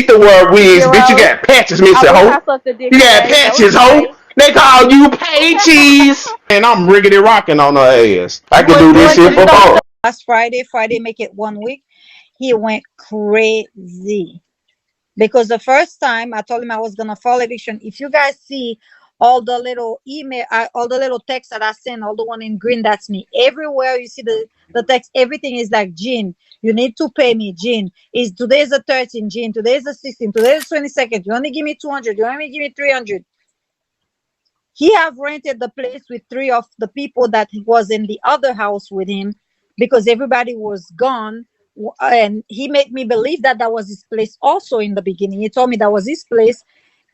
hate the word wigs, bitch. You Zeros. got patches, I Missy wish I Ho. sucked a dick You got today. That was patches, ho. nice. They call you Pages. And I'm riggedy rocking on her ass. I can do He this went shit to for talk fun. to last Friday. Friday make it 1 week. He went crazy because the first time I told him I was gonna file eviction. If you guys see all the little email, all the little text that I send, all the one in green, that's me. Everywhere you see the text, everything is like, Jean, you need to pay me. Jean, is today's the 13th. Jean, today's the 16th. Today's the 22nd. You only give me 200. You only give me 300. He have rented the place with three of the people that was in the other house with him because everybody was gone. And he made me believe that that was his place also in the beginning. He told me that was his place,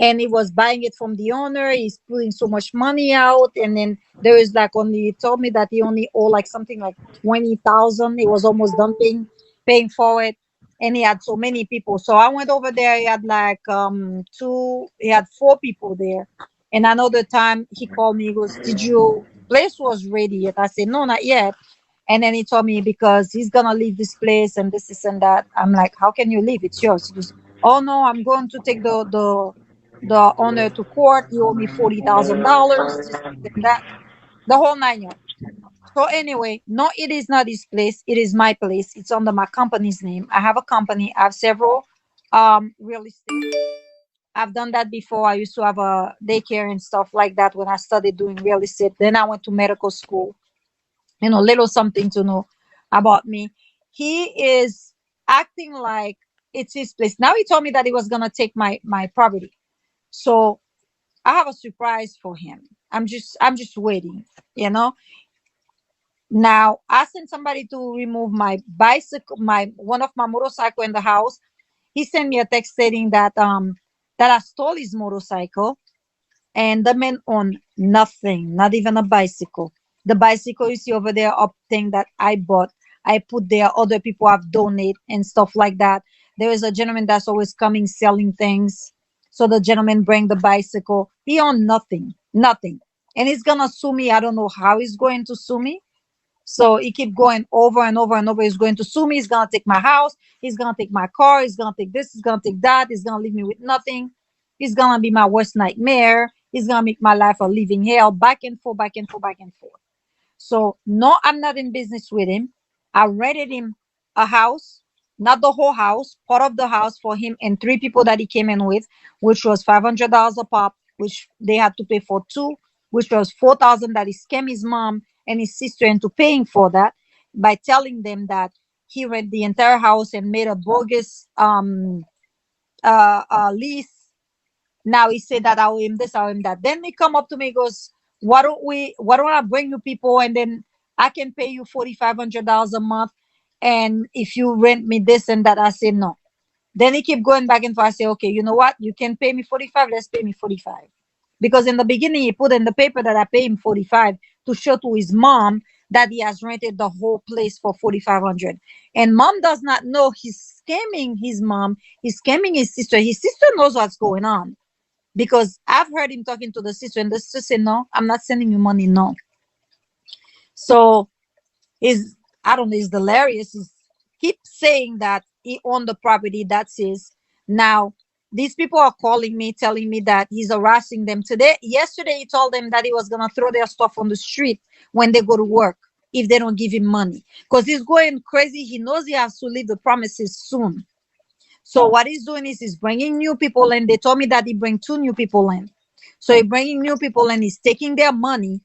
and he was buying it from the owner. He's putting so much money out, and then there is like only, he told me that he only owe like something like 20,000. He was almost done paying for it, and he had so many people. So I went over there. He had like he had four people there. And another time he called me, he goes, did you place was ready yet? I said, no, not yet. And then he told me because he's gonna leave this place and this and that. I'm like, how can you leave? It's yours. He goes, oh no, I'm going to take the owner to court. You owe me $40,000, this and that, the whole 9 yards. So anyway, no, it is not his place. It is my place. It's under my company's name. I have a company. I have several real estate. I've done that before. I used to have a daycare and stuff like that when I started doing real estate. Then I went to medical school. Little something to know about me. He is acting like it's his place. Now he told me that he was gonna take my property. So I have a surprise for him. I'm just waiting, you know. Now I sent somebody to remove my bicycle, my one of my motorcycle in the house. He sent me a text stating that I stole his motorcycle, and the man owned nothing, not even a bicycle. The bicycle you see over there, up thing that I bought, I put there. Other people have donated and stuff like that. There is a gentleman that's always coming selling things. So the gentleman bring the bicycle. He owned nothing, nothing, and he's gonna sue me. I don't know how he's going to sue me. So he keep going over and over and over. He's going to sue me. He's gonna take my house. He's gonna take my car. He's gonna take this. He's gonna take that. He's gonna leave me with nothing. He's gonna be my worst nightmare. He's gonna make my life a living hell. Back and forth, back and forth, back and forth. So no, I'm not in business with him. I rented him a house, not the whole house, part of the house for him and three people that he came in with, which was $500 a pop, which they had to pay for two, which was 4,000 that he scammed his mom and his sister into paying for that by telling them that he rent the entire house and made a bogus lease. Now he said that I owe him this, I owe him that. Then he come up to me, goes, why don't I bring you people and then I can pay you $4,500 a month, and if you rent me this and that. I said no. Then he keep going back and forth. I say, okay, you know what? You can pay me 45, let's pay me 45. Because in the beginning he put in the paper that I pay him 45 to show to his mom that he has rented the whole place for 4,500. And mom does not know he's scamming his mom, he's scamming his sister. His sister knows what's going on because I've heard him talking to the sister, and the sister said, no, I'm not sending you money, no. So is I don't know, it's hilarious. He's keep saying that he owned the property, that's his. Now these people are calling me, telling me that he's harassing them. Yesterday he told them that he was gonna throw their stuff on the street when they go to work if they don't give him money. Because he's going crazy. He knows he has to leave the premises soon. So what he's doing is he's bringing new people in. They told me that he bring two new people in. So he bringing new people in. He's taking their money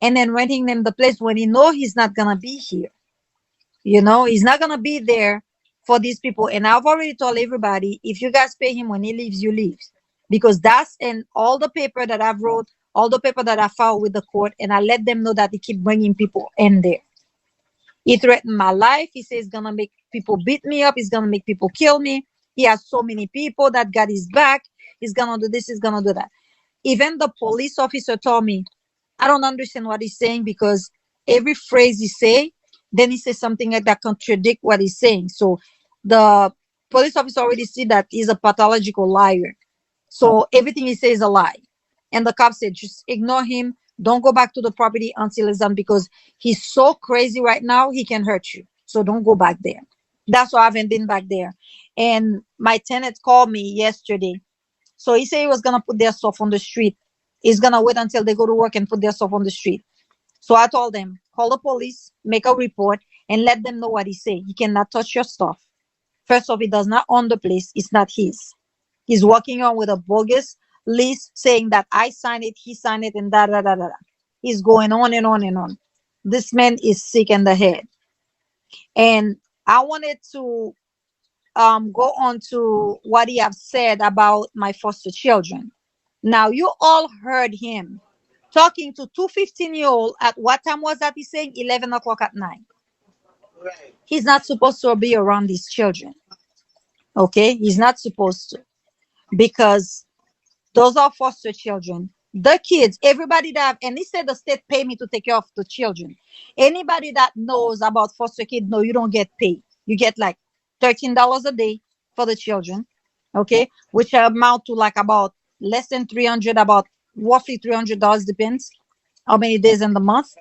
and then renting them the place when he know he's not gonna be here. He's not gonna be there for these people. And I've already told everybody, if you guys pay him when he leaves, you leave, because that's in all the paper that I've wrote, all the paper that I filed with the court, and I let them know that he keep bringing people in there. He threatened my life. He says he's gonna make people beat me up. He's gonna make people kill me. He has so many people that got his back. He's gonna do this. He's gonna do that. Even the police officer told me, I don't understand what he's saying, because every phrase he say, then he says something like that contradict what he's saying. So the police officer already see that he's a pathological liar. So everything he says is a lie. And the cop said, just ignore him. Don't go back to the property until it's done, because he's so crazy right now, he can hurt you. So don't go back there. That's why I haven't been back there. And my tenant called me yesterday. So he said he was gonna put their stuff on the street. He's gonna wait until they go to work and put their stuff on the street. So I told him, call the police, make a report, and let them know what he said. He cannot touch your stuff. First off, he does not own the place. It's not his. He's working on with a bogus lease saying that I signed it, he signed it, and da da da da. Da. He's going on and on and on. This man is sick in the head. And I wanted to go on to what he have said about my foster children. Now you all heard him talking to 2 15-year-old at what time was that? He's saying 11 o'clock at night. He's not supposed to be around these children. Okay, he's not supposed to, because those are foster children. The kids, everybody that have, and he said the state pay me to take care of the children. Anybody that knows about foster kids, no, you don't get paid. You get like $13 a day for the children, okay, which amount to like about less than 300, about roughly $300, depends how many days in the month,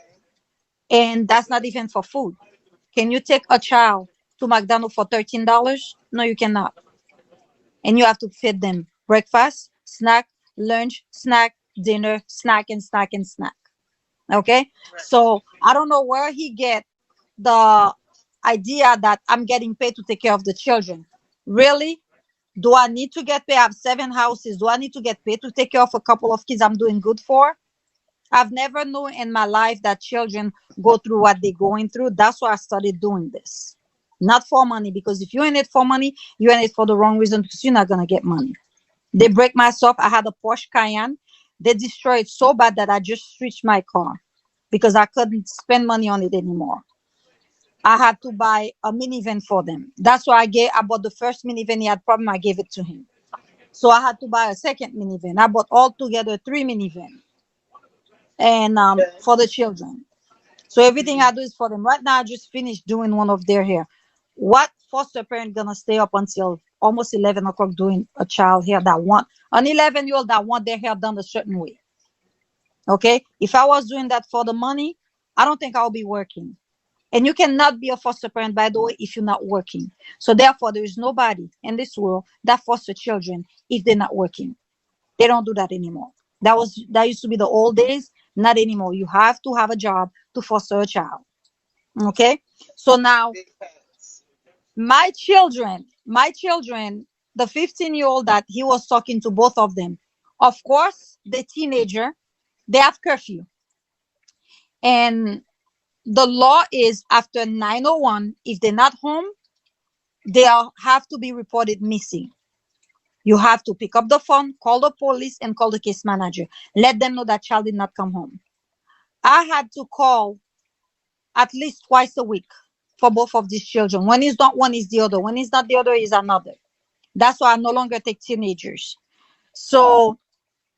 and that's not even for food. Can you take a child to McDonald's for $13? No, you cannot, and you have to feed them breakfast, snack, lunch, snack, dinner, snack, and snack and snack. Okay, so I don't know where he get the idea that I'm getting paid to take care of the children. Really? Do I need to get paid? I have 7 houses. Do I need to get paid to take care of a couple of kids I'm doing good for? I've never known in my life that children go through what they're going through. That's why I started doing this. Not for money, because if you're in it for money, you're in it for the wrong reason, because you're not gonna get money. They break my stuff. I had a Porsche Cayenne. They destroyed it so bad that I just switched my car because I couldn't spend money on it anymore. I had to buy a minivan for them. That's why I bought the first minivan. He had problem. I gave it to him. So I had to buy a second minivan. I bought all together 3 minivan, and for the children. So everything I do is for them. Right now, I just finished doing one of their hair. What foster parent gonna stay up until almost 11 o'clock doing a child hair that want an 11-year-old that want their hair done a certain way? Okay, if I was doing that for the money, I don't think I'll be working. And you cannot be a foster parent, by the way, if you're not working. So therefore, there is nobody in this world that foster children if they're not working. They don't do that anymore. That used to be the old days. Not anymore. You have to have a job to foster a child. Okay. So now my children, the 15-year-old that he was talking to, both of them, of course, the teenager, they have curfew. And the law is after 9:01, if they're not home, have to be reported missing. You have to pick up the phone, call the police, and call the case manager. Let them know that child did not come home. I had to call at least twice a week for both of these children. When it's not one, is the other. When it's not the other, is another. That's why I no longer take teenagers. So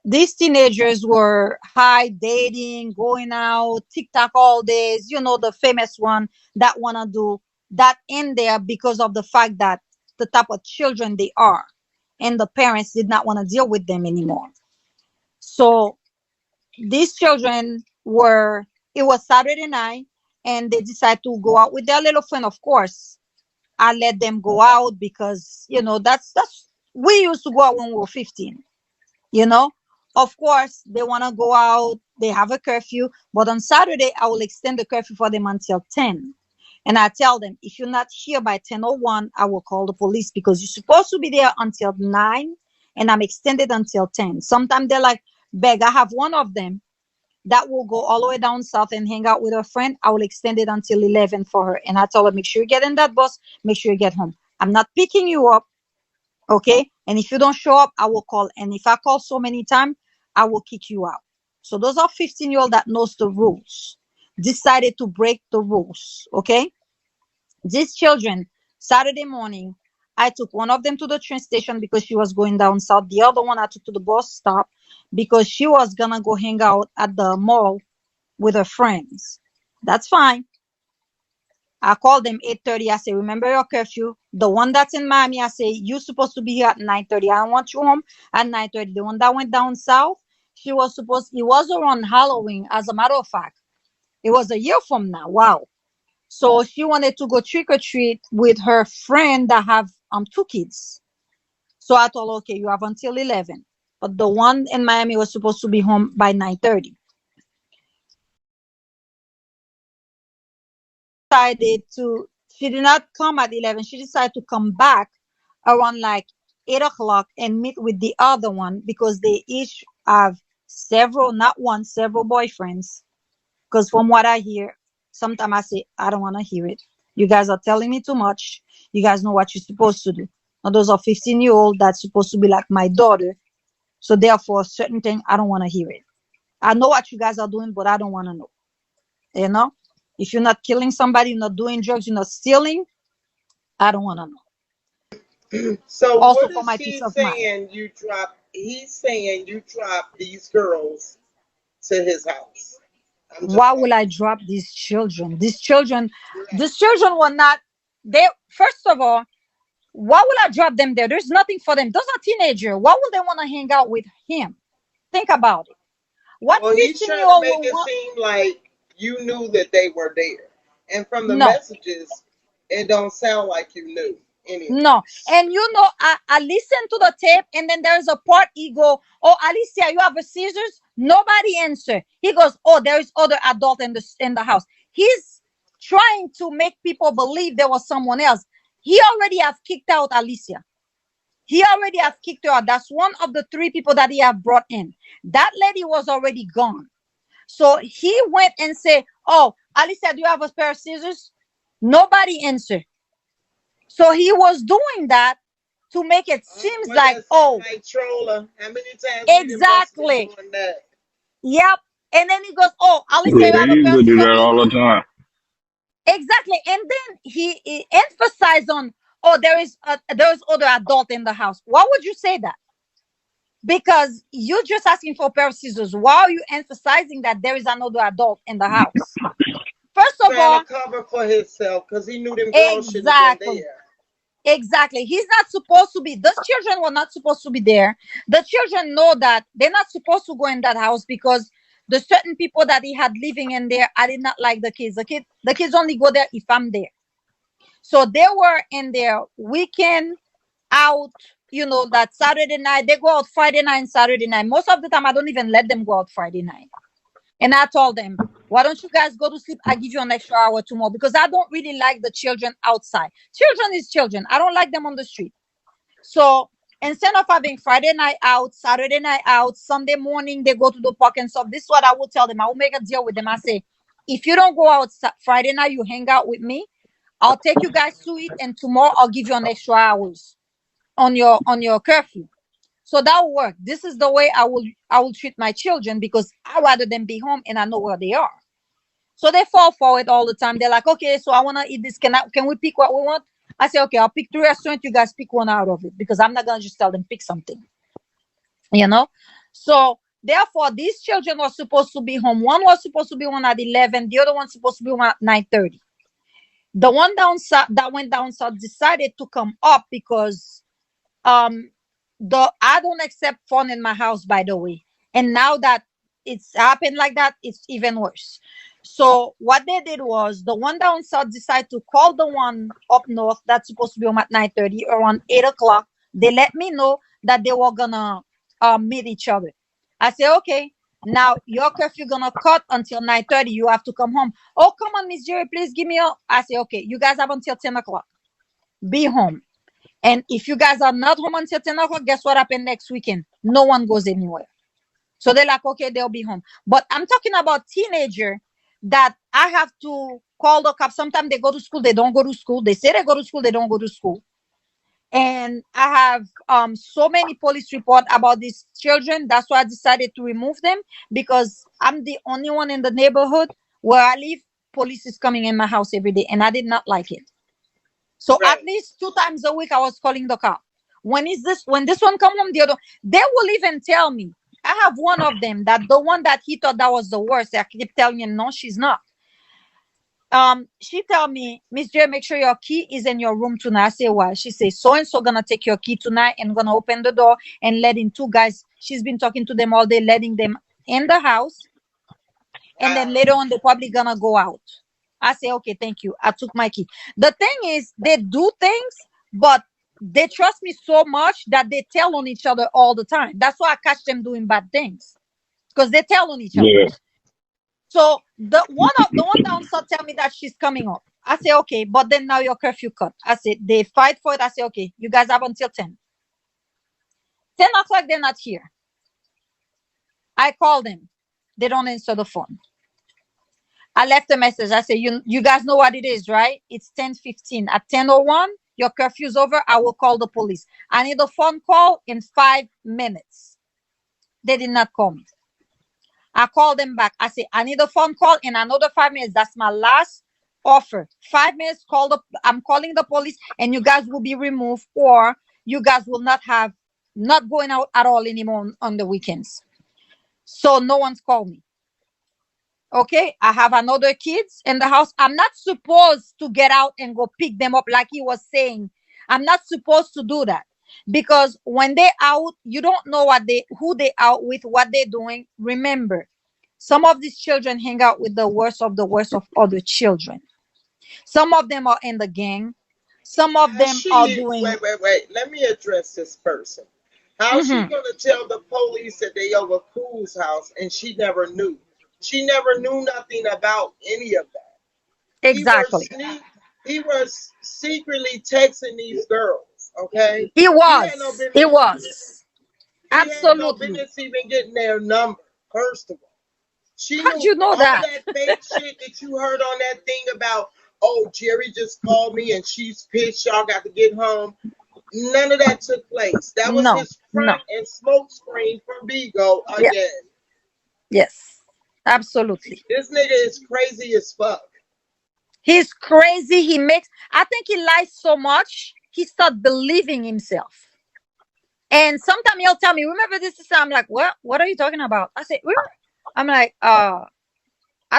these teenagers were high, dating, going out, TikTok all days, the famous one that want to do that in there because of the fact that the type of children they are. And the parents did not want to deal with them anymore. So these children it was Saturday night, and they decided to go out with their little friend. Of course, I let them go out because, that's we used to go out when we were 15, you know. Of course, they want to go out. They have a curfew, but on Saturday I will extend the curfew for them until 10. And I tell them, if you're not here by 10:01, I will call the police, because you're supposed to be there until 9, and I'm extended until 10. Sometimes they're like, beg. I have one of them that will go all the way down south and hang out with her friend. I will extend it until 11 for her. And I tell her, make sure you get in that bus, make sure you get home. I'm not picking you up, okay? And if you don't show up, I will call. And if I call so many times, I will kick you out. So those are 15-year-old that knows the rules, decided to break the rules, okay? These children, Saturday morning, I took one of them to the train station because she was going down south. The other one I took to the bus stop because she was gonna go hang out at the mall with her friends. That's fine. I called them 8:30. I say, remember your curfew. The one that's in Miami, I say, you're supposed to be here at 9:30. I don't want you home at 9:30. The one that went down south, it was around Halloween, as a matter of fact. It was a year from now. Wow. So she wanted to go trick or treat with her friend that have 2 kids. So I told her, okay, you have until 11. But the one in Miami was supposed to be home by 9:30. Decided to She did not come at 11. She decided to come back around like 8 o'clock and meet with the other one because they each have several, not one, several boyfriends. Because from what I hear, sometimes I say, I don't want to hear it. You guys are telling me too much. You guys know what you're supposed to do. Now, those are 15-year-old that's supposed to be like my daughter. So therefore, certain thing, I don't want to hear it. I know what you guys are doing, but I don't want to know. You know? If you're not killing somebody, you're not doing drugs, you're not stealing, I don't want to know. So Also what for is my peace he of mind. saying you drop? He's saying you drop these girls to his house. I'm just Why will I asking. drop these children? These children Right. were not, they, first of all, why will I drop them there? There's nothing for them. Those are teenagers. Why would they want to hang out with him? Think about it. What Well, he's 15 trying year to old make will it want? seem like you knew that they were there, and from the No, messages, it don't sound like you knew any of no. this. And I listened to the tape, and then there's a part he go, oh, Alicia, you have a scissors? Nobody answer. He goes, oh, there is other adult in the house. He's trying to make people believe there was someone else. He already have kicked out Alicia. He already have kicked her out. That's one of the 3 people that he have brought in. That lady was already gone. So he went and said, oh, Alicia, do you have a pair of scissors? Nobody answered. So he was doing that to make it seems What like, that sound oh, like, Troller? How many times we done busted exactly. doing that? Yep. And then he goes, oh, Alicia, Yeah, you they have a used pair of to do scissors? that all the time. Exactly. And then he emphasized on, oh, there is other adult in the house. Why would you say that? Because you're just asking for a pair of scissors. Why are you emphasizing that there is another adult in the house? First of Trying to all, cover for himself because he knew them girls shouldn't have been exactly. there. Exactly. He's not supposed to be. Those children were not supposed to be there. The children know that they're not supposed to go in that house because the certain people that he had living in there, I did not like the kids. The kids only go there if I'm there. So they were in their weekend out, that Saturday night. They go out Friday night and Saturday night. Most of the time, I don't even let them go out Friday night. And I told them, why don't you guys go to sleep? I give you an extra hour tomorrow because I don't really like the children outside. Children is children. I don't like them on the street. So instead of having Friday night out, Saturday night out, Sunday morning they go to the park and stuff, this is what I will tell them. I will make a deal with them. I say, if you don't go out Friday night, you hang out with me. I'll take you guys to it, and tomorrow I'll give you an extra hours on your curfew. So that will work. This is the way I will treat my children because I rather them be home and I know where they are. So they fall for it all the time. They're like, okay, so I want to eat this. Can we pick what we want? I say, okay, I'll pick 3 restaurants. You guys pick one out of it because I'm not gonna just tell them pick something. You know. So therefore, these children were supposed to be home. One was supposed to be one at 11. The other one's supposed to be one at 9:30. The one down south that went down south decided to come up because um the I don't accept phone in my house, by the way. And now that it's happened like that, it's even worse. So what they did was the one down south decided to call the one up north that's supposed to be home at 9:30 around 8 o'clock. They let me know that they were gonna meet each other. I say, okay, now your curfew gonna cut until 9:30. You have to come home. Oh, come on, Miss Jerry, please give me a. I say, okay, you guys have until 10 o'clock. Be home. And if you guys are not home until 10 o'clock, guess what happened next weekend? No one goes anywhere. So they're like, okay, they'll be home. But I'm talking about teenager that I have to call the cops. Sometimes they go to school, they don't go to school. They say they go to school, they don't go to school. And I have so many police report about these children. That's why I decided to remove them because I'm the only one in the neighborhood where I live. Police is coming in my house every day, and I did not like it. So at Right. least 2 times a week, I was calling the cop. When this one come home, the other, they will even tell me. I have one of them that the one that he thought that was the worst. I keep telling him, no, she's not. She tell me, Miss J, make sure your key is in your room tonight. I say, why? She says, so and so gonna take your key tonight and gonna open the door and letting 2 guys. She's been talking to them all day, letting them in the house, and then Wow. later on they're probably gonna go out. I say, okay, thank you. I took my key. The thing is, they do things, but they trust me so much that they tell on each other all the time. That's why I catch them doing bad things because they tell on each other. Yeah. So the one downstairs tell me that she's coming up. I say, okay, but then now your curfew cut. I say they fight for it. I say, okay, you guys have until 10. 10 o'clock, they're not here. I call them. They don't answer the phone. I left a message. I say, you guys know what it is, right? It's 10:15. At 10:01, your curfew's over. I will call the police. I need a phone call in 5 minutes. They did not call me. I call them back. I say, I need a phone call in another 5 minutes. That's my last offer. 5 minutes, I'm calling the police, and you guys will be removed, or you guys will not going out at all anymore on the weekends. So no one's called me. Okay, I have another kids in the house. I'm not supposed to get out and go pick them up like he was saying. I'm not supposed to do that because when they out, you don't know who they out with, what they're doing. Remember, some of these children hang out with the worst of other children. Some of them are in the gang. Some of How's them are she? doing. Wait. Let me address this person. How's she Mhm, gonna tell the police that they over Cool's house and she never knew? She never knew nothing about any of that. He was exactly. sneak. He was secretly texting these girls. Okay. It He had no was. It business. was. He had no Absolutely. business even getting their number. First of all, she How'd knew you know all that? that fake shit that you heard on that thing about. Oh, Jerry just called me and she's pissed. Y'all got to get home. None of that took place. That was No, his no. front and smoke screen for BIGO Yeah. again. Yes. Absolutely. This nigga is crazy as fuck. He's crazy. I think he lies so much, he start believing himself. And sometimes he'll tell me, remember this is, I'm like, what are you talking about? I say, "Remember?" I'm like, I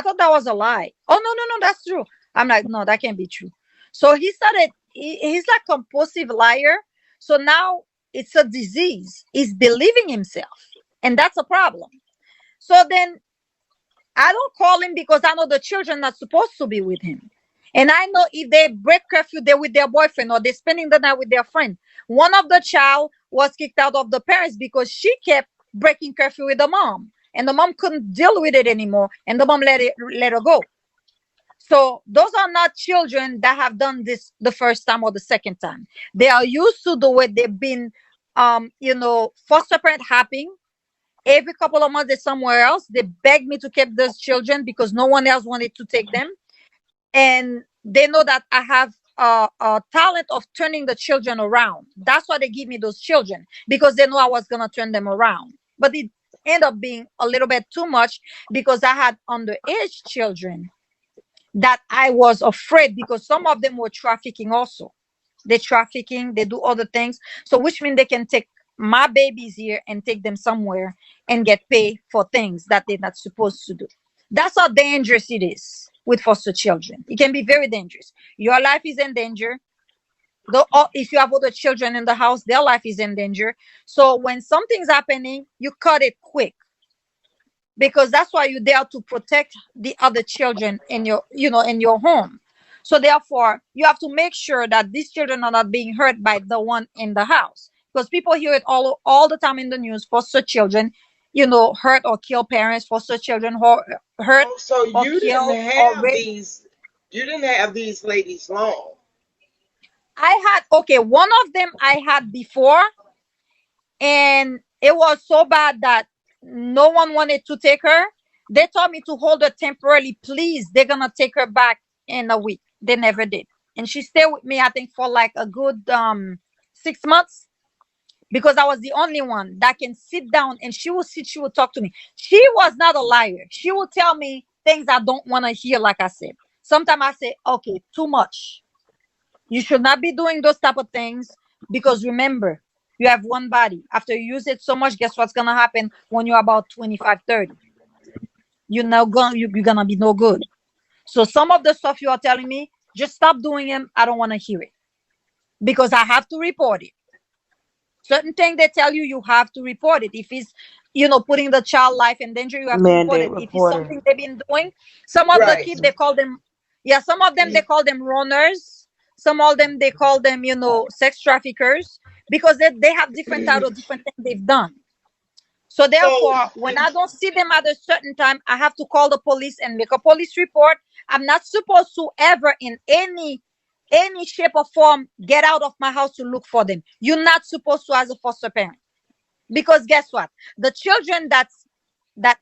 thought that was a lie. Oh, no, that's true. I'm like, no, that can't be true. So he's like compulsive liar. So now it's a disease. He's believing himself. And that's a problem. So then I don't call him because I know the children are supposed to be with him. And I know if they break curfew, they're with their boyfriend or they're spending the night with their friend. One of the child was kicked out of the parents because she kept breaking curfew with the mom. And the mom couldn't deal with it anymore. And the mom let her go. So those are not children that have done this the first time or the second time. They are used to do it. They've been foster parent hopping. Every couple of months they're somewhere else. They begged me to keep those children because no one else wanted to take them. And they know that I have a talent of turning the children around. That's why they give me those children because they know I was gonna turn them around. But it ended up being a little bit too much because I had underage children that I was afraid because some of them were trafficking also. They trafficking, they do other things. So which means they can take my babies here and take them somewhere and get paid for things that they're not supposed to do. That's how dangerous it is with foster children. It can be very dangerous. Your life is in danger. If you have other children in the house, their life is in danger. So when something's happening, you cut it quick because that's why you're there to protect the other children in your home. So therefore you have to make sure that these children are not being hurt by the one in the house because people hear it all the time in the news. Foster children hurt or kill parents. Foster children hurt Oh, so or kill or rape. you didn't have these ladies long. Okay, one of them I had before, and it was so bad that no one wanted to take her. They told me to hold her temporarily. Please, they're gonna take her back in a week. They never did, and she stayed with me. I think for like a good 6 months because I was the only one that can sit down and she will sit. She will talk to me. She was not a liar. She will tell me things I don't want to hear. Like I said, sometimes I say, okay, too much. You should not be doing those type of things because remember, you have one body. After you use it so much, guess what's gonna happen when you're about 25, 30? You're gonna be no good. So some of the stuff you are telling me, just stop doing them. I don't want to hear it because I have to report it. Certain thing they tell you, you have to report it. If it's putting the child life in danger, you have to report Mandate it. If it's reporting. something they've been doing, some of the Right. kids they call them Yeah, some of them they call them runners. Some of them they call them, sex traffickers, because they have different titles, different things they've done. So So, therefore, when I don't see them at a certain time, I have to call the police and make a police report. I'm not supposed to ever in any shape or form get out of my house to look for them. You're not supposed to as a foster parent. Because guess what? The children that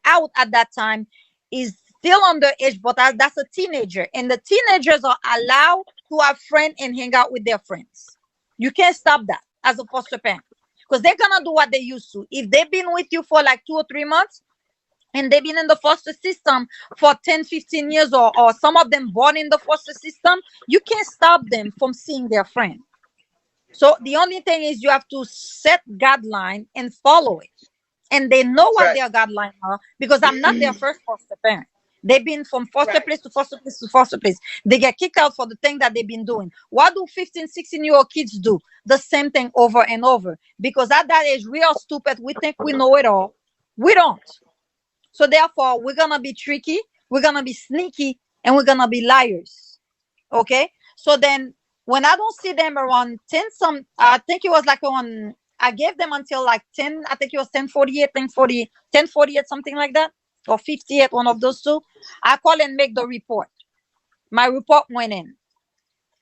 out at that time is still underage, but that's a teenager, and the teenagers are allowed to have friends and hang out with their friends. You can't stop that as a foster parent, because they're gonna do what they used to. If they've been with you for like 2 or 3 months and they've been in the foster system for 10, 15 years, or some of them born in the foster system, you can't stop them from seeing their friend. So the only thing is you have to set guideline and follow it, and they know what right, their guidelines are, because I'm not their first foster parent. They've been from foster right, place to foster place to foster place. They get kicked out for the thing that they've been doing. What do 15, 16-year-old kids do? The same thing over and over. Because at that age, we are stupid. We think we know it all. We don't. So therefore, we're gonna be tricky, we're gonna be sneaky, and we're gonna be liars. Okay. So then when I don't see them around 10, I think it was like around, I gave them until like 10, I think it was 10:48, 10:48, something like that, or 58, one of those two. I call and make the report. My report went in.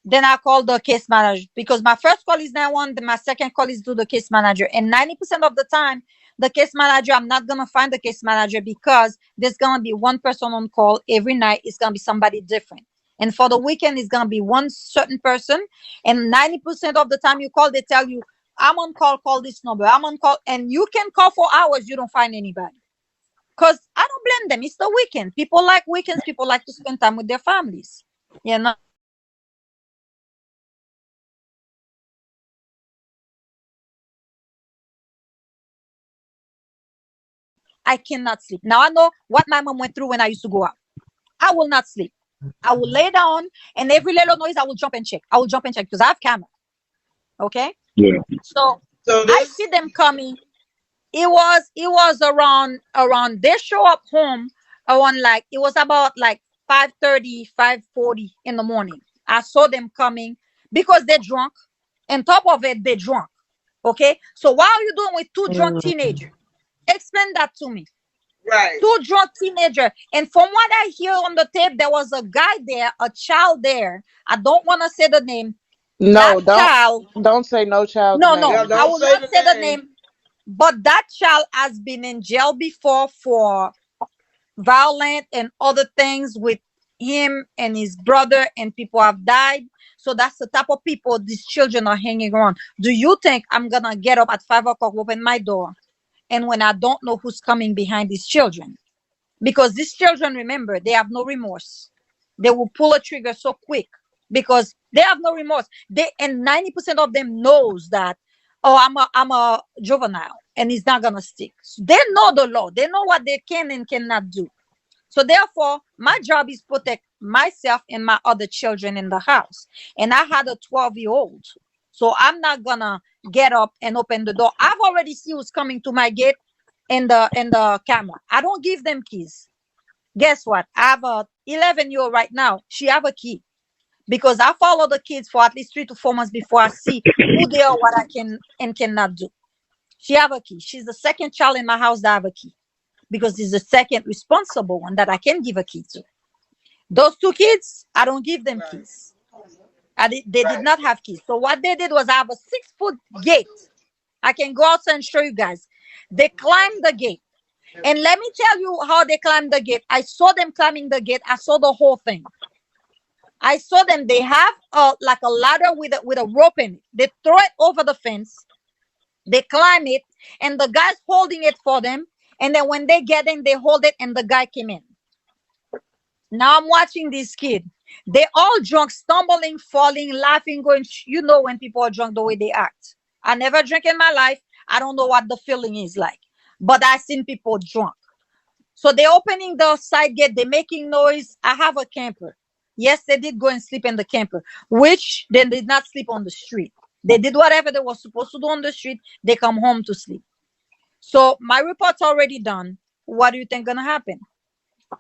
Then I call the case manager, because my first call is 911, then my second call is to the case manager. And 90% of the time, the case manager, I'm not gonna find the case manager, because there's gonna be one person on call every night. It's gonna be somebody different. And for the weekend, it's gonna be one certain person. And 90% of the time you call, they tell you, I'm on call this number. I'm on call. And you can call for hours, you don't find anybody. Because I don't blame them. It's the weekend. People like weekends, people like to spend time with their families. You know. I cannot sleep. Now I know what my mom went through when I used to go out. I will not sleep. I will lay down, and every little noise I will jump and check. I will jump and check because I have camera. Okay. Yeah. So so I this, see them coming. It was around they show up home around, like, it was about like 5:30, 5:40 in the morning. I saw them coming because they're drunk. On top of it, they're drunk. Okay. So what are you doing with two drunk Mm. teenagers? Explain that to me. right, Two drunk teenager. And from what I hear on the tape, there was a guy there, a child there. I don't want to say the name. That No, child, don't say no child's no, no, yeah, name. I don't will say not the say the name. name, but that child has been in jail before for violent and other things with him and his brother, and people have died. So that's the type of people these children are hanging around. Do you think I'm gonna get up at 5 o'clock, open my door, and when I don't know who's coming behind these children? Because these children, remember, they have no remorse. They will pull a trigger so quick because they have no remorse. They, and 90% of them knows that, oh, I'm a juvenile and it's not gonna stick. So they know the law. They know what they can and cannot do. So therefore, my job is protect myself and my other children in the house. And I had a 12-year-old. So I'm not gonna get up and open the door. I've already seen who's coming to my gate in the camera. I don't give them keys. Guess what? I have a 11-year-old right now. She have a key because I follow the kids for at least 3 to 4 months before I see who they are, what I can and cannot do. She have a key. She's the second child in my house that have a key because he's the second responsible one that I can give a key to. Those two kids, I don't give them Right, keys. They did right. not have keys. So what they did was I have a 6-foot gate. I can go outside and show you guys. They climbed the gate. And let me tell you how they climbed the gate. I saw them climbing the gate. I saw the whole thing. I saw them. They have like a ladder with a rope in it. They throw it over the fence. They climb it, and the guy's holding it for them. And then when they get in, they hold it, and the guy came in. Now I'm watching this kid. They all drunk, stumbling, falling, laughing, going. You know when people are drunk, the way they act. I never drank in my life. I don't know what the feeling is like, but I seen people drunk. So they're opening the side gate, they're making noise. I have a camper. Yes, they did go and sleep in the camper, which they did not sleep on the street. They did whatever they were supposed to do on the street. They come home to sleep. So my report's already done. What do you think gonna happen?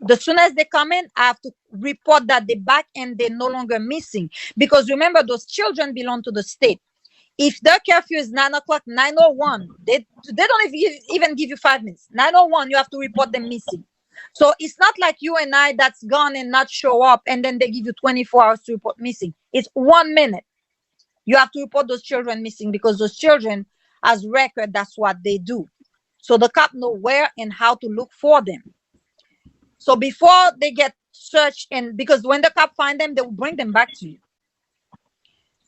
The soon as they come in, I have to report that they're back and they're no longer missing. Because remember, those children belong to the state. If their curfew is 9 o'clock, 9:01, they don't even give you 5 minutes. 9:01, you have to report them missing. So it's not like you and I that's gone and not show up, and then they give you 24 hours to report missing. It's 1 minute. You have to report those children missing because those children, as record, that's what they do. So the cop know where and how to look for them. So before they get searched, and because when the cop find them, they will bring them back to you.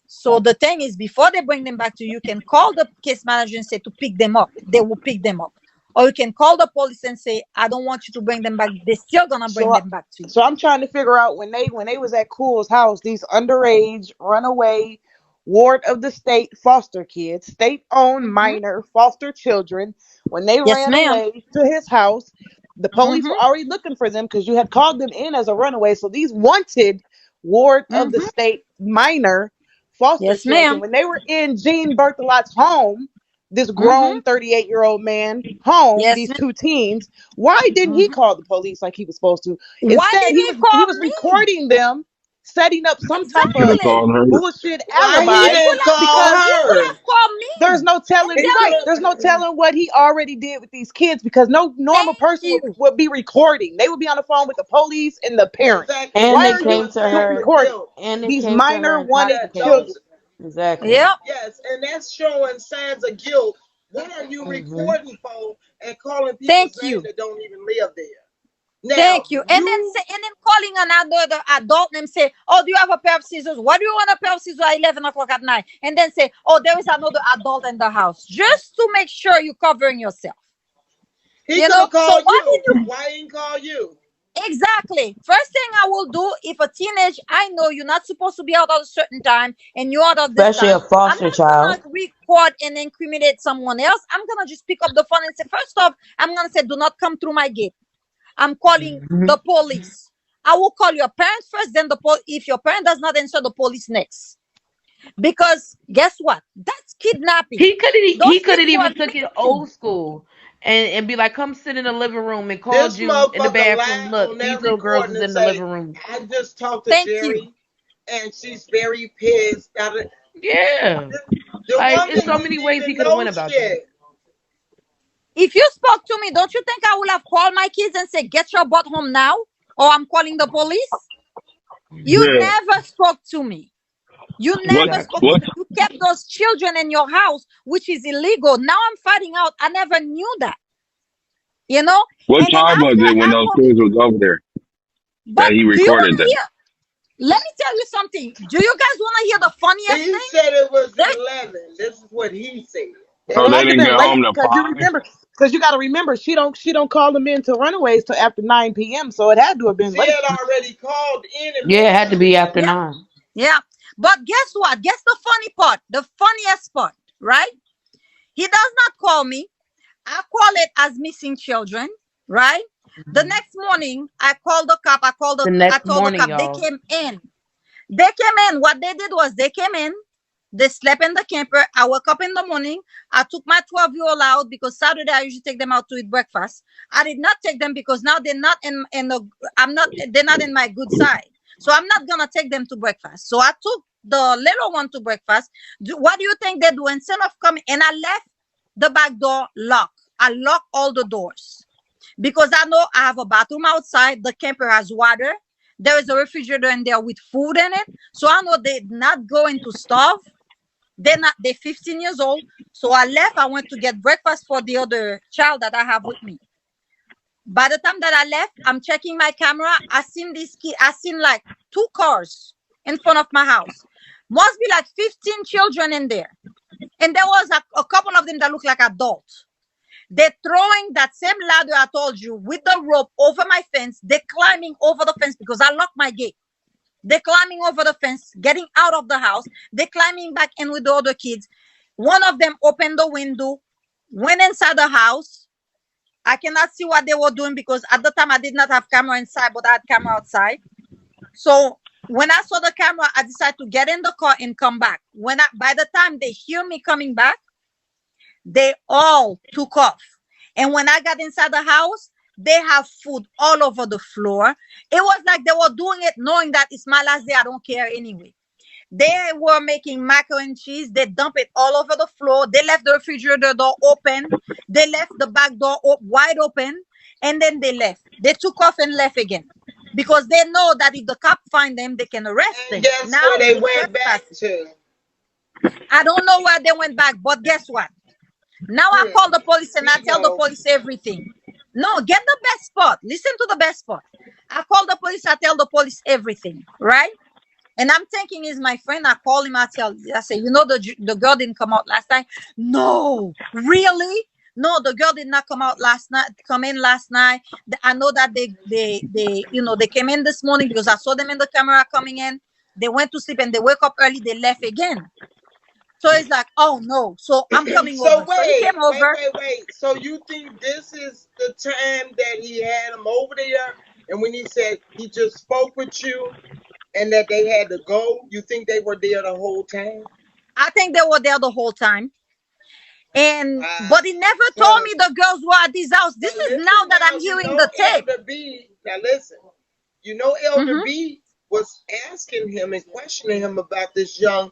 So the thing is, before they bring them back to you, you can call the case manager and say to pick them up. They will pick them up. Or you can call the police and say, I don't want you to bring them back. They're still gonna bring So them back to you. so I'm trying to figure out when they was at Cool's house, these underage runaway ward of the state foster kids, state owned Mm-hmm. minor foster children, when they Yes, ran ma'am. away to his house, the police Mm-hmm. were already looking for them because you had called them in as a runaway. So these wanted ward of the Mm-hmm. state minor foster Yes, children, ma'am. when they were in Jean Berthelot's home, this Mm-hmm. grown 38-year-old man home, Yes, these ma'am. two teens, why didn't he Mm-hmm. call the police like he was supposed to? Why Instead, didn't he he was he call was me? recording them, setting up some type Should of have Exactly. called her. bullshit Why he alibi He didn't could have call called. because He could her? have called there's me no telling, He and tell could right, me. there's no have. telling what he already did with these kids because no normal Thank person would, you. would be recording. They would be on the phone with the police and the parent. Exactly. And Why it are That's you came showing to signs her, of recording guilt. and it these came to her minor wanted That intoxicated. children? those Exactly. Yep. Yes, and that's showing signs of guilt. What are you Hmm. recording for and calling people's Thank name you. that don't even live there? Now Thank you. And then you say, and then calling another adult and say, "Oh, do you have a pair of scissors? What do you want a pair of scissors at 11 o'clock at night?" And then say, "Oh, there is another adult in the house," just to make sure you're covering yourself. he You could know. have So called why did you. you Why he didn't call you? exactly? First thing I will do if a teenage, I know you're not supposed to be out at a certain time and you're out at this Especially a time. I'm foster not child. gonna record and incriminate someone else. I'm gonna just pick up the phone and say, first off, I'm gonna say, "Do not come through my gate. I'm calling Hmm. the police." I will call your parents first, then the police. If your parent does not answer, the police next. Because guess what? That's kidnapping. He Those could kids have were even took it missing. old school and be like, come sit in the living room and called This you in the motherfucker bathroom. lied Look, on these that little girls recording is and in the say, living room. I just talked to Thank you. Jerry and she's very pissed. Yeah. The Like it's woman so many didn't ways he even could have know went about that. shit. If you spoke to me, don't you think I would have called my kids and said, "Get your butt home now," or "I'm calling the police"? You Yeah. never spoke to me. You What? never spoke to Exactly. What? me. You kept those children in your house, which is illegal. Now I'm finding out. I never knew that. You know. What And then time was after it when I those called. kids was over there But that he do you want recorded to them? hear? Let me tell you something. Do you guys want to hear the funniest He thing? said it was There, 11. This is what he said. It So they had to didn't been get late home till because you 5. remember because you got to remember she don't call them in to runaways till after 9 p.m. So it had to have been She late. had already called in and Yeah, it had to mentioned be it. after yeah, 9. yeah. But guess what? Guess the funny part. The funniest part, right? He does not call me. I call it as missing children, right? The Hmm. next morning, I called the cop. The I next told the morning, cop they y'all. came in. They came in. What they did was they came in. They slept in the camper. I woke up in the morning. I took my 12-year-old out because Saturday I usually take them out to eat breakfast. I did not take them because now they're not in the I'm not they're not in my good side. So I'm not gonna take them to breakfast. So I took the little one to breakfast. What do you think they do? Instead of coming, and I left the back door locked. I locked all the doors because I know I have a bathroom outside. The camper has water. There is a refrigerator in there with food in it. So I know they're not going to starve. They're 15 years old. So I left. I went to get breakfast for the other child that I have with me. By the time that I left, I'm checking my camera. I seen this kid. I seen like two cars in front of my house. Must be like 15 children in there. And there was a couple of them that look like adults. They're throwing that same ladder I told you with the rope over my fence. They're climbing over the fence because I locked my gate. They're climbing over the fence, getting out of the house. They're climbing back in with the other kids. One of them opened the window, went inside the house. I cannot see what they were doing because at the time I did not have camera inside, but I had camera outside. So when I saw the camera, I decided to get in the car and come back. By the time they hear me coming back, they all took off. And when I got inside the house, They have food all over the floor. It was like they were doing it knowing that it's my last day. I don't care anyway. They were making macaroni and cheese. They dump it all over the floor. They left the refrigerator door open. They left the back door wide open. And then they left. They took off and left again. Because they know that if the cop find them, they can arrest And them. guess Now where they they went back trespassing. to? I don't know where they went back, but guess what? Now I Hmm. call the police and I tell the BIGO. police everything. No, get the best spot. Listen to the best spot. I call the police, I tell the police everything, right? And I'm thinking is my friend. I call him. I say, the girl didn't come out last night. No, really? No, the girl did not come out last night. Come in last night. I know that they came in this morning because I saw them in the camera coming in. They went to sleep and they wake up early. They left again. So it's like, oh no. So I'm coming So over. So he came over. wait. So you think this is the time that he had him over there? And when he said he just spoke with you and that they had to go, you think they were there the whole time? I think they were there the whole time. And Wow. but he never told So, me the girls were at this house. This so is listen now that now, I'm hearing the tape. Elder B. Now listen, Elder Hmm. B was asking him and questioning him about this young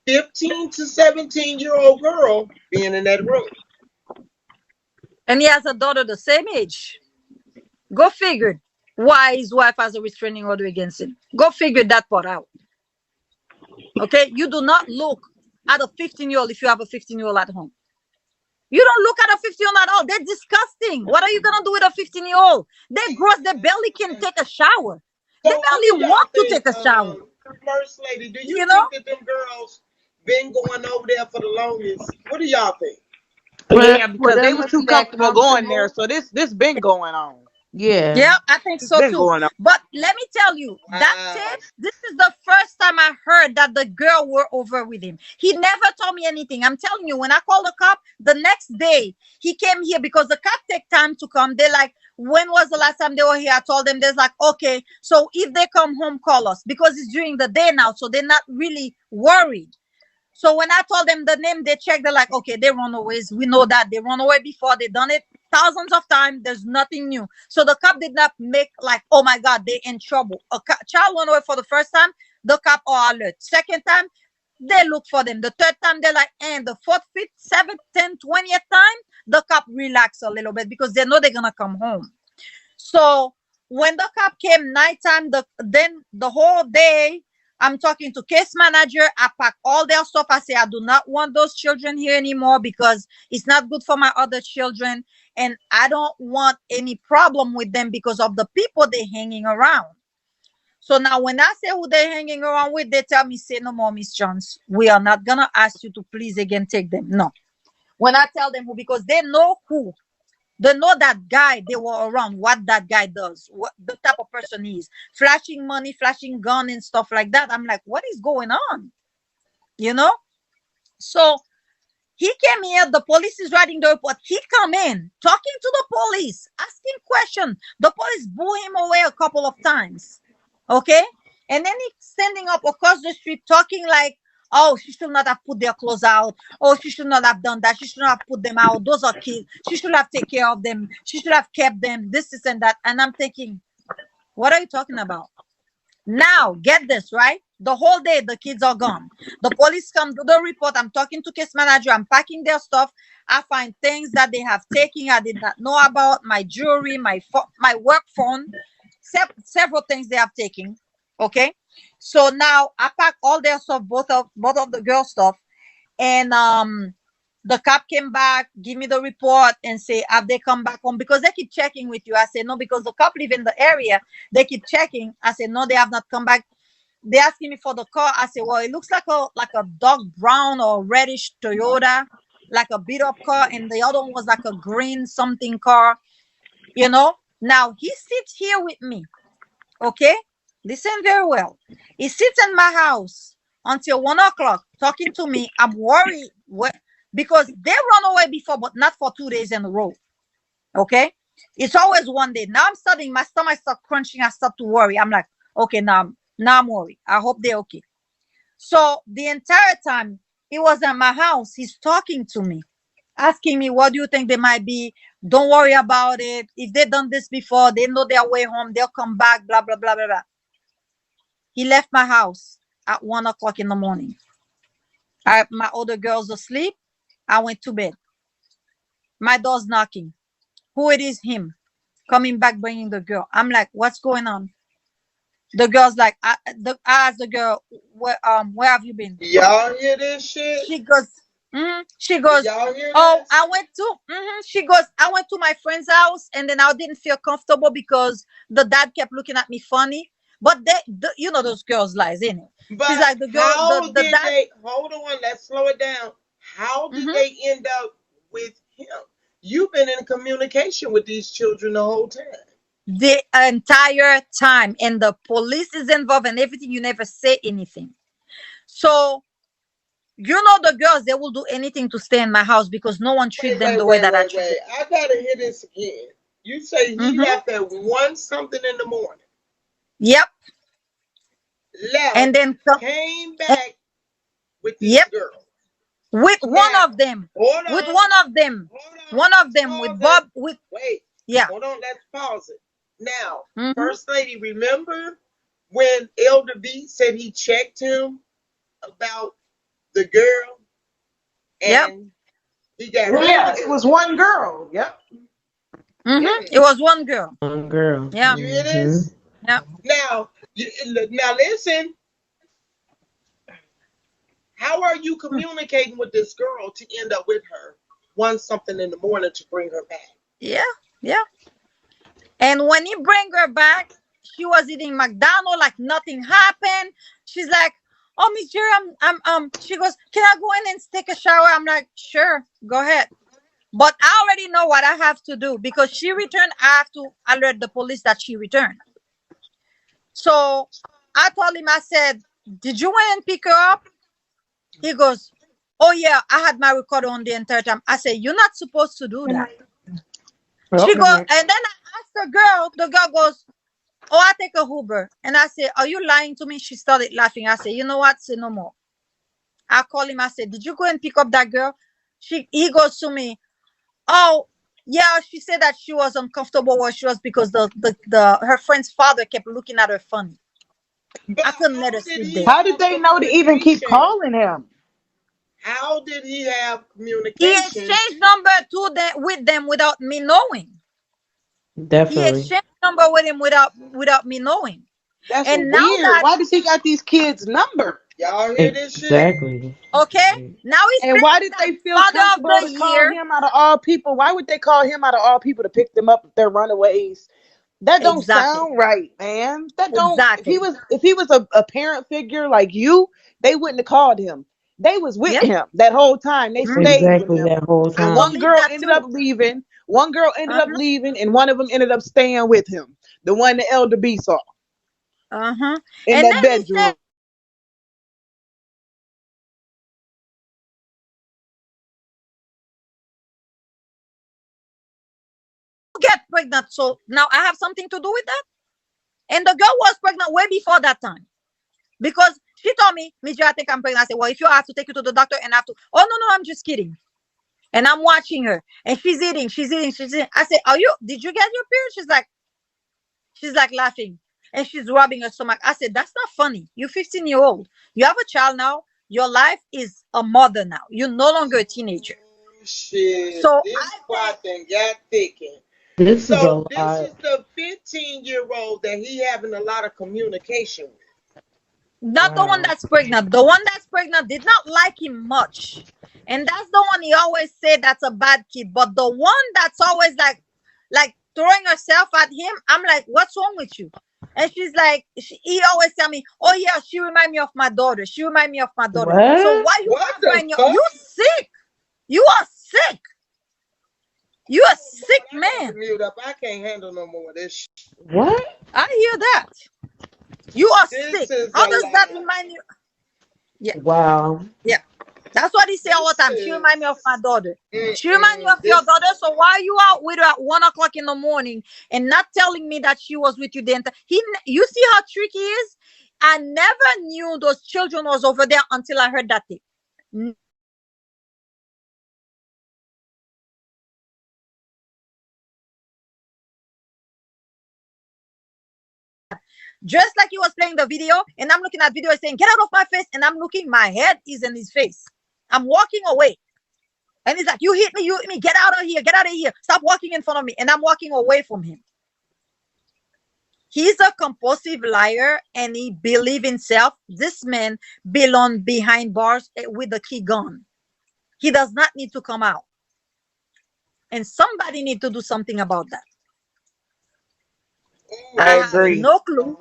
15 to 17-year-old girl being in that room. And he has a daughter the same age. Go figure why his wife has a restraining order against him. Go figure that part out. Okay? You do not look at a 15-year-old if you have a 15-year-old at home. You don't look at a 15-year-old at all. They're disgusting. What are you going to do with a 15-year-old? They're gross. They barely can take a shower. They So what do barely y'all want to think, take a shower. First Lady? Do you You know? think that them girls been going over there for the longest? What do y'all think? Yeah, because they Them was must be too that comfortable going there. comfortable. So this been going on. Yeah. Yeah, I think It's so been too. going on. But let me tell you, that Wow. tape, this is the first time I heard that the girl were over with him. He never told me anything. I'm telling you, when I called the cop, the next day he came here because the cop take time to come. They're like, when was the last time they were here? I told them, there's like, okay, so if they come home, call us because it's during the day now. So they're not really worried. So when I told them the name, they checked. They're like, okay, they runaways. We know that they run away before. They done it thousands of times. There's nothing new. So the cop did not make like, oh my God, they in trouble. Child run away for the first time. The cop are alert. Second time, they look for them. The third time, they're like, and the fourth, fifth, seventh, 10th, 20th time, the cop relax a little bit because they know they're gonna come home. So when the cop came nighttime, then the whole day I'm talking to case manager. I pack all their stuff. I say I do not want those children here anymore because it's not good for my other children, and I don't want any problem with them because of the people they hanging around. So now when I say who they hanging around with, they tell me, say no more, Miss Jones. We are not gonna ask you to please again take them. No. When I tell them who, because they know who. They know that guy they were around, what that guy does, what the type of person he is. Flashing money, flashing gun and stuff like that. I'm like, what is going on? You know? So he came here, the police is writing the report. He come in, talking to the police, asking questions. The police blew him away a couple of times. Okay? And then he's standing up across the street talking like, oh, she should not have put their clothes out. Oh, she should not have done that. She should not have put them out. Those are kids. She should have taken care of them. She should have kept them. This and that. And I'm thinking, what are you talking about? Now, get this, right? The whole day, the kids are gone. The police come to the report. I'm talking to case manager. I'm packing their stuff. I find things that they have taken I did not know about. My jewelry, my work phone, several things they have taken. Okay, so now I pack all their stuff, both of the girls' stuff, and the cop came back, give me the report, and say, have they come back home? Because they keep checking with you. I said, no, because the cop live in the area. They keep checking. I said, no, they have not come back. They asking me for the car. I said, well, it looks like a dark brown or reddish Toyota, like a beat up car, and the other one was like a green something car. You know. Now he sits here with me. Okay, listen very well. He sits in my house until 1 o'clock talking to me. I'm worried because they run away before, but not for 2 days in a row. Okay, it's always one day. Now I'm starting. My stomach start crunching. I start to worry. I'm like, okay, now I'm worried. I hope they're okay. So the entire time he was at my house, he's talking to me. asking me, what do you think they might be? Don't worry about it. If they done this before, they know their way home. They'll come back, blah, blah, blah, blah, blah. He left my house at 1 o'clock in the morning. My older girl's asleep. I went to bed. My door's knocking. Who it is? Him. Coming back, bringing the girl. I'm like, what's going on? The girl's like, I asked the girl, where have you been? Y'all hear this shit? She goes, she goes, Y'all hear oh, this? I went to, she goes, I went to my friend's house, and then I didn't feel comfortable because the dad kept looking at me funny. But you know those girls lies, innit? But She's like, the girl, how the did dad. they? Hold on, let's slow it down. How did Mhm. they end up with him? You've been in communication with these children the whole time. The entire time, and the police is involved and everything. You never say anything. So you know the girls, they will do anything to stay in my house because no one treat them the way that I treat them. I gotta hear this again. You say he Mhm. left at 1 something in the morning. Yep. Left, And then came back with this yep, girl. with one Now, of them, hold with on, one of them, hold on. one of them Pause with it. Bob, with Wait, yeah. hold on. Let's pause it. Now, Mhm. First Lady, remember when Elder B said he checked him about the girl Yep. and he got Yeah, rid of it her? was one girl. Yep. It was one girl. One girl. Yeah. You hear this? Yeah. Now, now listen. How are you communicating with this girl to end up with her 1 something in the morning to bring her back? Yeah. Yeah. And when he bring her back, she was eating McDonald's like nothing happened. She's like, "Oh, Miss Jerry, I'm." She goes, "Can I go in and take a shower?" I'm like, "Sure, go ahead." But I already know what I have to do because she returned. I have to alert the police that she returned. So I told him, I said, "Did you went and pick her up?" He goes, "Oh yeah, I had my recorder on the entire time." I said, "You're not supposed to do that." She goes, and then I asked the girl. The girl goes, "Oh, I take a Uber." And I said, "Are you lying to me?" She started laughing. I said, "You know what? Say no more." I called him. I said, "Did you go and pick up that girl?" He goes to me, "Oh, yeah." She said that she was uncomfortable where she was because the her friend's father kept looking at her funny. But I couldn't let how her did sleep he there. How did have they know to even keep communication? calling him? How did he have He communication? exchanged number to them with them without me knowing. He Definitely. exchanged number with him without me knowing. That's And now weird. that Why does he got these kids' number? Y'all hear this shit? Exactly. okay, now he's And why claiming did that they feel father of comfortable the to call year. him out of all people? Why would they call him out of all people to pick them up if they're runaways? That don't Exactly. sound right, man. That don't. Exactly. If he was a parent figure like you, they wouldn't have called him. They was with Yep. him that whole time. They Mhm. stayed with Exactly him. that whole I And time. one believe girl that ended up too. leaving. One girl ended up Uh-huh. leaving, and one of them ended up staying with him. The one the elder B saw Uh-huh. in And that then he said, bedroom. get pregnant. So now I have something to do with that. And the girl was pregnant way before that time. Because she told me, Mijay, I think I'm pregnant. I said, well, if you have to take you to the doctor and have to, oh, no, I'm just kidding. And I'm watching her. And she's eating. I said, did you get your period? She's like laughing. And she's rubbing her stomach. I said, that's not funny. You're 15-year-old. You have a child now. Your life is a mother now. You're no longer a teenager. Shit, So this I said, plot thing got thickened. This is a So this lot. is the 15-year-old that he having a lot of communication with. not the one Wow. that's pregnant. The one that's pregnant did not like him much. And that's the one he always said that's a bad kid. But the one that's always like throwing herself at him, I'm like, what's wrong with you? And she's like, he always tell me, oh yeah, she remind me of my daughter. She remind me of my daughter. So What? why you What have her the in your, fuck? you sick? You are sick. You a sick I got to man. mute up. I can't handle no more of this shit. What? I hear that. You are This sick. is How a does that lie. remind you? Yeah. Wow. Yeah. That's what he say all the This time. She remind me of my is daughter. She remind me of your this. daughter. So why are you out with her at 1 o'clock in the morning and not telling me that she was with you the entire? You see how tricky he is. I never knew those children was over there until I heard that thing. Just like he was playing the video, and I'm looking at video saying, "Get out of my face," and I'm looking, my head is in his face. I'm walking away. And he's like, you hit me, get out of here, get out of here. Stop walking in front of me. And I'm walking away from him. He's a compulsive liar and he believes himself. This man belong behind bars with the key gone. He does not need to come out. And somebody need to do something about that. Ooh, I I have agree. no clue.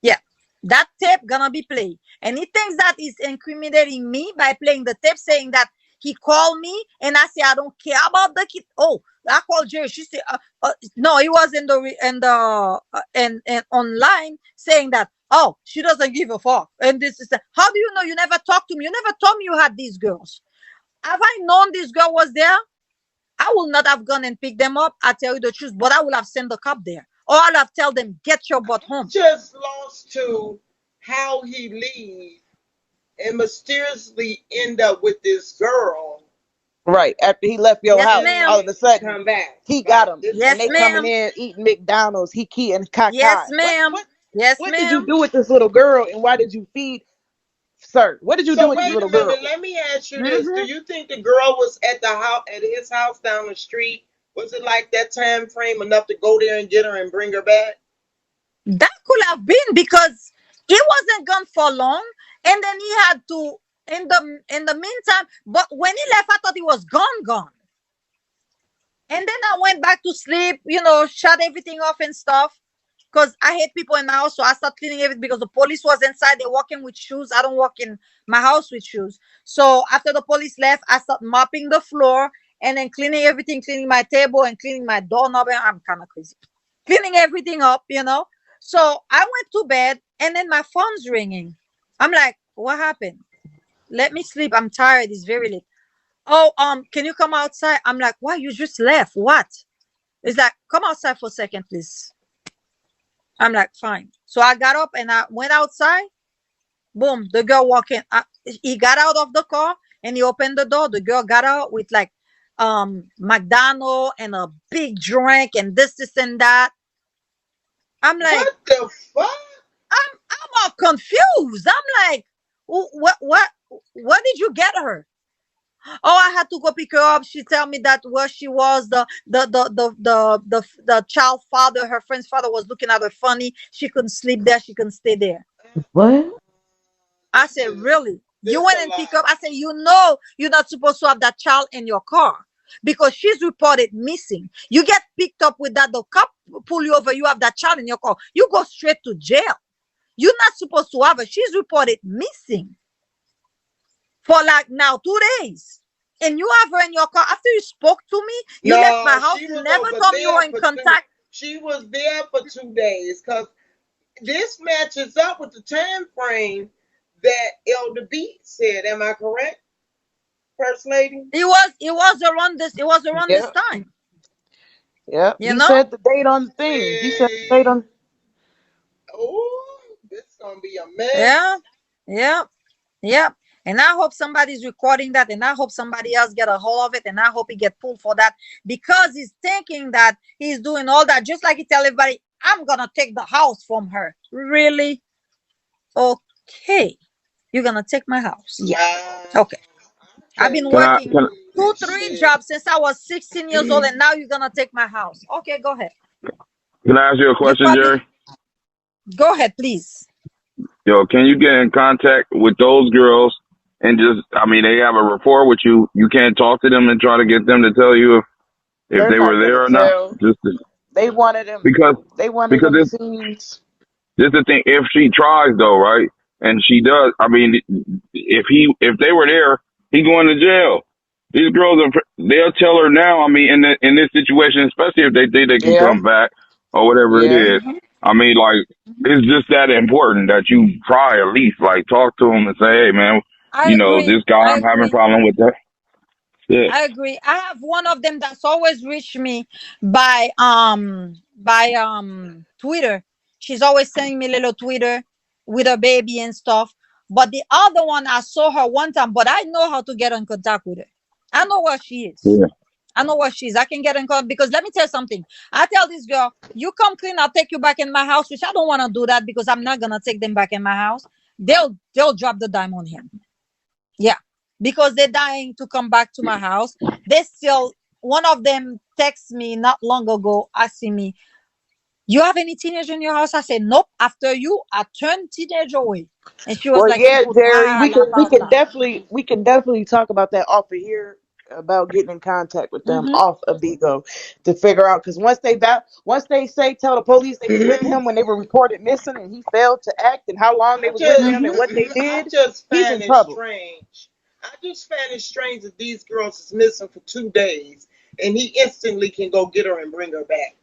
Yeah, that tape gonna be played, and he thinks that is incriminating me by playing the tape, saying that he called me, and I say I don't care about the kid. Oh, I called Jerry. She said, no, he was in the and online saying that. Oh, she doesn't give a fuck, and this is how do you know? You never talked to me. You never told me you had these girls. Have I known this girl was there? I will not have gone and picked them up. I tell you the truth, but I will have sent the cop there, or I'll have tell them get your butt home. just lost to how he leave and mysteriously end up with this girl Right. After he left your Yes, house, and ma'am. all of a sudden come back. he got Like them, this and Yes, is they coming ma'am. in eating McDonald's. He key and Yes, caca. What ma'am. what Yes, what did you ma'am. do with this little girl, and why did you feed, sir? What did you do so with this wait a little girl? minute, let me ask you this. Do Hmm. you think the girl was at the house at his house down the street? Was it like that time frame enough to go there and get her and bring her back? That could have been because he wasn't gone for long, and then he had to in the meantime. But when he left, I thought he was gone. And then I went back to sleep. Shut everything off and stuff. Because I hate people in my house, so I start cleaning everything because the police was inside. They walking with shoes. I don't walk in my house with shoes. So after the police left, I start mopping the floor and then cleaning everything, cleaning my table and cleaning my doorknob. And I'm kind of crazy. Cleaning everything up. So I went to bed and then my phone's ringing. I'm like, what happened? Let me sleep. I'm tired. It's very late. Oh, can you come outside? I'm like, why? You just left. What? It's like, come outside for a second, please. I'm like, fine. So I got up and I went outside. Boom, the girl walking. He got out of the car and he opened the door. The girl got out with like McDonald and a big drink and this and that. I'm like, What the fuck? I'm all confused. I'm like, what did you get her? Oh, I had to go pick her up. She tell me that where she was, the child father, her friend's father was looking at her funny. She couldn't sleep there. She couldn't stay there. What? I This said, is really? You this went a and pick lot. up. I said, you're not supposed to have that child in your car because she's reported missing. You get picked up with that. The cop pull you over. You have that child in your car. You go straight to jail. You're not supposed to have her. She's reported missing for like now 2 days. And you have her in your car after you spoke to me. You left my No, house. she You was never over told me you there were in for two. contact. She was there for 2 days because this matches up with the time frame that Elder B said. Am I correct, First Lady? It was around this Yep, time. yep. You He know? said the date on the thing. He said the date Wait. on. Oh, this is gonna be a Yeah. mess. Yeah. Yeah. And I hope somebody's recording that, and I hope somebody else get a hold of it, and I hope he get pulled for that because he's thinking that he's doing all that, just like he tell everybody, I'm gonna take the house from her. Really? Okay. You're gonna take my house. Yeah. I, Okay. I I've been Can cannot I working can believe two, this three shit. jobs since I was 16 years old, and now you're gonna take my house. Okay, go ahead. can I ask you a You question, probably Jerry? go ahead, please. Yo, can you get in contact with those girls and just, I mean, they have a rapport with you. You can't talk to them and try to get them to tell you if They're they were not gonna there or not. tell. Just They wanted him. because They wanted because them this scenes. this is the thing. If she tries though, right, and she does, I mean, if they were there, he going to jail. These girls are they'll tell her now. I mean, in this situation, especially if they think they can Yeah, come back or whatever it yeah. is. I mean, like it's just that important that you try at least like talk to them and say, hey man, I agree. this guy I I'm having a agree. problem with that. Yeah, I agree. I have one of them that's always reached me by Twitter. She's always sending me little Twitter with her baby and stuff. But the other one, I saw her one time, but I know how to get in contact with her. I know where she is. yeah. I know where she is. I can get in contact because let me tell you something. I tell this girl, you come clean, I'll take you back in my house, which I don't want to do that because I'm not gonna take them back in my house. They'll drop the dime on him. Yeah. Because they're dying to come back to my house. They still one of them texted me not long ago asking me, you have any teenager in your house? I said, nope. After you, I turned teenager away. And she was Well, like, she yeah, could Jerry, we about can that. definitely talk about that off of here about getting in contact with them Mm-hmm. off of BIGO to figure out because once they say tell the police they was with him when they were reported missing and he failed to act and how long they I was with just, them Mm-hmm. and what they I did, just he's find in it trouble. strange. I just find it strange that these girls is missing for 2 days, and he instantly can go get her and bring her back,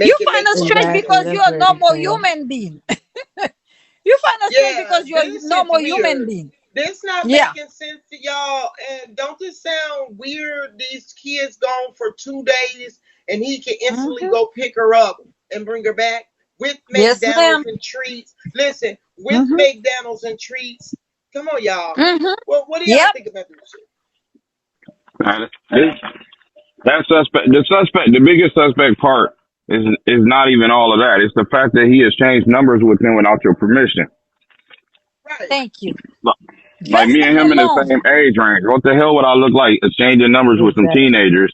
You make it find make us some strange sense. Exactly. because That's you're a very normal strange. human being. You find us strange Yeah, because you're a this is normal human weird. being. This not Yeah. making sense to y'all. And don't this sound weird? These kids gone for 2 days, and he can instantly Mm-hmm. go pick her up and bring her back with Yes, McDonald's ma'am. and treats. Listen, with Mm-hmm. McDonald's and treats. Come on, y'all. Mm-hmm. Well, what do y'all Yep. think about this shit? This, that suspect, the biggest suspect part is not even all of that. It's the fact that he has changed numbers with them without your permission. Right. Thank you. Like Just me and that him in the alone. same age range. What the hell would I look like exchanging numbers with some Exactly. teenagers?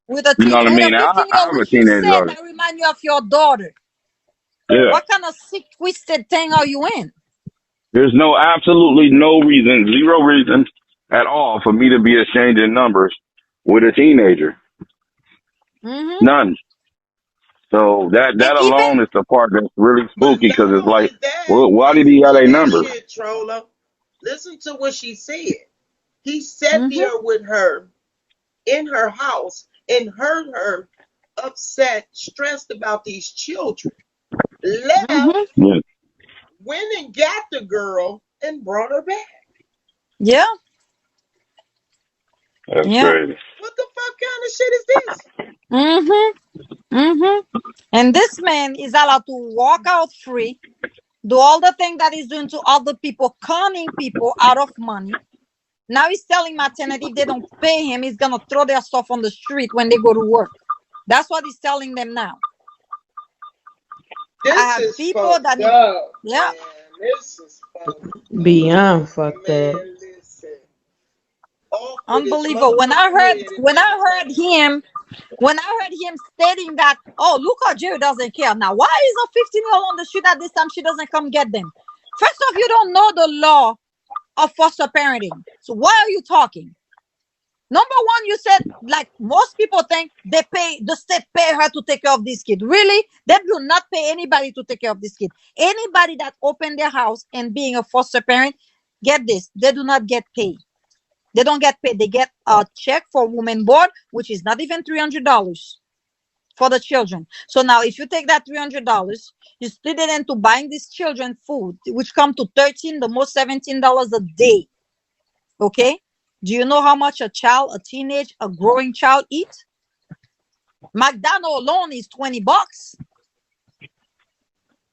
With a You know teen what I with a mean? I 15-year, have a which you teenage said daughter. that remind you of your daughter. Yeah. What kind of sick twisted thing are you in? There's absolutely no reason, zero reason at all for me to be exchanging numbers with a teenager. Mm-hmm. None. So And that even alone is the part that's really But spooky because not it's like, only that, well, why did listen he have to a this number? shit, Troller. Listen to what she said. He sat mm-hmm. there with her in her house and heard her upset, stressed about these children. Left, Mm-hmm. Yeah, went and got the girl and brought her back. Yeah. that's Yeah. crazy. What the fuck kind of shit is this? Mm-hmm. Mm-hmm. And this man is allowed to walk out free, do all the thing that he's doing to other people, conning people out of money. Now he's telling my tenant if they don't pay him, he's gonna throw their stuff on the street when they go to work. That's what he's telling them now. I This have is people that fucked need, up, yeah, man. This is fucked up. Beyond fucked up. Man, listen. Off with his unbelievable. motherfucking head and When take I him back heard to his him when I heard him stating that, oh, look how Jerry doesn't care. Now, why is a 15-year-old on the street at this time? She doesn't come get them. First off, you don't know the law of foster parenting. So why are you talking? Number one, you said like most people think the state pay her to take care of this kid. Really? They do not pay anybody to take care of this kid. Anybody that open their house and being a foster parent, get this, they do not get paid. They don't get paid. They get a check for women board, which is not even $300 for the children. So now, if you take that $300, you split it into buying these children food, which come to 13, the most $17 a day. Okay. Do you know how much a teenage, a growing child eats? McDonald's alone is $20.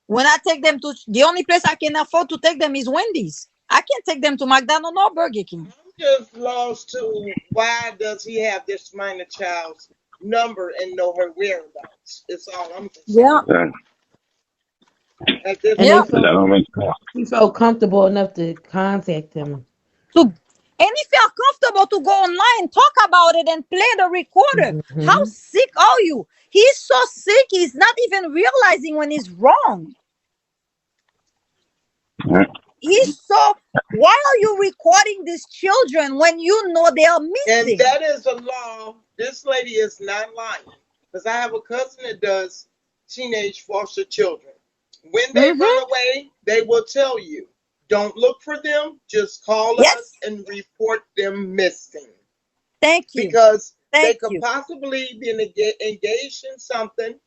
When I take them to the only place I can afford to take them is Wendy's. I can't take them to McDonald's or Burger King. I'm just lost to why does he have this minor child's number and know her whereabouts? It's all I'm Yeah. concerned with That, at this And Yeah. that point. don't make sense. he felt comfortable enough to contact him. So, and if you're comfortable to go online, talk about it and play the recorder. How Hmm. sick are you? He's so sick, he's not even realizing when he's wrong. Yeah. He's so. Why are you recording these children when you know they are And missing? that is a law. This lady is not lying. Because I have a cousin that does teenage foster children. When they run Mm-hmm. away, they will tell you, don't look for them, just call us Yes. and report them missing. Thank you. Because they Thank could you. possibly be engaged in something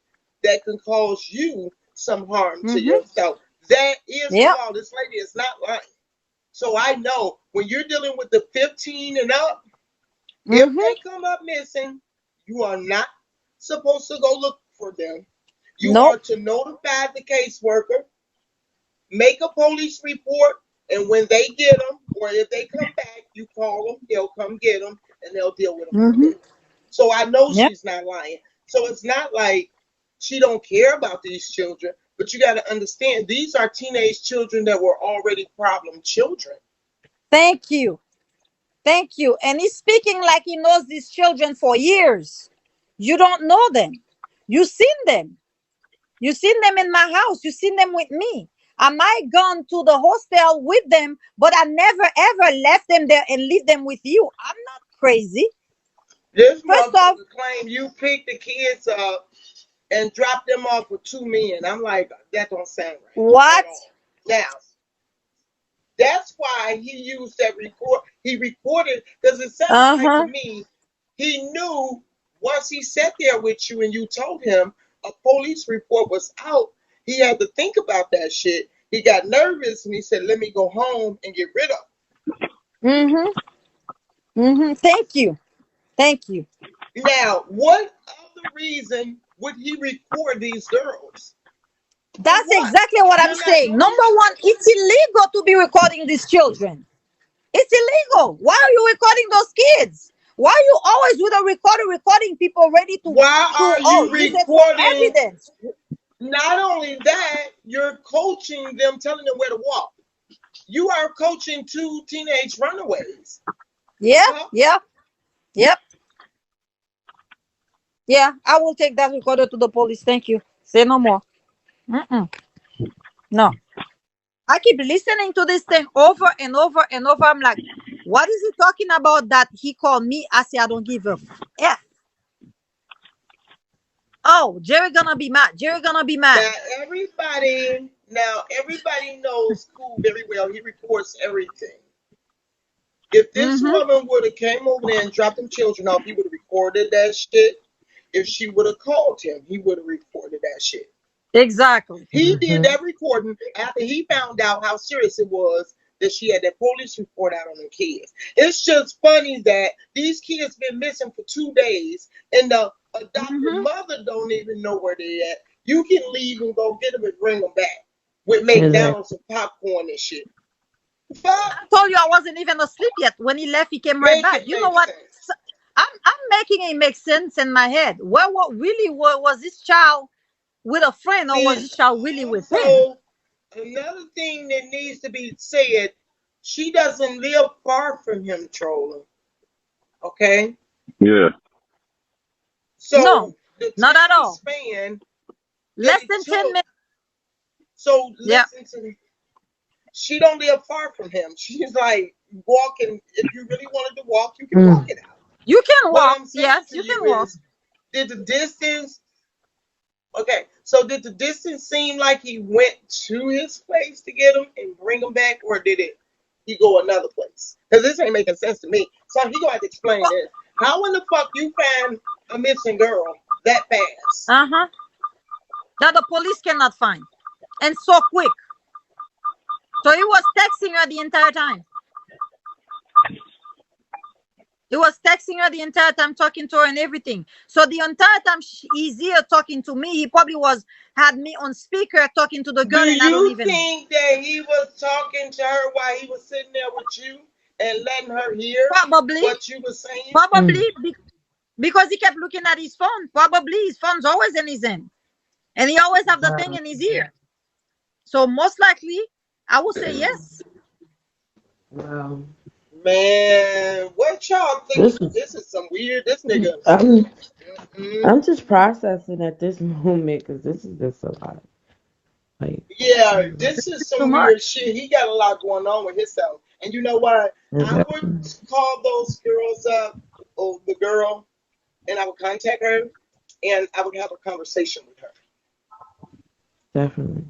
that can cause you some harm to Mm-hmm. yourself. That is the Yep. law. This lady is not lying. So I know when you're dealing with the 15 and up, if Mm-hmm. they come up missing, you are not supposed to go look for them. You are Nope. to notify the caseworker, make a police report, and when they get them, or if they come back, you call them, they'll come get them, and they'll deal with them from Mm-hmm. there. So I know Yeah. she's not lying. So it's not like she don't care about these children, but you got to understand these are teenage children that were already problem children. Thank you. Thank you. And he's speaking like he knows these children for years. You don't know them. You seen them. You seen them in my house. You seen them with me. I might gone to the hostel with them, but I never ever left them there and leave them with you. I'm not crazy. This First off, motherfucker claim you picked the kids up and dropped them off with two men. I'm like, that don't sound right at what? all. Now, that's why he used that record. He recorded because it sounds Uh like to huh. me he knew once he sat there with you and you told him a police report was out. He had to think about that shit. He got nervous and he said, "Let me go home and get rid of." Mm hmm. Mm hmm. Thank you. Thank you. Now, what other reason would he record these girls? For That's what? exactly what I'm They're not saying. doing Number one, shit. it's illegal to be recording these children. It's illegal. Why are you recording those kids? Why are you always with a recorder recording people ready Why to are oh you use it for recording? evidence? Not only that, you're coaching them, telling them where to walk. You are coaching two teenage runaways. Yeah, Huh? yeah, yep, yeah. I will take that recorder to the police. Thank you. Say no more. Mm-mm. No. I keep listening to this thing over and over and over. I'm like, what is he talking about that he called me? I say I don't give a F. Oh, Jerry gonna be mad. Jerry gonna be Now mad. everybody knows Cool very well. He records everything. If this Mm-hmm. woman would have came over there and dropped them children off, he would have recorded that shit. If she would have called him, he would have recorded that shit. Exactly. He did that recording after he found out how serious it was that she had that police report out on the kids. It's just funny that these kids been missing for 2 days and the adopted Mm-hmm. mother don't even know where they at. You can leave and go get them and bring them back with Exactly. McDonald's and popcorn and shit. Fuck, I told you I wasn't even asleep yet. When he left, he came right make back. it You know make what? sense. I'm making it make sense in my head. Where what really was this child with a friend, or was Then this child really with him? also another thing that needs to be said, she doesn't live far from him, trolling. Okay? Yeah. No, So the not at time all. span that Less it than 10 minutes. took, so Yeah, listen to me. She don't live far from him. She's like walking. If you really wanted to walk, you can walk Mm. it out. you can What walk. I'm saying Yes, to you you can walk. is, did the distance? Okay, so did the distance seem like he went to his place to get him and bring him back, or did it? He go another place? Because this ain't making sense to me. So he gonna have to explain this. How in the fuck you find a missing girl that fast? Uh huh. That the police cannot find, and so quick. So he was texting her the entire time. He was texting her the entire time, talking to her and everything. So the entire time he's here talking to me, he probably was had me on speaker talking to the Do girl, and I don't you even know. think that he was talking to her while he was sitting there with you and letting her hear Probably, what you were saying? probably Mm. because he kept looking at his phone. Probably his phone's always in his hand, and he always have the thing Wow. in his ear. So most likely, I would say yes. Wow. Man, what y'all think? This is. This is some weird. This nigga. I'm. Mm, I'm just processing at this moment because this is just a lot. Like. yeah, Mm. this is Too some weird much. shit. He got a lot going on with himself. And you know what? I would Exactly. call those girls up, or the girl, and I would contact her, and I would have a conversation with her. Definitely.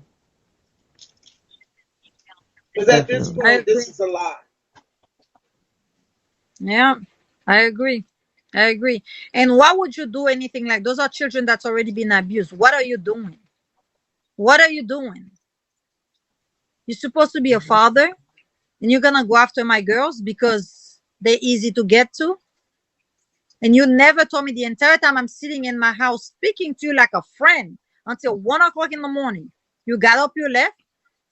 Because at this Definitely. I point, this agree. is a lot. Yeah, I agree. I agree. And why would you do anything like those are children that's already been abused? What are you doing? What are you doing? You're supposed to be a father and you're gonna go after my girls because they're easy to get to. And you never told me the entire time I'm sitting in my house speaking to you like a friend until 1 o'clock in the morning. You got up, you left.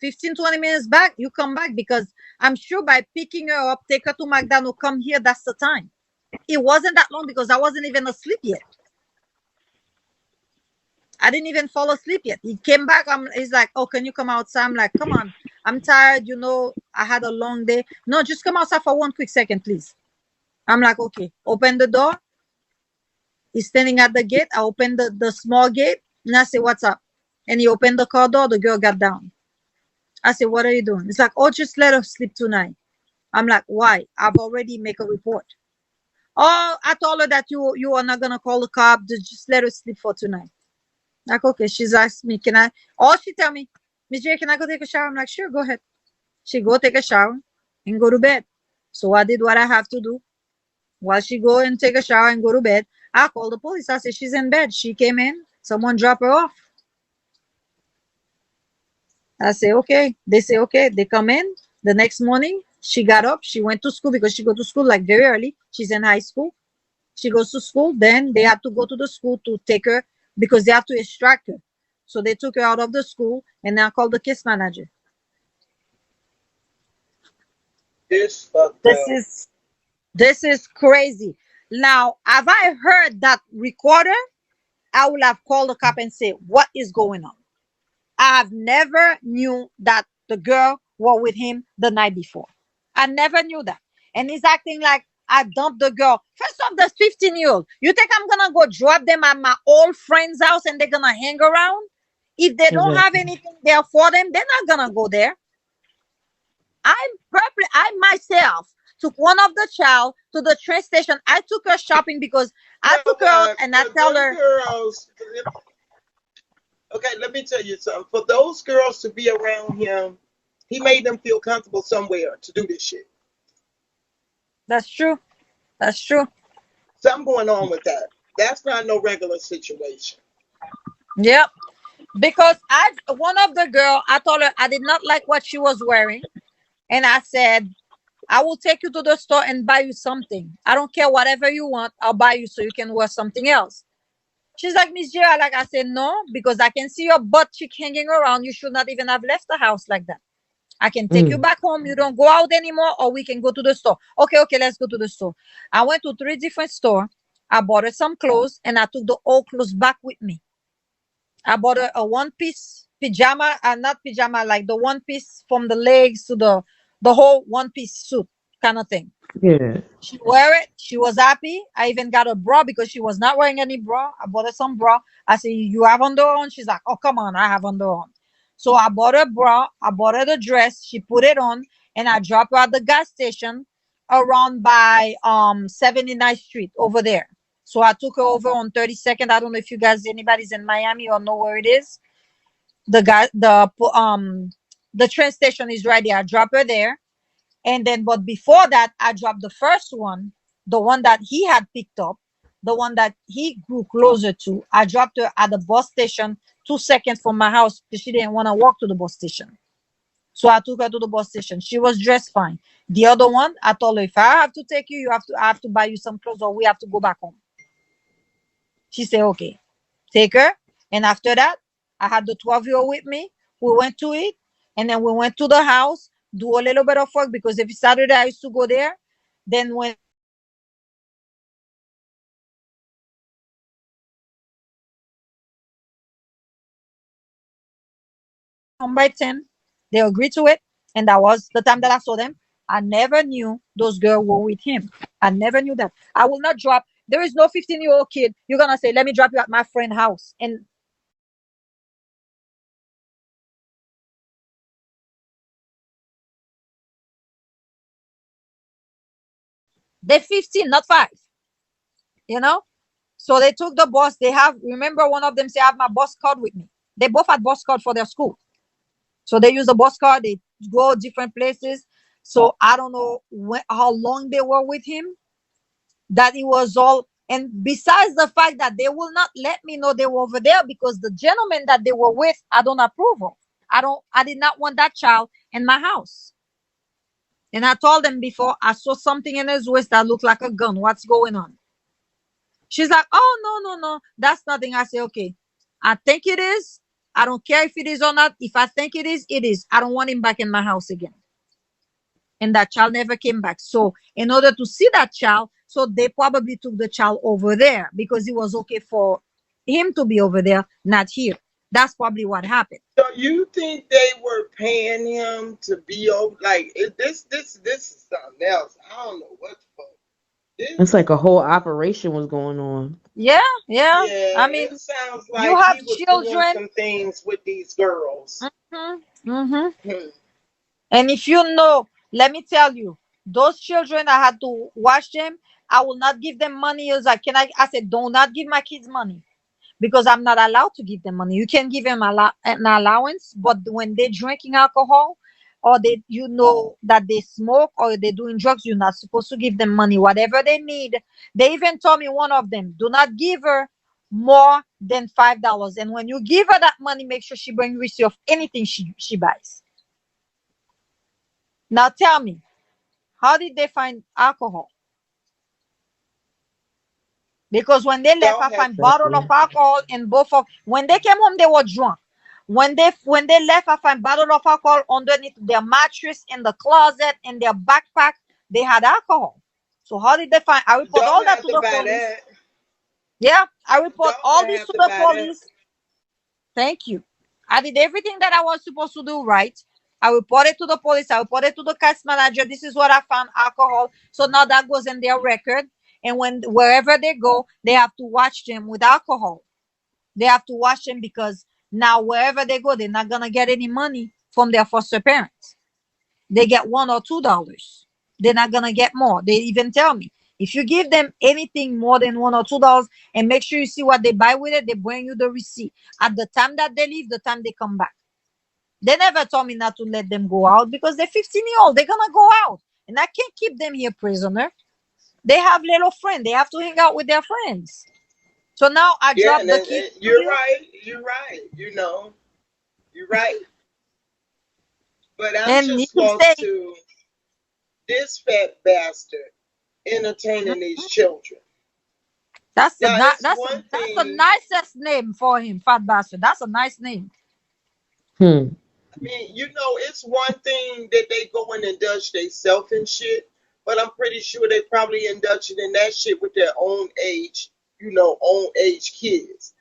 15, 20 minutes back, you come back because I'm sure by picking her up, take her to McDonald's, come here, that's the time. It wasn't that long because I wasn't even asleep yet. I didn't even fall asleep yet. He came back. He's like, "Oh, can you come outside?" I'm like, "Come on, I'm tired. You know, I had a long day. No, just come outside for one quick second, please." I'm like, "Okay." Open the door. He's standing at the gate. I opened the small gate and I said, "What's up?" And he opened the car door. The girl got down. I said, "What are you doing?" It's like, "Oh, just let her sleep tonight." I'm like, "Why?" I've already make a report. Oh, I told her that you are not gonna call the cop. Just let her sleep for tonight. Like, okay. She's asked me, "Can I?" All she tell me, "Miss J, can I go take a shower?" I'm like, "Sure, go ahead." She go take a shower and go to bed. So I did what I have to do. While she go and take a shower and go to bed, I call the police. I said she's in bed. She came in. Someone drop her off. I say okay. They say okay. They come in. The next morning, she got up. She went to school because she go to school like very early. She's in high school. She goes to school. Then they have to go to the school to take her because they have to extract her. So they took her out of the school and I called the case manager. This fucked This up. is this is crazy. Now, have I heard that recorder? I would have called the cop and say, "What is going on?" I've never knew that the girl was with him the night before. I never knew that. And he's acting like I dumped the girl. First off, the 15-year-old. You think I'm gonna go drop them at my old friend's house and they're gonna hang around? If they don't have Exactly. anything there for them, they're not gonna go there. I myself took one of the child to the train station. I took her shopping because I Yeah, took her out but and I for tell them her, girls, okay, let me tell you something. For those girls to be around him, he made them feel comfortable somewhere to do this shit. that's true. That's true. Something going on with that. That's not no regular situation. Yep. Because I one of the girl, I told her I did not like what she was wearing. And I said, "I will take you to the store and buy you something. I don't care whatever you want, I'll buy you so you can wear something else." She's like, "Miss J," like I said, "No, because I can see your butt cheek hanging around. You should not even have left the house like that. I can take you Mm. back home. You don't go out anymore, or we can go to the store." Okay, okay, let's go to the store. I went to three different stores. I bought her some clothes and I took the old clothes back with me. I bought a one piece pajama, not pajama, like the one piece from the legs to the whole one piece suit kind of thing. Yeah. She wear it. She was happy. I even got a bra because she was not wearing any bra. I bought her some bra. I said, "You have under on?" She's like, "Oh, come on, I have under on." So I bought her bra. I bought her the dress. She put it on, and I dropped her at the gas station around by 79th Street over there. So I took her over on 32nd. I don't know if you guys anybody's in Miami or know where it is. The guy the train station is right there. I drop her there. And then, but before that, I dropped the first one, the one that he had picked up, the one that he grew closer to. I dropped her at the bus station 2 seconds from my house because she didn't want to walk to the bus station. So I took her to the bus station. She was dressed fine. The other one, I told her, "If I have to take you, I have to buy you some clothes or we have to go back home." She said, "Okay." Take her. And after that, I had the 12-year-old with me. We went to it. And then we went to the house, do a little bit of work because every Saturday I used to go there. Then when home by 10, they agreed to it. And that was the time that I saw them. I never knew those girls were with him. I never knew that. I will not drop. There is no 15-year-old kid. You're going to say, "Let me drop you at my friend's house." And they're 15, not five, you know? So they took the bus. They have, remember, one of them say, "I have my bus card with me." They both had bus card for their school. So they use the bus card. They go different places. So I don't know how long they were with him. That it was all. And besides the fact that they will not let me know they were over there because the gentleman that they were with, I don't approve of. I did not want that child in my house. And I told them before, I saw something in his waist that looked like a gun. What's going on? She's like, "Oh, no, no, no. That's nothing." I say, "Okay. I think it is. I don't care if it is or not. If I think it is, it is. I don't want him back in my house again." And that child never came back. So, in order to see that child, So they probably took the child over there because it was okay for him to be over there, not here. That's probably what happened. So you think they were paying him to be over? Like this is something else. I don't know what the fuck. It's This, like a whole operation was going on. Yeah, yeah. yeah, I it mean, sounds you like have he was doing children. some things with these girls. Hmm. Hmm. And if you know, let me tell you, those children, I had to watch them. I will not give them money. I was like, can I? I said, do not give my kids money because I'm not allowed to give them money. You can give them an allowance, but when they're drinking alcohol or they, you know, that they smoke or they're doing drugs, you're not supposed to give them money. Whatever they need. They even told me one of them, do not give her more than $5. And when you give her that money, make sure she bring receipt of anything she buys. Now tell me, how did they find alcohol? Because when they left, Y'all I have find to. bottle of alcohol in both of. When they came home, they were drunk. When they left, I find bottle of alcohol underneath their mattress, in the closet, in their backpack. They had alcohol. So how did they find? I report all Don't that have to to the buy police. that. Yeah, I report all Don't this have to to the buy that. police. Thank you. I did everything that I was supposed to do right. I reported to the police. I reported to the case manager. This is what I found alcohol. So now that goes in their record. And when wherever they go, they have to watch them with alcohol. They have to watch them because now wherever they go, they're not gonna get any money from their foster parents. They get $1 or $2. They're not gonna get more. They even tell me if you give them anything more than $1 or $2, and make sure you see what they buy with it, they bring you the receipt at the time that they leave, the time they come back. They never told me not to let them go out because they're 15-year-old. They're gonna go out, and I can't keep them here prisoner. They have little friends. They have to hang out with their friends. So now I Yeah, drop the key to you're you, right. You're right. You know, you're right. But I'm and you just can lost stay. to this fat bastard entertaining these children. That's the Now, it's one that's the thing. nicest name for him, fat bastard. That's a nice name. Hmm. I mean, it's one thing that they go and indulge themselves in shit, but I'm pretty sure they probably indulge in that shit with their own age, own age kids.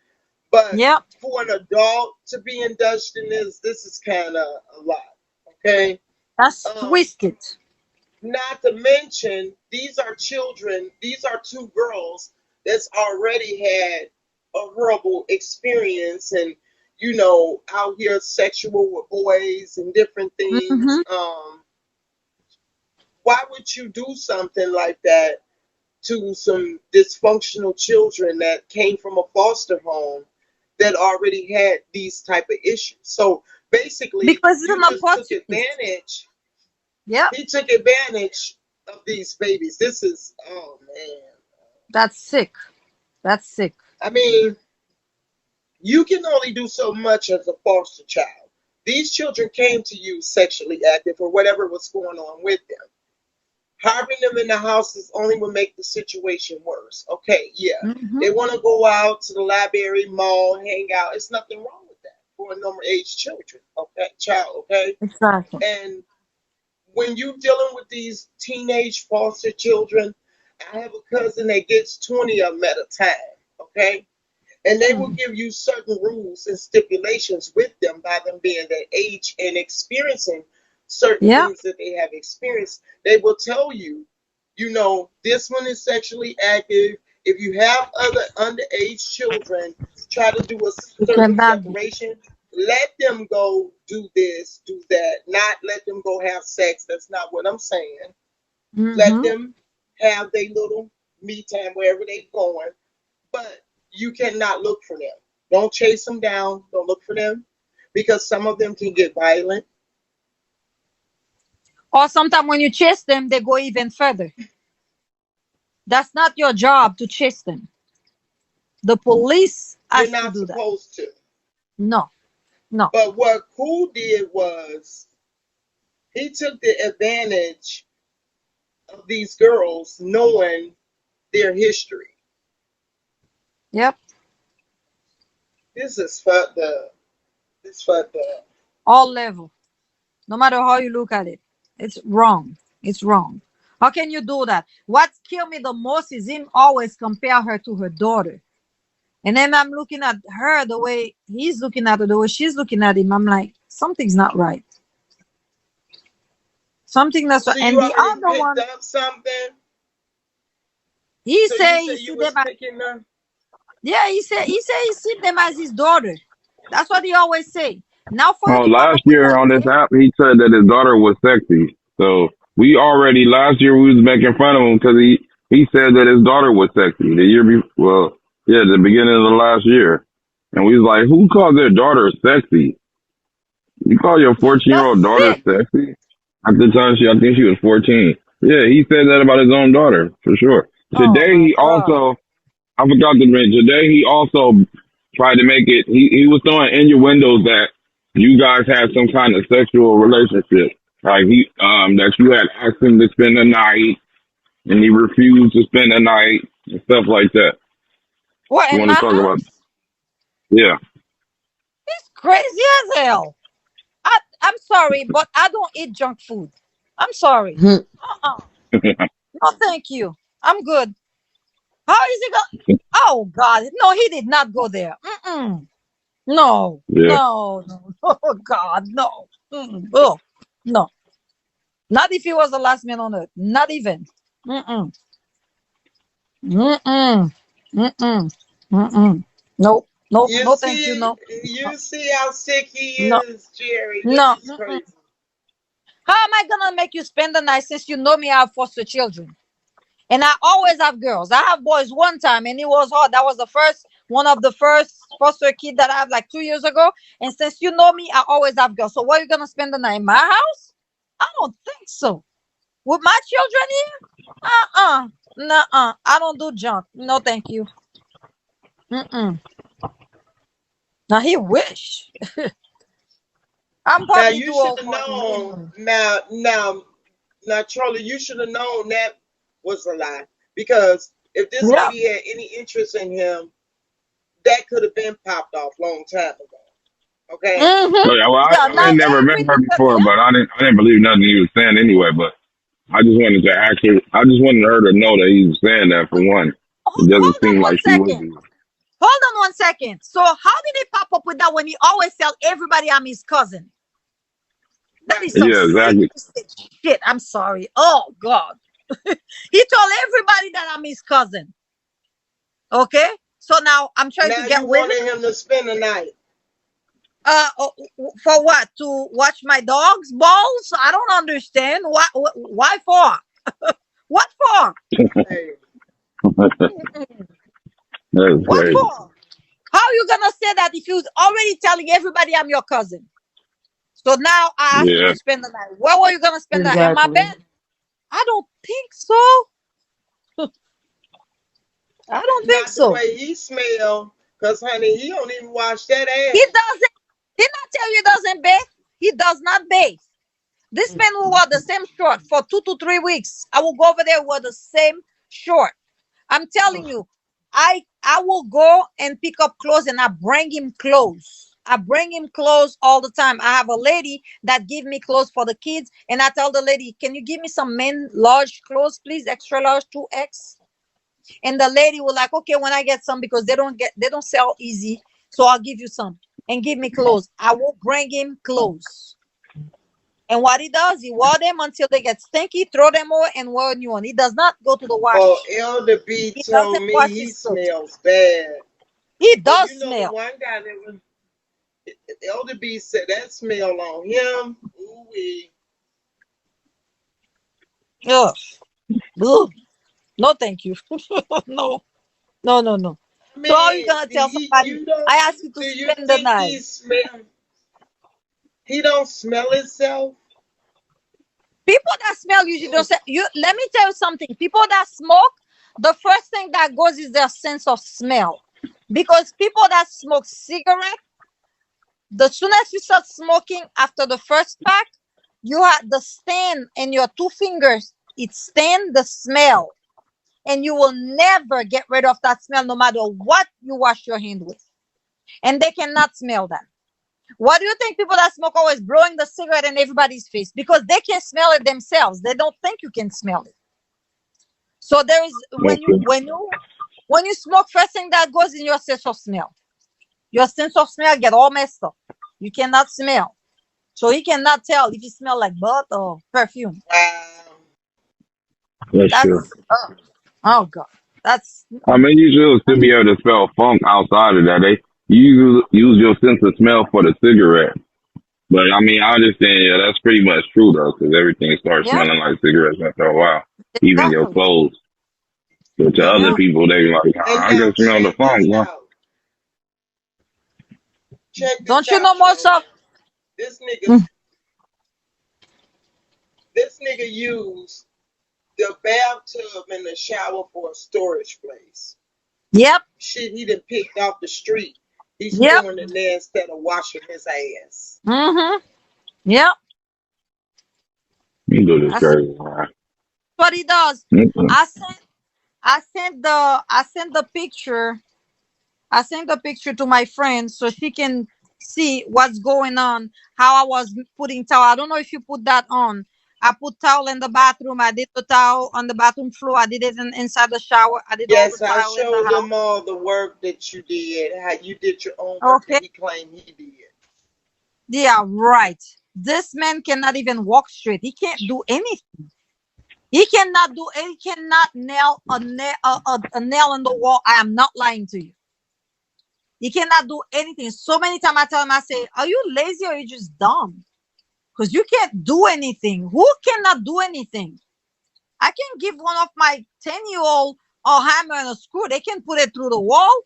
But Yep, for an adult to be indulged in this is kind of a lot. Okay. that's Um, twisted. Not to mention, these are children, these are two girls that's already had a horrible experience and, out here sexual with boys and different things. Hmm. Why would you do something like that to some dysfunctional children that came from a foster home that already had these type of issues? So basically, Because it's you an just took opportunist. advantage Yep, he took advantage of these babies. This is, oh man. that's sick. That's sick. I mean, you can only do so much as a foster child. These children came to you sexually active or whatever was going on with them. Harboring them in the houses only will make the situation worse. Okay, yeah. Hmm. They want to go out to the library, mall, hang out. It's nothing wrong with that for a normal age children. Okay, child. Okay, Exactly. and when you're dealing with these teenage foster children, I have a cousin that gets 20 of them at a time, okay? And they will Mm. give you certain rules and stipulations with them by them being that age and experiencing certain Yep. things that they have experienced. They will tell you, this one is sexually active. If you have other underage children, try to do a You certain cannot be. separation. Let them go do this, do that. Not let them go have sex. That's not what I'm saying. Let Hmm. them have their little me time wherever they're going, but you cannot look for them. Don't chase them down. Don't look for them because some of them can get violent. Or sometimes when you chase them, they go even further. That's not your job to chase them. The police You're has to not do that. supposed to. No, no. But what Cool did was he took the advantage of these girls knowing their history. Yep. This is fucked up. This fucked up. All level. No matter how you look at it, it's wrong. It's wrong. How can you do that? What killed me the most is him always compare her to her daughter. And then I'm looking at her the way he's looking at her, the way she's looking at him. I'm like, something's not right. Something that's right. So you And the already other picked one, up something. he So you say he said you see them was as, picking up. yeah, he say he see them as his daughter. That's what he always say. Now for you Oh, to come last up with year that on this thing, app, he said that his daughter was sexy. So we already last year we was making fun of him because he said that his daughter was sexy. The year before, well, yeah, the beginning of the last year, and we was like, who calls their daughter sexy? You call your 14-year-old that's daughter sick. sexy? At the time, I think she was 14. Yeah, he said that about his own daughter for sure. Oh Today my he God. also I forgot to mention. Today he also tried to make it. He was throwing innuendos that you guys had some kind of sexual relationship. Like that you had asked him to spend the night and he refused to spend the night and stuff like that. What You in want to my talk about? house? Yeah, It's crazy as hell. I'm sorry, but I don't eat junk food. I'm sorry. Uh-uh. No, thank you. I'm good. How is he going? Oh God, no, he did not go there. Mm-mm. No, yeah. no, no. Oh God, no. Mm-mm. Oh, no. Not if he was the last man on earth. Not even. Mm-mm. Mm-mm. Mm-mm. Mm-mm. Nope. Nope. You No, thank you. see, No. you see how sick he No. is, Jerry. This No. is Mm-mm. crazy. How am I gonna make you spend the night since you know me? I have foster children. And I always have girls. I have boys one time, and it was hard. That was the first one of the first foster kid that I have like 2 years ago. And since you know me, I always have girls. So where you gonna spend the night in my house? I don't think so. With my children here? Nuh-uh. I don't do junk. No, thank you. Mm-mm. Now he wish. I'm Now probably you too should old have for him known. anyway. Now, Charlie, you should have known that was a lie. Because if this Yeah. lady had any interest in him, that could have been popped off long time ago. Okay. Mm-hmm. Oh yeah. Well, Yeah. I Now ain't never met her everything that, before, but I didn't believe nothing he was saying anyway. But I just wanted to actually, I just wanted her to know that he was saying that for one. It doesn't hold seem on one like she would second. be. Hold on one second. So how did he pop up with that when he always tell everybody I'm his cousin? That is Right. some Yeah, sick exactly. twisted shit. I'm sorry. Oh God. He told everybody that I'm his cousin. Okay? So now I'm trying to Now you get with him. wanted him to spend the night. For what? To watch my dogs balls? I don't understand. Why for? What for? Hey, That's What crazy. for? How you gonna say that if you already telling everybody I'm your cousin? So now I ask you Yeah. to spend the night. Where were you gonna spend that? In my Exactly. bed? I don't think so. I don't think not the so. way he smell. Cause honey, he don't even wash that He ass. doesn't. Did not tell you he doesn't bathe. He does not bathe. This man will wear the same short for 2 to 3 weeks. I will go over there with the same short. I'm telling you, I will go and pick up clothes and I bring him clothes. I bring him clothes all the time. I have a lady that give me clothes for the kids, and I tell the lady, "Can you give me some men large clothes, please, extra large 2X?" And the lady will like, "Okay, when I get some because they don't sell easy, so I'll give you some and give me clothes." I will bring him clothes. And what he does, he wear them until they get stinky, throw them away, and wear a new one. He does not go to the Oh, wash. Elder B He told doesn't me wash he his clothes. smells bad. He But does you know the smell. one guy that was Elder B said that smell on him. Ooh wee. Ugh. Ugh. No, thank you. No, no, no, no. I So how are you mean, gonna tell he, somebody? you don't. I asked you to Do you spend the think night. he smell? He don't smell himself. People that smell usually don't Mm. say. You let me tell you something. People that smoke, the first thing that goes is their sense of smell. Because people that smoke cigarette, the soon as you start smoking after the first pack, you have the stain in your two fingers. It stain the smell, and you will never get rid of that smell, no matter what you wash your hand with. And they cannot smell that. Why do you think people that smoke always blowing the cigarette in everybody's face? Because they can smell it themselves. They don't think you can smell it. So there is Okay. when you smoke, first thing that goes in your sense of smell. Your sense of smell get all messed up. You cannot smell. So he cannot tell if it smell like butt or perfume. Wow. That's true. That's oh god. That's I mean, you should still be able to smell funk outside of that. They use your sense of smell for the cigarette. But I mean, I understand. Yeah, that's pretty much true though, because everything starts yeah, smelling like cigarettes after a while, even your exactly. clothes. But to other Yeah. people, they be like, And I now can smell the check this funk. Huh? out. Check this Don't you out, know most Trey. of This nigga, Mm. this nigga used the bathtub and the shower for a storage place. Yep, Shit he done picked off the street. He's yep, storing in there instead of washing his ass. mm-hmm. Yep. You do this That's crazy, man. what he does. Mm-mm. I sent I sent the picture. I sent the picture to my friend so she can see what's going on. How I was putting towel. I don't know if you put that on. I put towel in the bathroom. I did the towel on the bathroom floor. I did it inside the shower. I did all the Yes, I towel in the showed house. them all the work that you did, how you did your own work that Okay. he claimed he did. Yeah, right. This man cannot even walk straight. He can't do anything. He cannot do. He cannot nail a nail in the wall. I am not lying to you. He cannot do anything. So many times I tell him, I say, "Are you lazy or are you just dumb? Because you can't do anything. Who cannot do anything? I can give one of my 10-year-old a hammer and a screw. They can put it through the wall.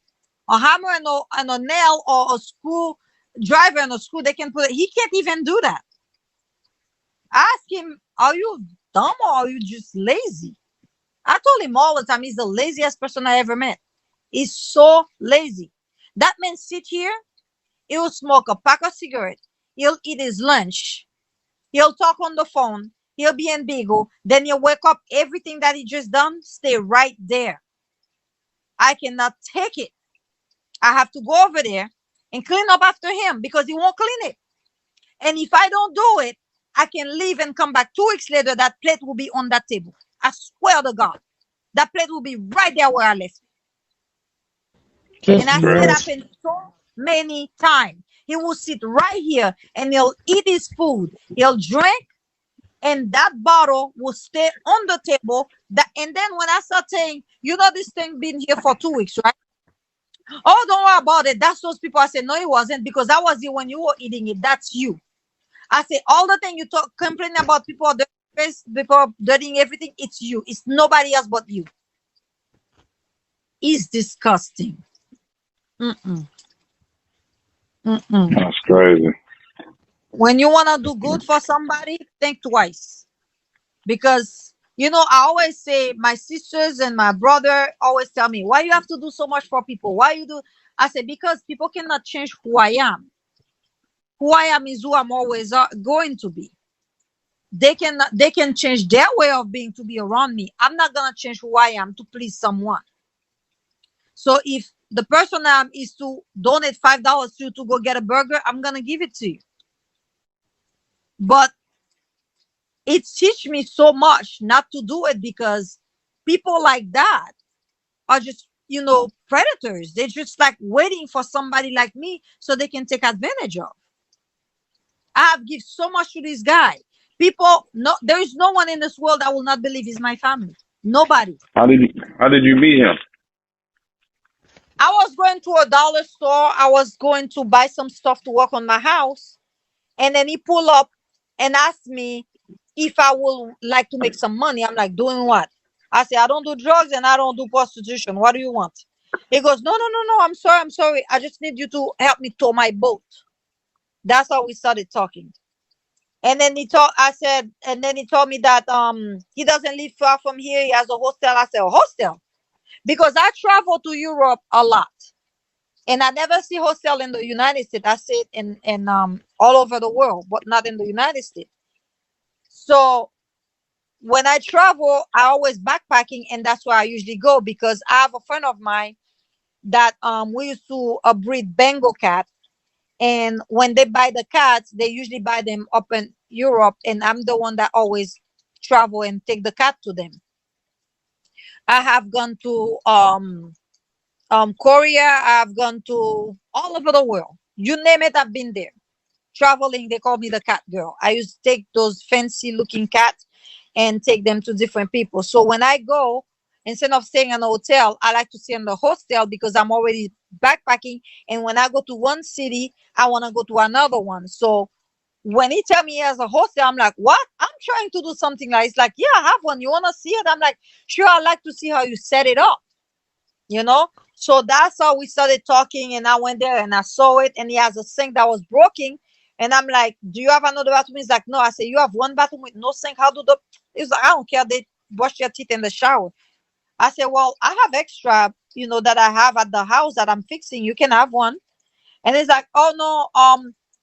A hammer and a nail or a screw driver and a screw. They can put it. He can't even do that. Ask him, are you dumb or are you just lazy? I told him all the time he's the laziest person I ever met. He's so lazy. That man sit here, he'll smoke a pack of cigarettes, he'll eat his lunch, he'll talk on the phone, he'll be in BIGO, then he'll wake up, everything that he just done, stay right there. I cannot take it. I have to go over there and clean up after him because he won't clean it. And if I don't do it, I can leave and come back 2 weeks later. That plate will be on that table. I swear to God, that plate will be right there where I left it. And That's I see it crazy. happen so many times. He will sit right here and he'll eat his food. He'll drink, and that bottle will stay on the table. That and then when I start saying, this thing been here for 2 weeks, right? Oh, don't worry about it. That's those people. I said, no, it wasn't because that was you when you were eating it. That's you. I say all the thing you talk complaining about people dirty face, people dirtying everything. It's you. It's nobody else but you. It's disgusting. Mm-mm, mm-mm. That's crazy. When you wanna do good for somebody, think twice because I always say my sisters and my brother always tell me why you have to do so much for people. Why you do? I say because people cannot change who I am. Who I am is who I'm always going to be. They can change their way of being to be around me. I'm not gonna change who I am to please someone. So if the person I am is to donate $5 to you to go get a burger, I'm gonna give it to you. But it teach me so much not to do it because people like that are just predators. They're just like waiting for somebody like me so they can take advantage of. I have give so much to this guy. People, no, there is no one in this world that will not believe is my family. Nobody. How did you meet him? I was going to a dollar store. I was going to buy some stuff to work on my house. And then he pull up and asked me if I would like to make some money. I'm like, doing what? I say, I don't do drugs and I don't do prostitution. What do you want? He goes, no, no, no, no. I'm sorry. I'm sorry. I just need you to help me tow my boat. That's how we started talking. And then he told me that he doesn't live far from here. He has a hostel. I said, a hostel? Because I travel to Europe a lot. And I never see hostel in the United States. I see it in all over the world, but not in the United States. So when I travel, I always backpacking, and that's where I usually go because I have a friend of mine that we used to breed Bengal cat, and when they buy the cats, they usually buy them up in Europe, and I'm the one that always travel and take the cat to them. I have gone to Korea. I've gone to all over the world. You name it, I've been there. Traveling, they call me the cat girl. I used to take those fancy looking cats and take them to different people. So when I go, instead of staying in a hotel, I like to stay in the hostel because I'm already backpacking. And when I go to one city, I want to go to another one. So when he tell me he has a hostel, I'm like, what? I'm trying to do something like it's like, yeah, I have one. You want to see it? I'm like, sure, I like to see how you set it up, you know? So that's how we started talking. And I went there and I saw it. And he has a sink that was broken. And I'm like, do you have another bathroom? He's like, no. I said, you have one bathroom with no sink. How do the. He's like, I don't care. They brush their teeth in the shower. I said, well, I have extra, that I have at the house that I'm fixing. You can have one. And he's like, oh, no,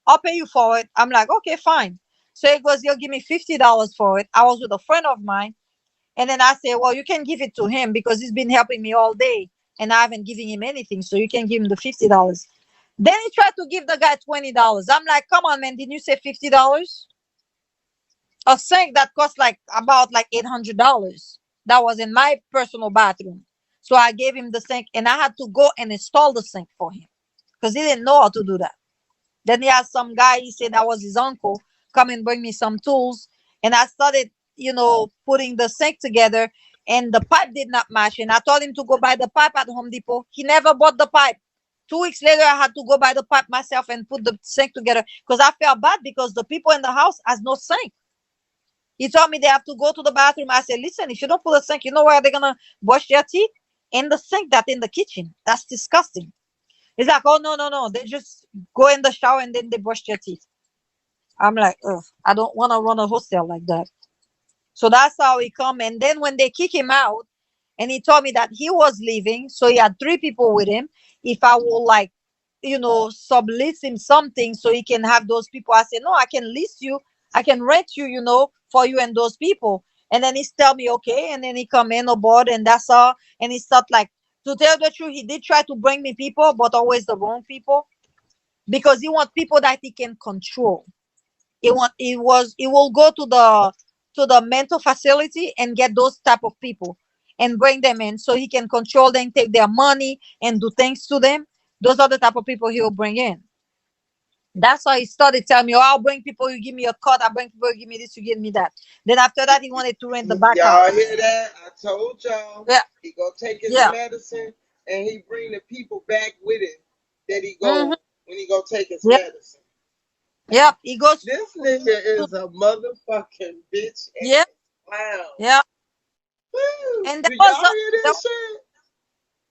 I'll pay you for it. I'm like, okay, fine. So he goes, he'll give me $50 for it. I was with a friend of mine. And then I say, well, you can give it to him because he's been helping me all day and I haven't given him anything. So you can give him the $50. Then he tried to give the guy $20. I'm like, come on, man. Didn't you say $50? A sink that cost like about like $800. That was in my personal bathroom. So I gave him the sink and I had to go and install the sink for him because he didn't know how to do that. Then he had some guy, he said that was his uncle, come and bring me some tools. And I started, putting the sink together and the pipe did not match. And I told him to go buy the pipe at Home Depot. He never bought the pipe. 2 weeks later, I had to go buy the pipe myself and put the sink together because I felt bad because the people in the house has no sink. He told me they have to go to the bathroom. I said, listen, if you don't put a sink, you know where they're going to wash their teeth? In the sink that's in the kitchen. That's disgusting. He's like, oh, no, no, no. They just go in the shower and then they brush their teeth. I'm like, ugh, I don't want to run a hostel like that. So that's how he come. And then when they kick him out, and he told me that he was leaving, so he had 3 people with him. If I will like, sublease him something so he can have those people, I said, no, I can lease you, I can rent you, for you and those people. And then he tell me okay, and then he come in aboard, and that's all. And he start like, to tell the truth, he did try to bring me people, but always the wrong people because he want people that he can control. He will go to the mental facility and get those type of people and bring them in so he can control them, take their money and do things to them. Those are the type of people he will bring in. That's why he started telling me, oh, I'll bring people, you give me a cut, I'll bring people, you give me this, you give me that. Then after that he wanted to rent the back Y'all house. hear that? I told y'all Yeah, he go take his yeah. medicine and he bring the people back with him that he Hmm. go when he go take his Yep, medicine. yep. He goes This nigga to, is a motherfucking bitch yeah, ass clown. yeah. Woo. And Do y'all hear there this was shit?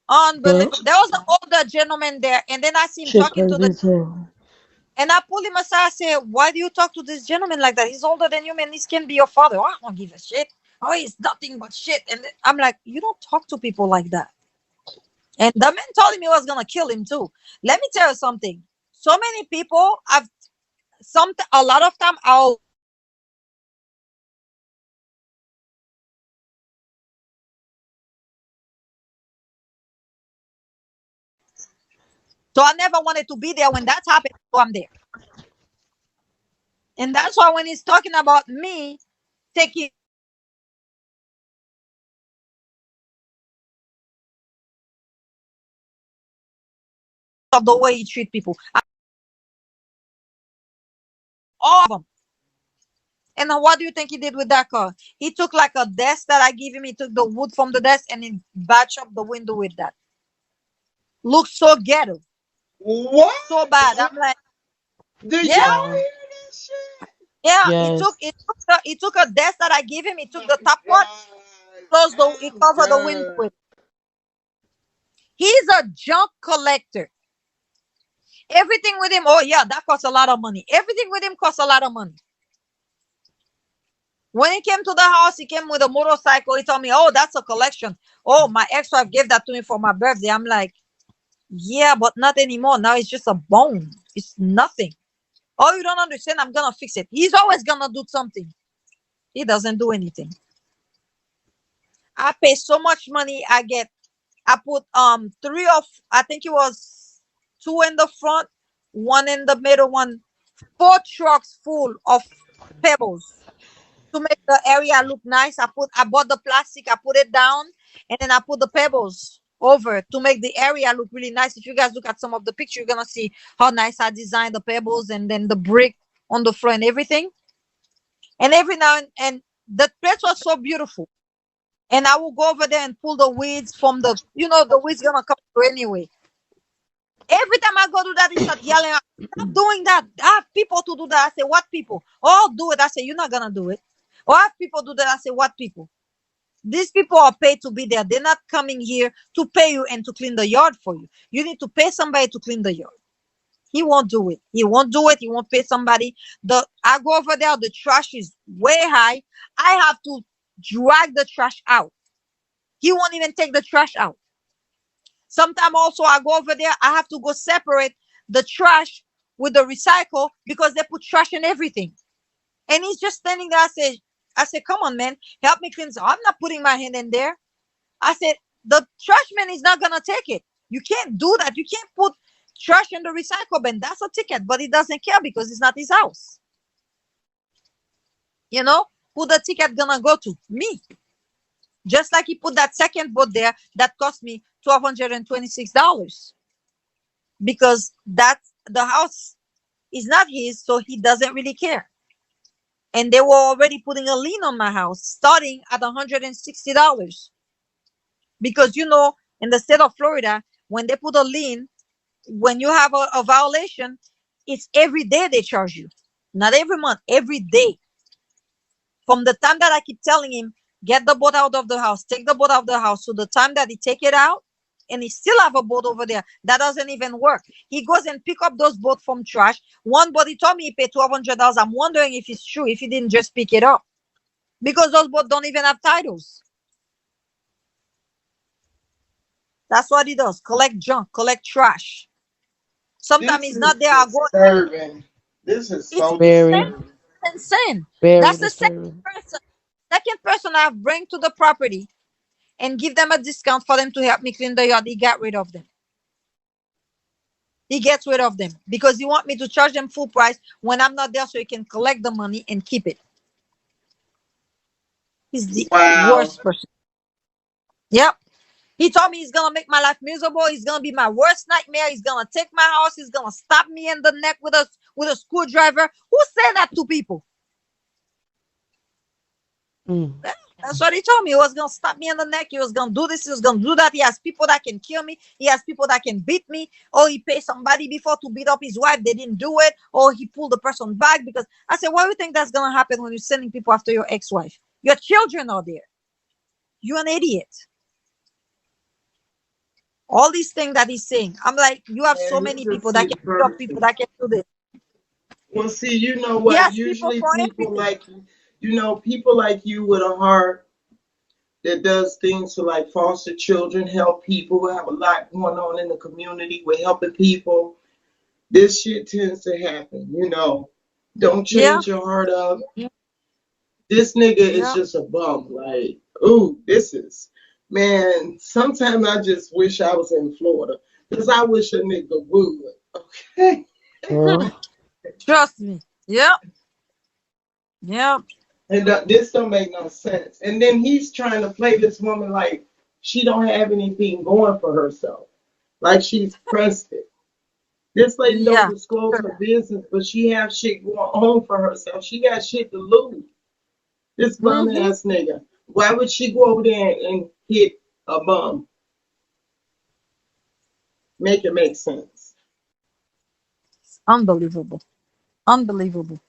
Huh? unbelievable. There was an older gentleman there, and then I see him Shit talking to crazy the. as hell. And I pulled him aside. I said, "Why do you talk to this gentleman like that? He's older than you, man. This can be your father." Oh, I don't give a shit. Oh, he's nothing but shit. And I'm like, you don't talk to people like that. And the man told him he was gonna kill him too. Let me tell you something. So many people have a lot of time I'll so I never wanted to be there when that's happened. So I'm there. And that's why when he's talking about me taking of the way he treat people, all of them. And what do you think he did with that car? He took like a desk that I gave him. He took the wood from the desk and he batched up the window with that. Looks so ghetto, What? so bad. I'm like, Do yeah, y'all Wow. hear this shit? yeah. Yes. He took a desk that I gave him. He took My the top part, God. he I'm covered the window done. with. He's a junk collector. Everything with him. Oh yeah, that costs a lot of money. Everything with him costs a lot of money. When he came to the house, he came with a motorcycle. He told me, "Oh, that's a collection. Oh, my ex-wife gave that to me for my birthday." I'm like, "Yeah, but not anymore. Now it's just a bone. It's nothing." Oh, you don't understand. I'm gonna fix it. He's always gonna do something. He doesn't do anything. I pay so much money. I put three of I think it was two in the front, one in the middle, one 4 trucks full of pebbles to make the area look nice. I bought the plastic, I put it down, and then I put the pebbles over to make the area look really nice. If you guys look at some of the picture, you're gonna see how nice I designed the pebbles and then the brick on the floor and everything. And every now and the place was so beautiful. And I will go over there and pull the weeds from the, the weeds gonna come through anyway. Every time I go to that, he start yelling, "Stop doing that! I have people to do that." I say, "What people?" "Oh, do it." I say, "You're not gonna do it." "Oh, I have people do that." I say, "What people?" These people are paid to be there. They're not coming here to pay you and to clean the yard for you. You need to pay somebody to clean the yard. He won't do it. He won't do it. He won't pay somebody. I go over there, the trash is way high. I have to drag the trash out. He won't even take the trash out. Sometimes also I go over there, I have to go separate the trash with the recycle because they put trash in everything. And he's just standing there. I said, "Come on, man, help me clean." I'm not putting my hand in there. I said, "The trash man is not gonna take it. You can't do that. You can't put trash in the recycle bin. That's a ticket." But he doesn't care because it's not his house. Who the ticket gonna go to? Me. Just like he put that second boat there that cost me $1,226 because the house is not his, so he doesn't really care. And they were already putting a lien on my house starting at $160 because in the state of Florida, when they put a lien, when you have a violation, it's every day they charge you, not every month, every day. From the time that I keep telling him, "Get the boat out of the house, take the boat out of the house," to the time that he take it out, and he still have a boat over there that doesn't even work. He goes and pick up those boats from trash. One boat, he told me he paid $1,200. I'm wondering if it's true, if he didn't just pick it up, because those boats don't even have titles. That's what he does: collect junk, collect trash. Sometimes This he's is not there. I go. disturbing. This is It's so Very, disturbing. insane. very That's the second disturbing. person. Second person I've bring to the property and give them a discount for them to help me clean the yard. He got rid of them. He gets rid of them because he want me to charge them full price when I'm not there, so he can collect the money and keep it. He's the Wow. worst person. Yep. He told me he's gonna make my life miserable. He's gonna be my worst nightmare. He's gonna take my house. He's gonna stab me in the neck with a screwdriver. Who said that to people? Mm. That's what he told me. He was gonna stab me in the neck. He was gonna do this. He was gonna do that. He has people that can kill me. He has people that can beat me. Or he paid somebody before to beat up his wife. They didn't do it. Or he pulled the person back because I said, "What do you think that's gonna happen when you're sending people after your ex-wife? Your children are there. You're an idiot." All these things that he's saying. I'm like, you have so And many he's a people that can sick beat up people person. that can do this. Well, see, you know He what? has people Usually for people everything. like people like you with a heart that does things to like foster children, help people, have a lot going on in the community with helping people. This shit tends to happen. Don't Yeah. change your heart up. This nigga is Yeah. just a bum. Like, ooh, this is, man, sometimes I just wish I was in Florida. Because I wish a nigga would. Okay? Well, Trust me. Yeah. Yeah. And this don't make no sense. And then he's trying to play this woman like she don't have anything going for herself. Like she's pressed it. This lady don't Yeah. disclose her business, but she have shit going on for herself. She got shit to lose. This bum Mm-hmm. ass nigga. Why would she go over there and hit a bum? Make it make sense. Unbelievable. Unbelievable.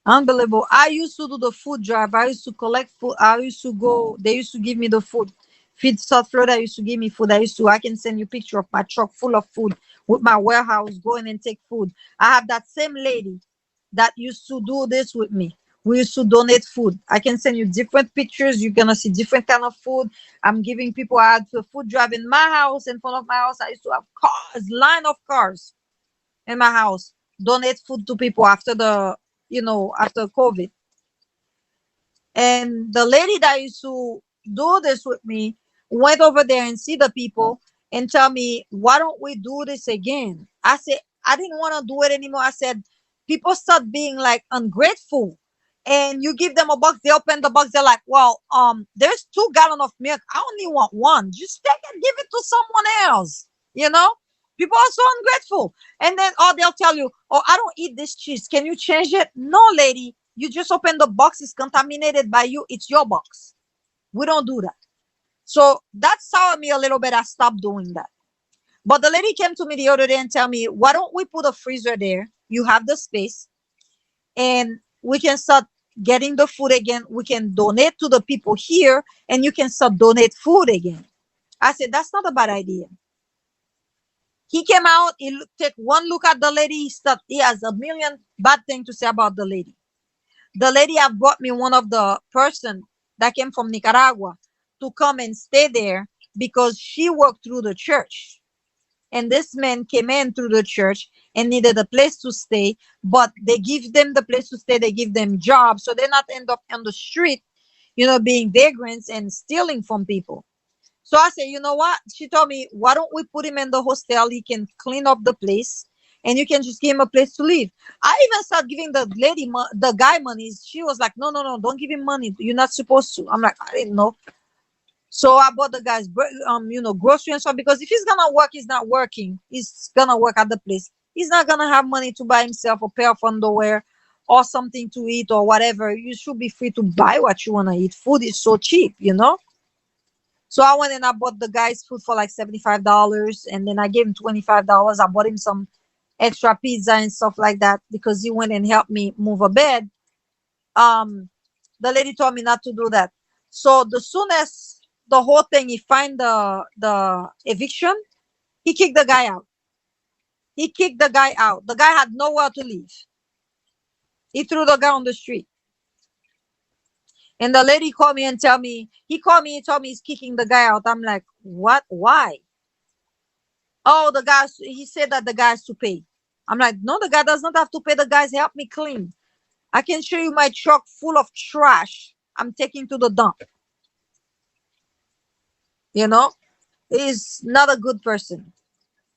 Unbelievable. I used to do the food drive. I used to collect food. I used to go. They used to give me the food. Feed South Florida used to give me food. I can send you picture of my truck full of food with my warehouse going and take food. I have that same lady that used to do this with me. We used to donate food. I can send you different pictures. You're gonna see different kind of food. I'm giving people. I had a food drive in my house, in front of my house. I used to have cars, line of cars in my house. Donate food to people after COVID. And the lady that used to do this with me went over there and see the people and tell me, "Why don't we do this again?" I said, I didn't want to do it anymore. I said, people start being like ungrateful. and you give them a box, they open the box, they're like, well, there's 2 gallons of milk. I only want one. Just take it, give it to someone else. You know? People are so ungrateful. And then, oh, they'll tell you, oh, I don't eat this cheese. Can you change it? No, lady. You just open the box, it's contaminated by you. It's your box. We don't do that. So that soured me a little bit. I stopped doing that. But the lady came to me the other day and tell me, why don't we put a freezer there? You have the space, and we can start getting the food again. We can donate to the people here, and you can start donate food again. I said, that's not a bad idea. He came out, take one look at the lady, he has a million bad things to say about the lady. The lady have brought me one of the person that came from Nicaragua to come and stay there because she worked through the church. And this man came in through the church and needed a place to stay, but they give them the place to stay, they give them jobs, so they not end up on the street, being vagrants and stealing from people. So I said, you know what? She told me, why don't we put him in the hostel? He can clean up the place, and you can just give him a place to live. I even started giving the lady, the guy money. She was like, no, no, no, don't give him money. You're not supposed to. I'm like, I didn't know. So I bought the guy's, grocery and stuff, because if he's gonna work, he's not working. He's gonna work at the place. He's not gonna have money to buy himself a pair of underwear or something to eat or whatever. You should be free to buy what you wanna eat. Food is so cheap. So I went and I bought the guy's food for like $75, and then I gave him $25. I bought him some extra pizza and stuff like that because he went and helped me move a bed. The lady told me not to do that. So the soonest the whole thing, he find the eviction, he kicked the guy out. He kicked the guy out. The guy had nowhere to live. He threw the guy on the street. And the lady called me and told me he's kicking the guy out. I'm like, what? Why? Oh, he said that the guy has to pay. I'm like, no, the guy does not have to pay. The guy's helped me clean. I can show you my truck full of trash I'm taking to the dump. He's not a good person.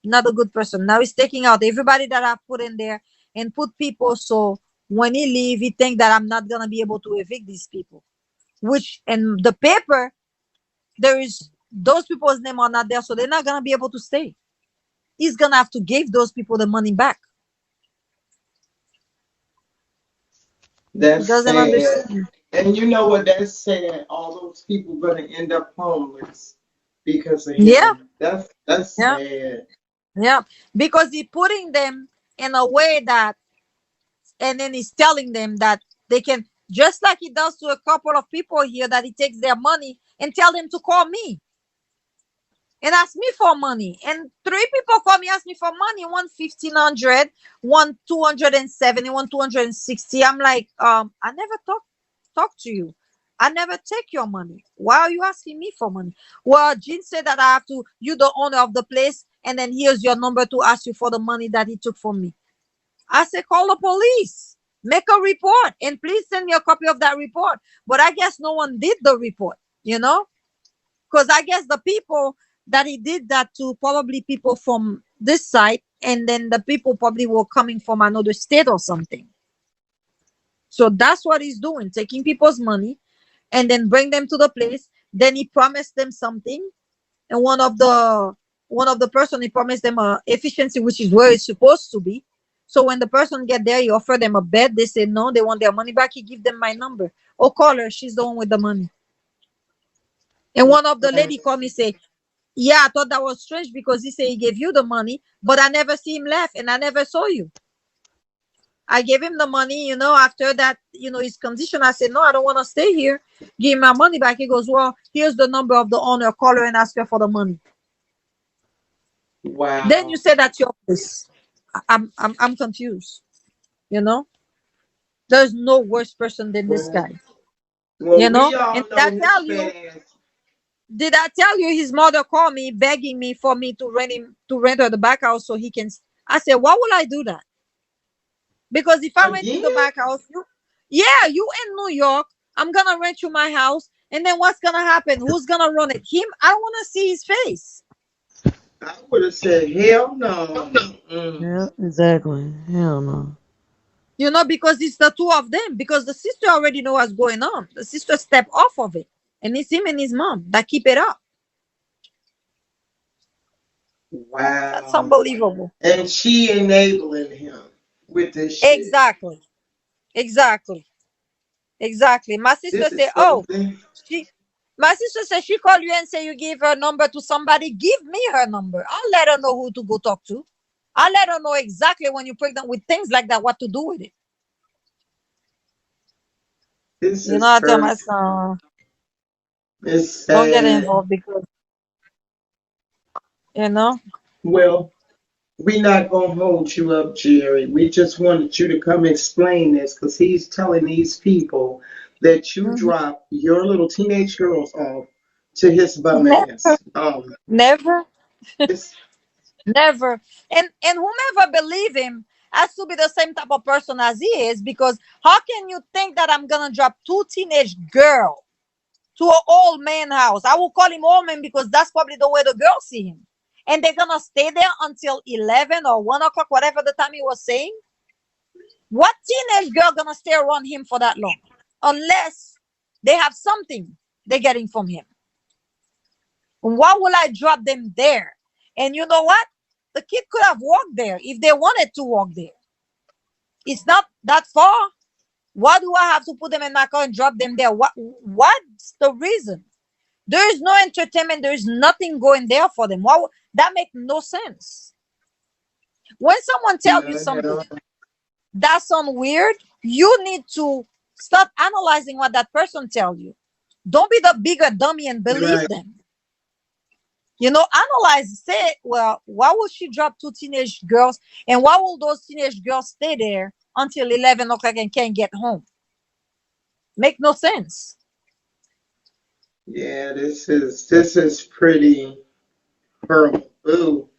Not a good person. Now he's taking out everybody that I put in there and put people, so when he leave, he think that I'm not gonna be able to evict these people. Which in the paper, there is those people's name are not there, so they're not gonna be able to stay. He's gonna have to give those people the money back. That's He doesn't sad. understand. And you know what? That's sad. All those people gonna end up homeless because of Yeah, him. That's yeah, sad. yeah. Because he putting them in a way that, and then he's telling them that they can, just like he does to a couple of people here, that he takes their money and tell them to call me and ask me for money. And 3 people call me, ask me for money. One 1,500, one 270, one 260. I'm like, I never talk to you. I never take your money. Why are you asking me for money? Well, Jean said that I have to, you the owner of the place, and then here's your number to ask you for the money that he took from me. I said, call the police, make a report, and please send me a copy of that report. But I guess no one did the report, because I guess the people that he did that to, probably people from this side, and then the people probably were coming from another state or something. So that's what he's doing, taking people's money and then bring them to the place. Then he promised them something, and one of the person, he promised them a efficiency, which is where it's supposed to be. So when the person get there, he offer them a bed. They say no, they want their money back. He give them my number. Oh, call her. She's the one with the money. And one of the lady called me, say, yeah, I thought that was strange because he said he gave you the money, but I never see him laugh and I never saw you. I gave him the money, after that, his condition. I said, no, I don't want to stay here. Give him my money back. He goes, well, here's the number of the owner. Call her and ask her for the money. Wow. Then you say that's your place. I'm confused. There's no worse person than this guy. Well, And we all did know I his tell you? fat ass. Did I tell you his mother called me begging me for me to rent her the back house so he can? I said, why would I do that? Because if I rent you the Again? back house, you in New York, I'm gonna rent you my house, and then what's gonna happen? Who's gonna run it? Him? I don't want to see his face. I would have said, hell no. Mm-mm. Yeah, exactly. Hell no. Because it's the two of them. Because the sister already know what's going on. The sister step off of it, and it's him and his mom that keep it up. That's Wow. unbelievable. And she enabling him with this shit. Exactly. Exactly. Exactly. My sister This is said, so "Oh, thing. she." My sister said she called you and say you give her number to somebody. Give me her number. I'll let her know who to go talk to. I'll let her know exactly when you're pregnant with things like that, what to do with it. This is I tell my hurt. son, It's don't get sad. involved because you know. Well, we're not gonna hold you up, Jerry. We just wanted you to come explain this because he's telling these people that you Mhm. dropped your little teenage girls off to his bum Never, ass. never, It's never. And whomever believe him has to be the same type of person as he is, because how can you think that I'm gonna drop two teenage girls to an old man house? I will call him old man because that's probably the way the girls see him. And they're gonna stay there until 11 or 1 o'clock, whatever the time he was saying. What teenage girl gonna stay around him for that long? Unless they have something they're getting from him. Why will I drop them there? And you know what? The kid could have walked there if they wanted to walk there. It's not that far. Why do I have to put them in my car and drop them there? What's the reason? There is no entertainment. There is nothing going there for them. That makes no sense. When someone tells you none at something all. that sounds weird, you need to start analyzing what that person tells you. Don't be the bigger dummy and believe Right. them. Analyze, say, well, why would she drop two teenage girls, and why will those teenage girls stay there until 11 o'clock and can't get home? Make no sense. Yeah, this is pretty horrible. Ooh,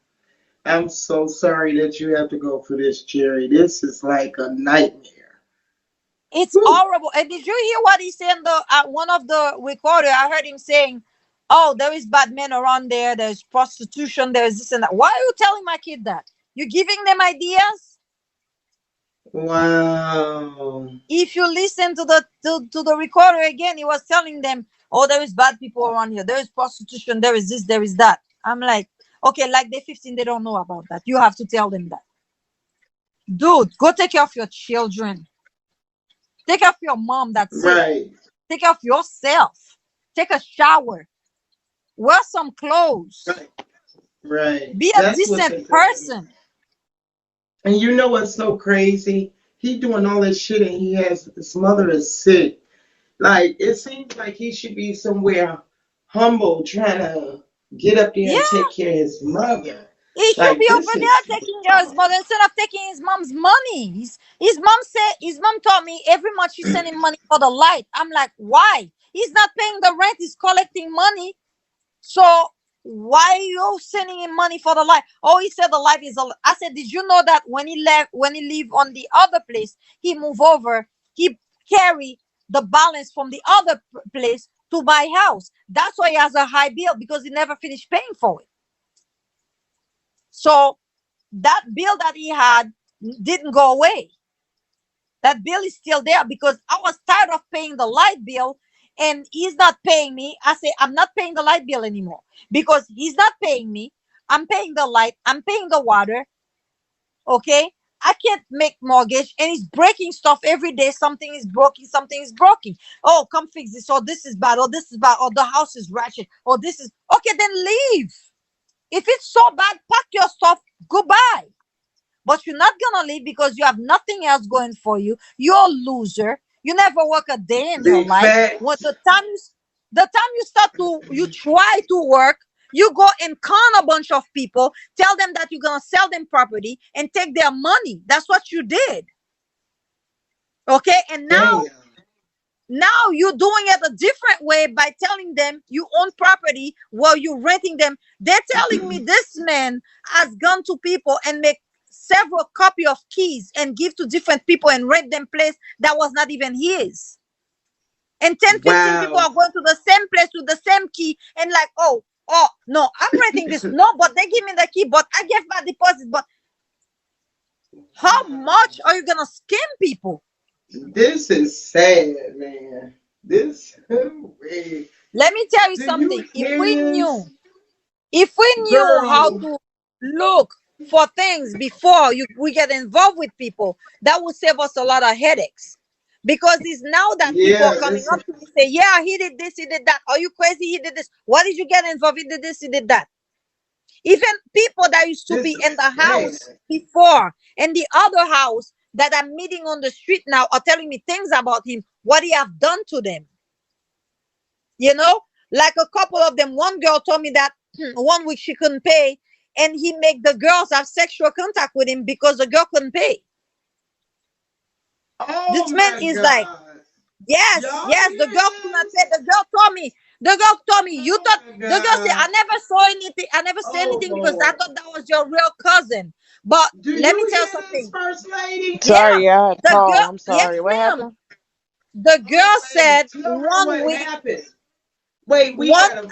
I'm so sorry that you have to go through this, Jerry. This is like a nightmare. It's Whew. horrible. And did you hear what he said one of the recorder? I heard him saying, "Oh, there is bad men around there. There's prostitution. There's this and that." Why are you telling my kid that? You're giving them ideas. Wow. If you listen to the recorder again, he was telling them, "Oh, there is bad people around here. There is prostitution. There is this. There is that." I'm like, okay, like they're 15, they don't know about that. You have to tell them that, dude. Go take care of your children. Take care of your mom. That's it. Right. Take care of yourself. Take a shower. Wear some clothes. Right. Right. Be a That's what's decent important. person. And you know what's so crazy? He doing all this shit and his mother is sick. Like it seems like he should be somewhere humble trying to get up there and Yeah, take care of his mother. he should Like be over this there is taking care of his mother instead of taking his mom's money. His mom told me every month she's sending money for the light. I'm like, why? He's not paying the rent. He's collecting money. So why are you sending him money for the light? Oh, he said the light is. I said, did you know that when he lived on the other place, he moved over. He carry the balance from the other place to my house. That's why he has a high bill, because he never finished paying for it. So that bill that he had didn't go away. That bill is still there because I was tired of paying the light bill and he's not paying me. I say, I'm not paying the light bill anymore because he's not paying me. I'm paying the light, I'm paying the water. Okay. I can't make mortgage and he's breaking stuff every day. Something is broken, something is broken. Oh, come fix this. Or this is bad, or this is bad, or the house is ratchet, or this is okay, then leave. If it's so bad, pack your stuff, goodbye. But you're not gonna leave because you have nothing else going for you. You're a loser. You never work a day in your big life. What facts. the time you try to work, you go and con a bunch of people, tell them that you're gonna sell them property and take their money. That's what you did. Okay, and Damn. now you're doing it a different way by telling them you own property while you're renting them. They're telling me this man has gone to people and make several copy of keys and give to different people and rent them place that was not even his. And 10, 15 people Wow. are going to the same place with the same key and like, oh, no, I'm renting this. No, but they give me the key, but I gave my deposit. But How much are you gonna scam people? This is sad, man. This way. Let me tell you Do you something. hear this? If we knew how Girl. to look for things before we get involved with people, that would save us a lot of headaches. Because it's now that people are Yeah, coming this up to me say, yeah, he did this, he did that. Are you crazy? He did this. Why did you get involved? He did this, he did that. Even people that used to this be in is the sad. house before and the other house that I'm meeting on the street now are telling me things about him, what he have done to them. You know, like a couple of them. One girl told me that 1 week she couldn't pay, and he make the girls have sexual contact with him because the girl couldn't pay. Oh This man my is like, God. yes, Y'all yes. The hear girl could not pay. this? The girl told me. The girl told me you Oh thought. my The girl said, God. I never saw anything. I never said Oh anything because I Lord. thought that was your real cousin. But Do let me you tell you hear this, something. First Lady? Yeah, Sorry, I had a the call. girl. I'm Yes, sorry. What ma'am. happened? The Oh, girl baby, said tell her one what week. happened. Wait, we One. gotta.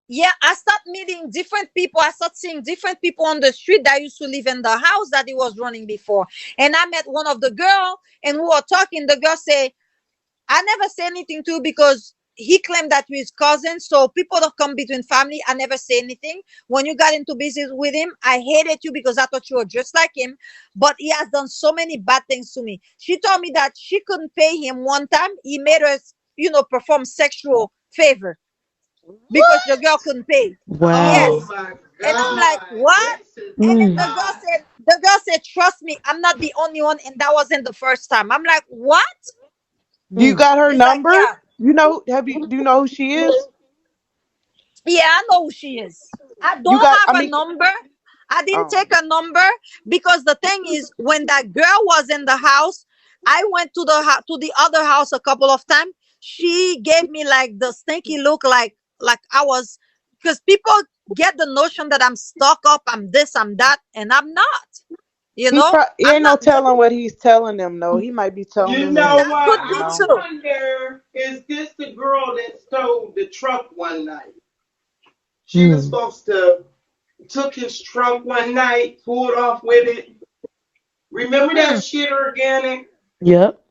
Yeah, I start meeting different people. I start seeing different people on the street that used to live in the house that he was running before. And I met one of the girl, and we were talking. The girl say, I never say anything to you because he claimed that we're his cousin. So people don't come between family. I never say anything. When you got into business with him, I hated you because I thought you were just like him. But he has done so many bad things to me. She told me that she couldn't pay him one time. He made her, perform sexual favor because the girl What? couldn't pay. Oh Wow. Yes. my And I'm like, God. what? This is And then Mm. not. the girl said, trust me, I'm not the only one, and that wasn't the first time. I'm like, what? Do you Mm. got her It's like, number? yeah, You know, have you? Do you know who she is? yeah, I know who she is. I You don't got. I have a mean, number. I didn't oh, take a number because the thing is, when that girl was in the house, I went to to the other house a couple of times. She gave me like the stinky look, like I was, because people get the notion that I'm stuck up, I'm this, I'm that, and I'm not. he I'm ain't no not good. telling what he's telling them. though. He might be telling You the know truth. That what? could You be I know. true. wonder, is this the girl that stole the truck one night? She was Hmm. supposed to took his truck one night, pulled off with it. Remember that Hmm. shit organic? Yep.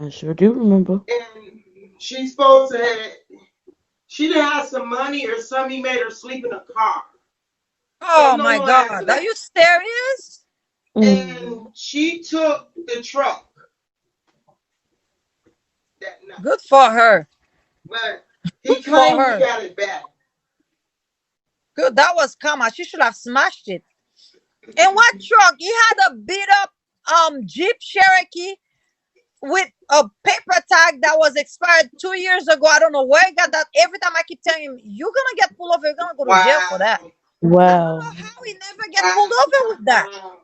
I sure do remember. And she's supposed to have, she didn't have some money or something. He made her sleep in a car. Oh Something my on the lines of God. Are that. you serious? Mm. And she took the truck that night. Good for her. But he Good for claimed he her. got it back. Good. That was karma. She should have smashed it. And what truck? He had a beat up Jeep Cherokee with a paper tag that was expired 2 years ago. I don't know where he got that. Every time I keep telling him, you're gonna get pulled over, you're gonna go to jail for that. Wow. I don't Wow. know how he never get pulled over with that. Wow.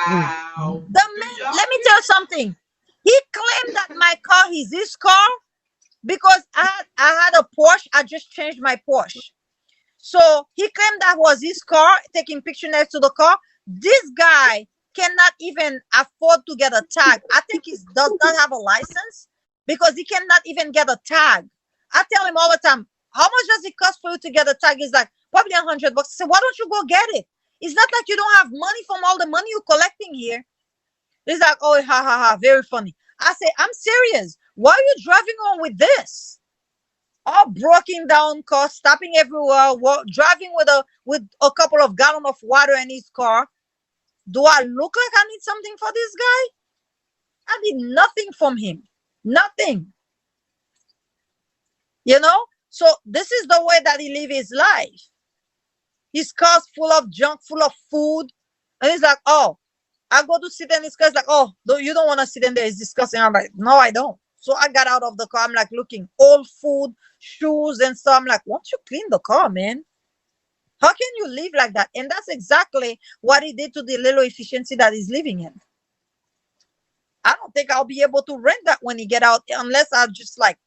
Mm. Wow. The Do man, y'all let me tell hear? you something. He claimed that my car is his car because I had a Porsche. I just changed my Porsche. So he claimed that was his car, taking picture next to the car. This guy cannot even afford to get a tag. I think he does not have a license because he cannot even get a tag. I tell him all the time, how much does it cost for you to get a tag? He's like, probably $100. I said, why don't you go get it? It's not like you don't have money from all the money you're collecting here. He's like, oh, ha ha ha, very funny. I say, I'm serious. Why are you driving on with this? All broken down car, stopping everywhere, driving with a couple of gallon of water in his car. Do I look like I need something for this guy? I need nothing from him. Nothing. You know? So this is the way that he live his life. His car's full of junk, full of food. And he's like, oh, I go to sit in his car. He's like, oh, you don't want to sit in there. It's disgusting. I'm like, no, I don't. So I got out of the car. I'm like looking, old food, shoes, and stuff. I'm like, won't you clean the car, man? How can you live like that? And that's exactly what he did to the little efficiency that he's living in. I don't think I'll be able to rent that when he get out unless I just like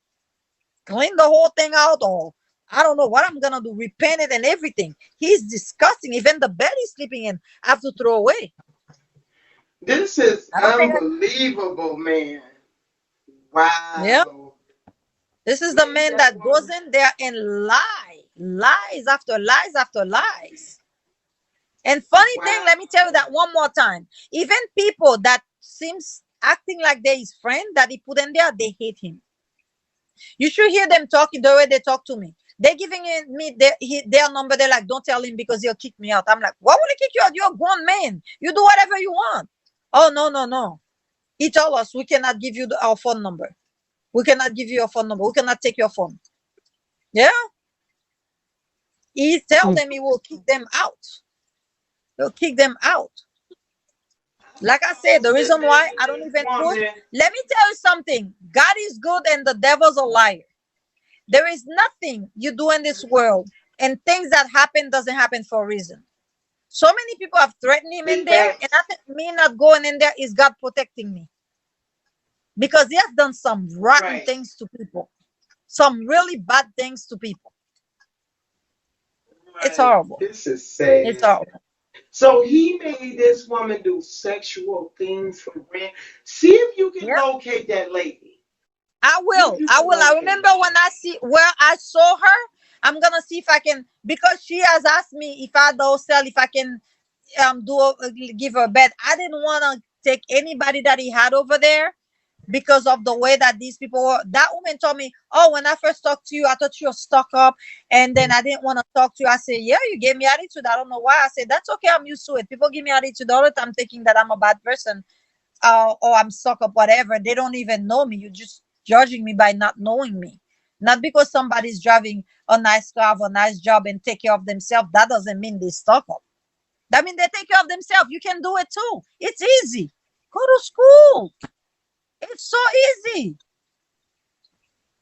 clean the whole thing out, or I don't know what I'm gonna do, repaint it and everything. He's disgusting. Even the bed he's sleeping in, I have to throw away. This is I don't think unbelievable, man. yeah. Wow. This is the Leave man that that goes woman. in there and lies after lies after lies after lies. And funny thing, Wow. let me tell you that one more time. Even people that seems acting like they're his friend that he put in there, they hate him. You should hear them talking the way they talk to me. They're giving me their number. They're like, don't tell him because he'll kick me out. I'm like, why would he kick you out? You're a grown man. You do whatever you want. Oh, no, no, no. He told us we cannot give you our phone number. We cannot give you your phone number. We cannot take your phone. Yeah. He tell them he will kick them out. He'll kick them out. Like I said, the reason why I don't even put, Woman. let me tell you something. God is good and the devil's a liar. There is nothing you do in this world and things that happen doesn't happen for a reason. So many people have threatened him in Big there, and I facts. think me not going in there is God protecting me because he has done some rotten Right. things to people, some really bad things to people. It's Right. horrible. This is It's sad. horrible. So he made this woman do sexual things for rent. See if you can Yeah, locate that lady. I See if will. you I can will. I locate remember her. when I see where I saw her. I'm gonna see if I can because she has asked me if I don't sell if I can give her a bed. I didn't want to take anybody that he had over there because of the way that these people were. That woman told me, "Oh, when I first talked to you, I thought you were stuck up, and then I didn't want to talk to you." I said, "Yeah, you gave me attitude. I don't know why." I said, "That's okay. I'm used to it. People give me attitude all the time, thinking that I'm a bad person, or I'm stuck up, whatever. They don't even know me. You're just judging me by not knowing me." Not because somebody's driving a nice car, have a nice job, and take care of themselves. That doesn't mean they stuck up. That means they take care of themselves. You can do it too. It's easy. Go to school. It's so easy.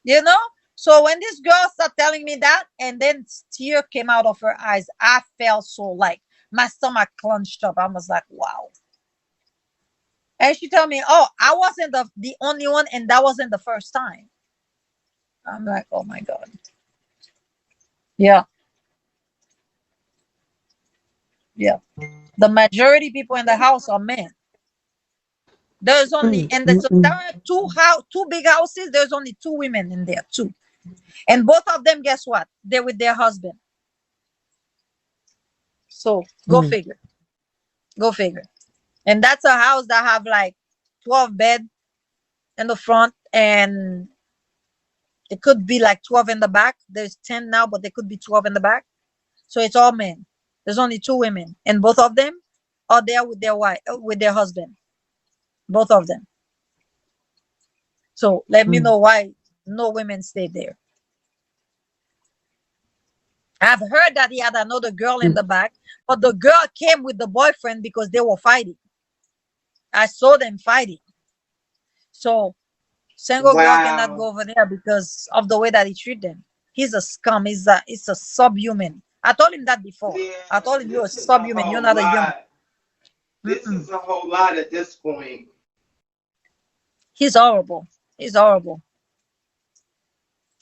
You know? So when this girl started telling me that, and then tear came out of her eyes, I felt so like my stomach clenched up. I was like, wow. And she told me, oh, I wasn't the only one, and that wasn't the first time. I'm like, oh my God. Yeah, yeah. The majority people in the house are men. There's only and so there are two big houses. There's only two women in there, two. And both of them, guess what? They're with their husband. So go figure. Go figure. And that's a house that have like 12 bed in the front and it could be like 12 in the back. There's 10 now, but there could be 12 in the back. So it's all men. There's only two women. And both of them are there with their wife, with their husband. Both of them. So let me know why no women stay there. I've heard that he had another girl in the back, but the girl came with the boyfriend because they were fighting. I saw them fighting. So single girl cannot go Wow. over there because of the way that he treat them. He's a scum. He's a subhuman. I told him that before. Yeah, I told him you're a this is a subhuman. You're whole not a human. lot. This Mm-mm. is a whole lot at this point. He's horrible. He's horrible.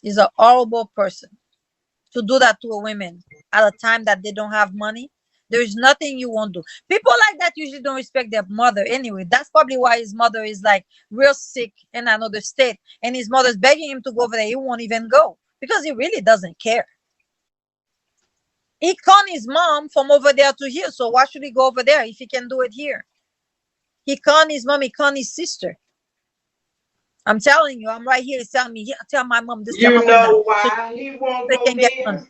He's a horrible person to do that to a woman at a time that they don't have money. There is nothing you won't do. People like that usually don't respect their mother anyway. That's probably why his mother is like real sick in another state, and his mother's begging him to go over there. He won't even go because he really doesn't care. He conned his mom from over there to here, so why should he go over there if he can do it here? He conned his mom. He conned his sister. I'm telling you, I'm right here. He's telling me, yeah, tell my mom this, tell my You mom that, know so why he won't they go can get money. there?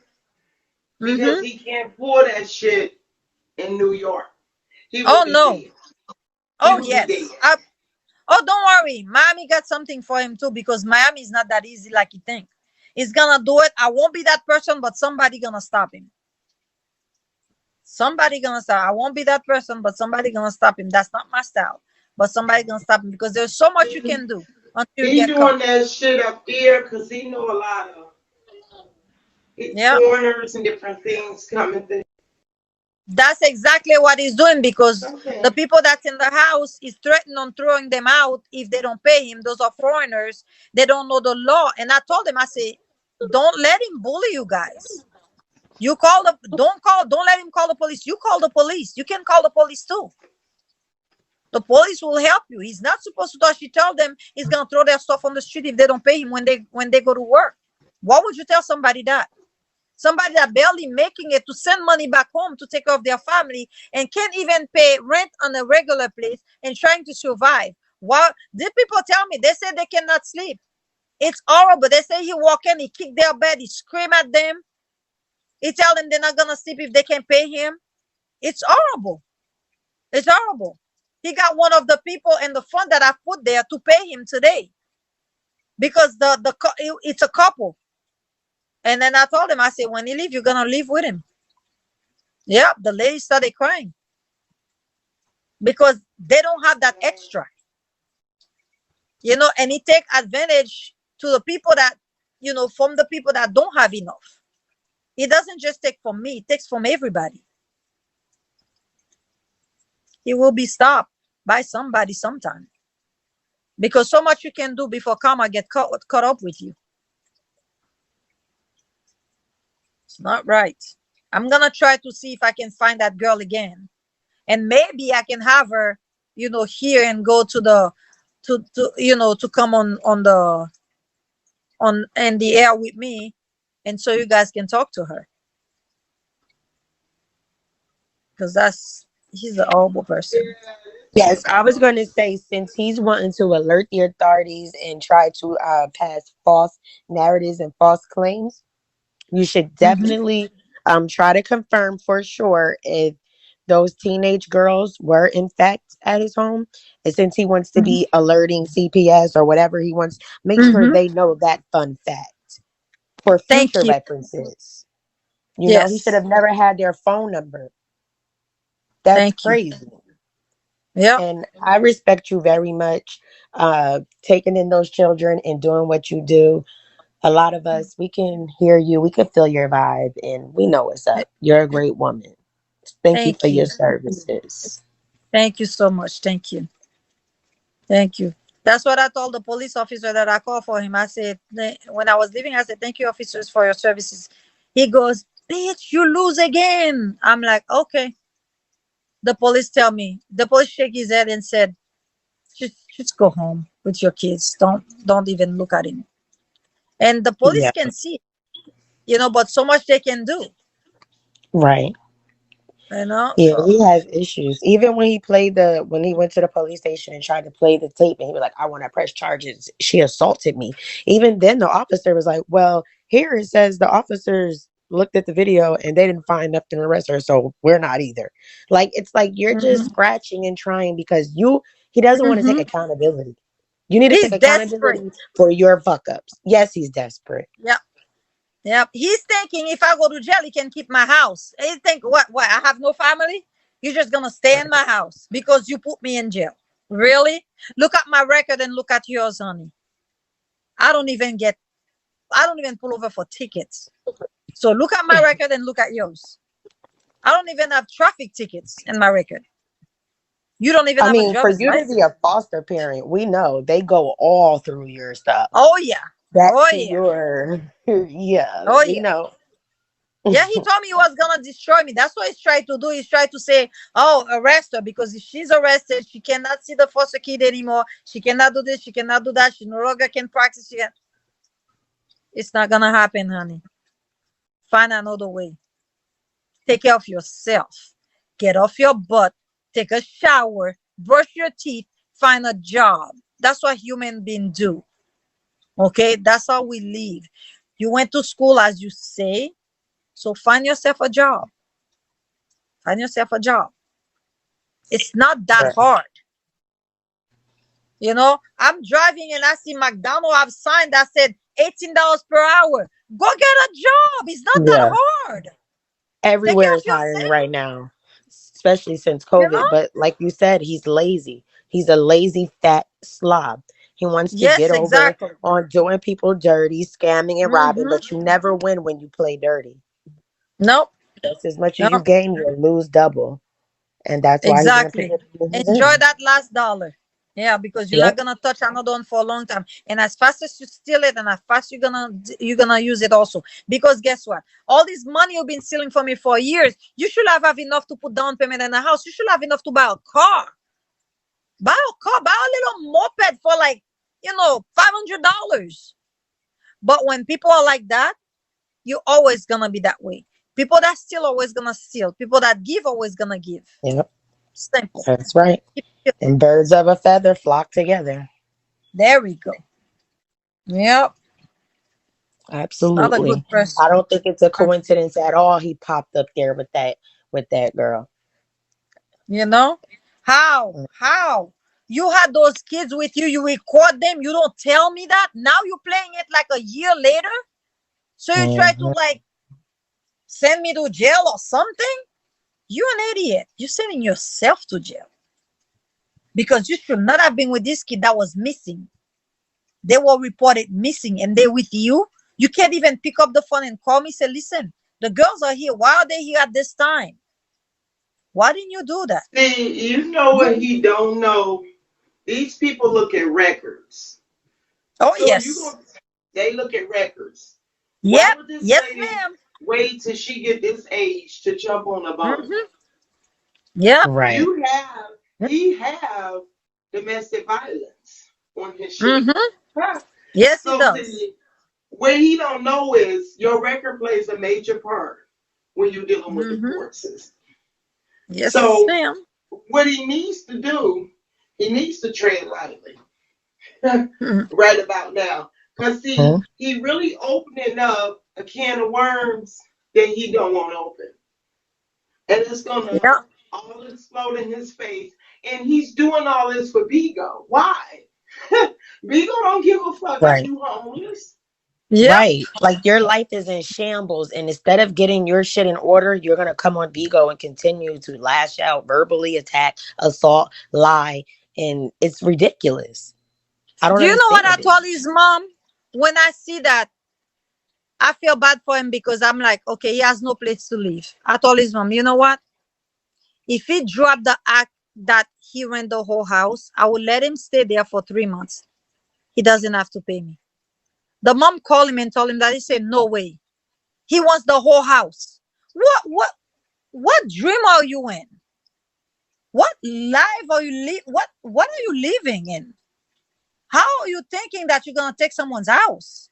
Because Mm-hmm. he can't pull that shit in New York. He Oh would be no. dead. He Oh would be yes. dead. Oh, don't worry. Miami got something for him too because Miami is not that easy like you think. He's gonna do it. I won't be that person, but somebody gonna stop him. Somebody gonna stop. I won't be that person, but somebody gonna stop him. That's not my style. But somebody gonna stop him because there's so much you He, can do until you he get doing caught. that shit up there because he know a lot of Yeah. foreigners and different things coming through. That's exactly what he's doing because the Okay. people that's in the house is threatening on throwing them out if they don't pay him. Those are foreigners. They don't know the law. And I told him, I say, don't let him bully you guys. You call the don't let him call the police. You call the police. You can call the police too. The police will help you. He's not supposed to actually tell them he's gonna throw their stuff on the street if they don't pay him when they go to work. Why would you tell somebody that? somebody that barely making it to send money back home to take care of their family and can't even pay rent on a regular place and trying to survive. While these people tell me, they say they cannot sleep. It's horrible. They say he walk in, he kick their bed, he scream at them, he tell them they're not gonna sleep if they can pay him. It's horrible. It's horrible. He got one of the people in the front that I put there to pay him today because it's a couple. And then I told him, I said, when he leave, you're gonna live with him. Yeah, the lady started crying because they don't have that extra, and he take advantage to the people that, from the people that don't have enough. He doesn't just take from me; he takes from everybody. He will be stopped by somebody sometime because so much you can do before karma get caught up with you. It's not right. I'm gonna try to see if I can find that girl again, and maybe I can have her, here and go to the to come on in the air with me, and so you guys can talk to her because he's a horrible person. Yes, I was going to say, since he's wanting to alert the authorities and try to pass false narratives and false claims, you should Hmm. definitely try to confirm for sure if those teenage girls were in fact at his home. And since he wants to Hmm. be alerting CPS or whatever he wants, make sure Hmm. they know that fun fact for Thank future you. references. He should Yes. have never had their phone number. That's Thank you. crazy. Yep. And I respect you very much, taking in those children and doing what you do. A lot of us, we can hear you, we can feel your vibe, and we know what's up. You're a great woman. Thank you for Thank your you. services. Thank you so much. Thank you. Thank you. That's what I told the police officer that I called for him. I said, when I was leaving, I said, thank you, officers, for your services. He goes, bitch, you lose again. I'm like, okay. The police shake his head and said, just go home with your kids. Don't even look at him. And the police Yeah, can see, but so much they can do, right. Yeah, so. he has issues. Even when he went to the police station and tried to play the tape, and he was like, "I want to press charges. She assaulted me." Even then, the officer was like, "Well, here it says the officers looked at the video and they didn't find nothing to arrest her, so we're not either." Like, it's like you're just Hmm. scratching and trying because he doesn't want to take Hmm. accountability. You need to take He's desperate. accountability for your fuck ups. Yes, he's desperate. Yeah. Yep. He's thinking if I go to jail, he can keep my house. He think what? What? I have no family. You're just gonna stay in my house because you put me in jail. Really? Look at my record and look at yours, honey. I don't even get. I don't even pull over for tickets. So look at my record and look at yours. I don't even have traffic tickets in my record. You don't even I have a mean, for driver's you to be license. a foster parent, we know they go all through your stuff. Oh yeah. Back Oh to yeah. your, yeah, Oh we yeah. know. Yeah, he told me he was gonna destroy me. That's what he's trying to do. He's trying to say, "Oh, arrest her because if she's arrested, she cannot see the foster kid anymore. She cannot do this. She cannot do that. She no longer can practice. It's not gonna happen, honey. Find another way. Take care of yourself. Get off your butt. Take a shower. Brush your teeth. Find a job. That's what human beings do. Okay, that's how we live. You went to school, as you say, so find yourself a job. Find yourself a job. It's not that Right. hard. I'm driving and I see McDonald's have sign that said $18 per hour. Go get a job. It's not that Yeah. hard. Take care Everywhere of is hiring yourself, right now, especially since you know? COVID. But like you said, he's lazy. He's a lazy, fat slob. He wants to Yes, get over exactly. on doing people dirty, scamming and robbing, Mm-hmm. but you never win when you play dirty. Nope. Just as much as you Nope. gain, you lose double. And that's why he's in the Exactly. position he's Enjoy in. that last dollar. Yeah, because you're not Yep. gonna touch another one for a long time. And as fast as you steal it, and as fast you're gonna use it also. Because guess what? All this money you've been stealing from me for years, you should have enough to put down payment in a house. You should have enough to buy a car. Buy a car, buy a little moped for like, $500. But when people are like that, you're always gonna be that way. People that steal always gonna steal. People that give always gonna give. Yep, Simple. that's right. And birds of a feather flock together. There we go. Yep. Not a good Absolutely. person. I don't think it's a coincidence at all. He popped up there with that girl. You know? How? How? You had those kids with you, you record them, you don't tell me that. Now you're playing it like a year later. So you try to Mhm. like send me to jail or something? You're an idiot. You're sending yourself to jail. Because you should not have been with this kid that was missing. They were reported missing and they're with you. You can't even pick up the phone and call me, say, listen, the girls are here. Why are they here at this time? Why didn't you do that? See, you know what he don't know? These people look at records. Oh, So you yes. gonna they look at records. Why Yep. would this Yes, lady ma'am. wait till she get this age to jump on a boat? Mm-hmm. Yep. Right. You have he have domestic violence on his shit. Mm-hmm. Huh? Yes, he So does. see, what he don't know is your record plays a major part when you're dealing with the Mm-hmm. court system. Yes, So ma'am. what he needs to do, he needs to tread lightly Mhm. right about now. Cause see, Mhm. he really opening up a can of worms that he don't want to open. And it's gonna Yeah. all explode in his face. And he's doing all this for BIGO. Why? BIGO don't give a fuck if Right. you homeless. Yep. Right. Like your life is in shambles, and instead of getting your shit in order, you're gonna come on Bigo and continue to lash out, verbally attack, assault, lie, and it's ridiculous. I don't Do you know what I understand it. told his mom? When I see that, I feel bad for him because I'm like, okay, he has no place to live. I told his mom, you know what? If he dropped the act that he rent the whole house, I will let him stay there for 3 months. He doesn't have to pay me. The mom called him and told him that. He said, no way. He wants the whole house. What dream are you in? What life are you what are you living in? How are you thinking that you're gonna take someone's house?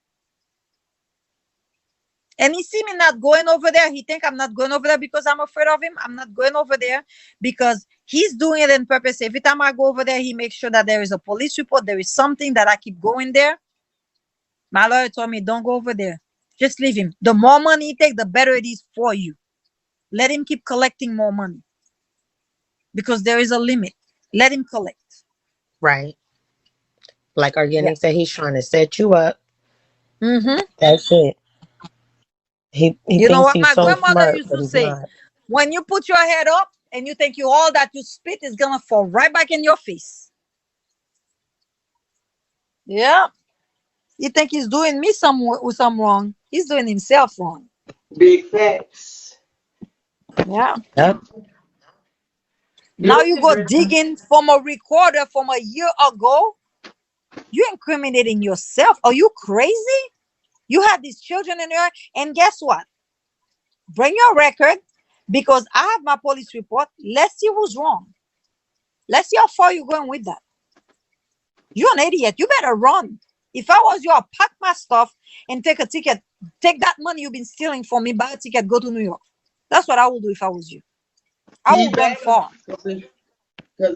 And he see me not going over there. He think I'm not going over there because I'm afraid of him. I'm not going over there because he's doing it on purpose. Every time I go over there, he makes sure that there is a police report. There is something that I keep going there. My lawyer told me, don't go over there. Just leave him. The more money he take, the better it is for you. Let him keep collecting more money because there is a limit. Let him collect. Right. Like Yeah. Organic said, he's trying to set you up. Mm-hmm. That's it. He You know thinks what he's my so grandmother smart, used but to he's say? not. When you put your head up and you think you all that you spit is gonna fall right back in your face. Yeah. You think he's doing me some wrong. He's doing himself wrong. Big facts. Yeah. Yep. Now Look you at go Griffin. digging from a recorder from a year ago. You incriminating yourself. Are you crazy? You had these children in there, and guess what? Bring your record because I have my police report. Let's see who's wrong. Let's see how far you're going with that. You're an idiot. You better run. If I was you, I'll pack my stuff and take a ticket. Take that money you've been stealing from me, buy a ticket, go to New York. That's what I would do if I was you. I He will run better. far. Because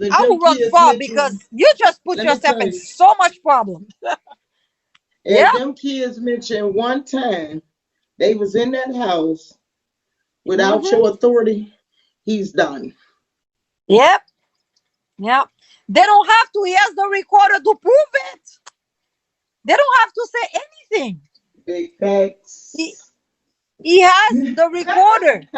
if I them will run kids far because mention, you just put let me yourself tell in you, so much problem. Yeah. if them kids mention one time they was in that house without Mm-hmm. your authority, he's done. Yep. Yep. They don't have to. He has the recorder to prove it. They don't have to say anything. Big He, facts. he has the recorder.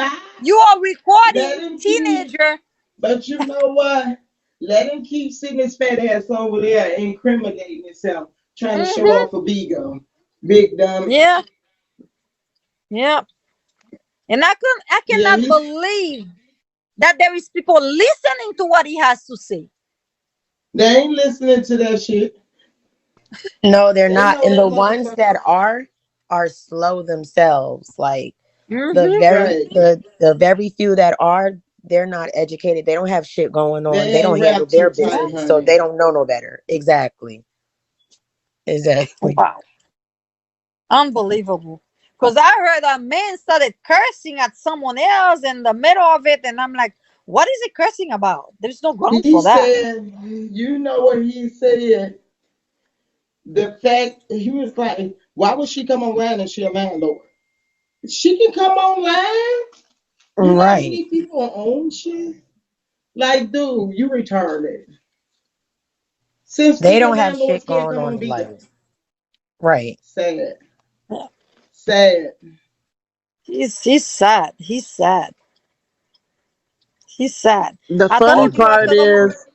You are Let recording him keep, teenager. but you know what? Let him keep sitting his fat ass over there incriminating himself, trying to show Mm-hmm. off a BIGO. Big dumb. Yeah. Yeah. And I Yeah, cannot believe that there is people listening to what he has to say. they ain't listening to that shit. No, they're They not. know And that the ones motherfucker. that are slow themselves. Like Mm-hmm. Right. the very few that are, they're not educated. They don't have shit going on. They They ain't don't handle wrapped too their tight, business. So honey. they don't know no better. Exactly. Exactly. Wow. Unbelievable. Because I heard a man started cursing at someone else in the middle of it, and I'm like, what is he cursing about? There's no grounds He for that. said, you know what he said? The fact he was like, why would she come online and she a landlord? She can come online. You know how Right. many people own shit? Like, dude, you return it. Since They when the don't have landlords shit can't going come on and in be there? life. Right. Sad. Sad. He's sad. He's sad. He's sad. The I funny told you after part the is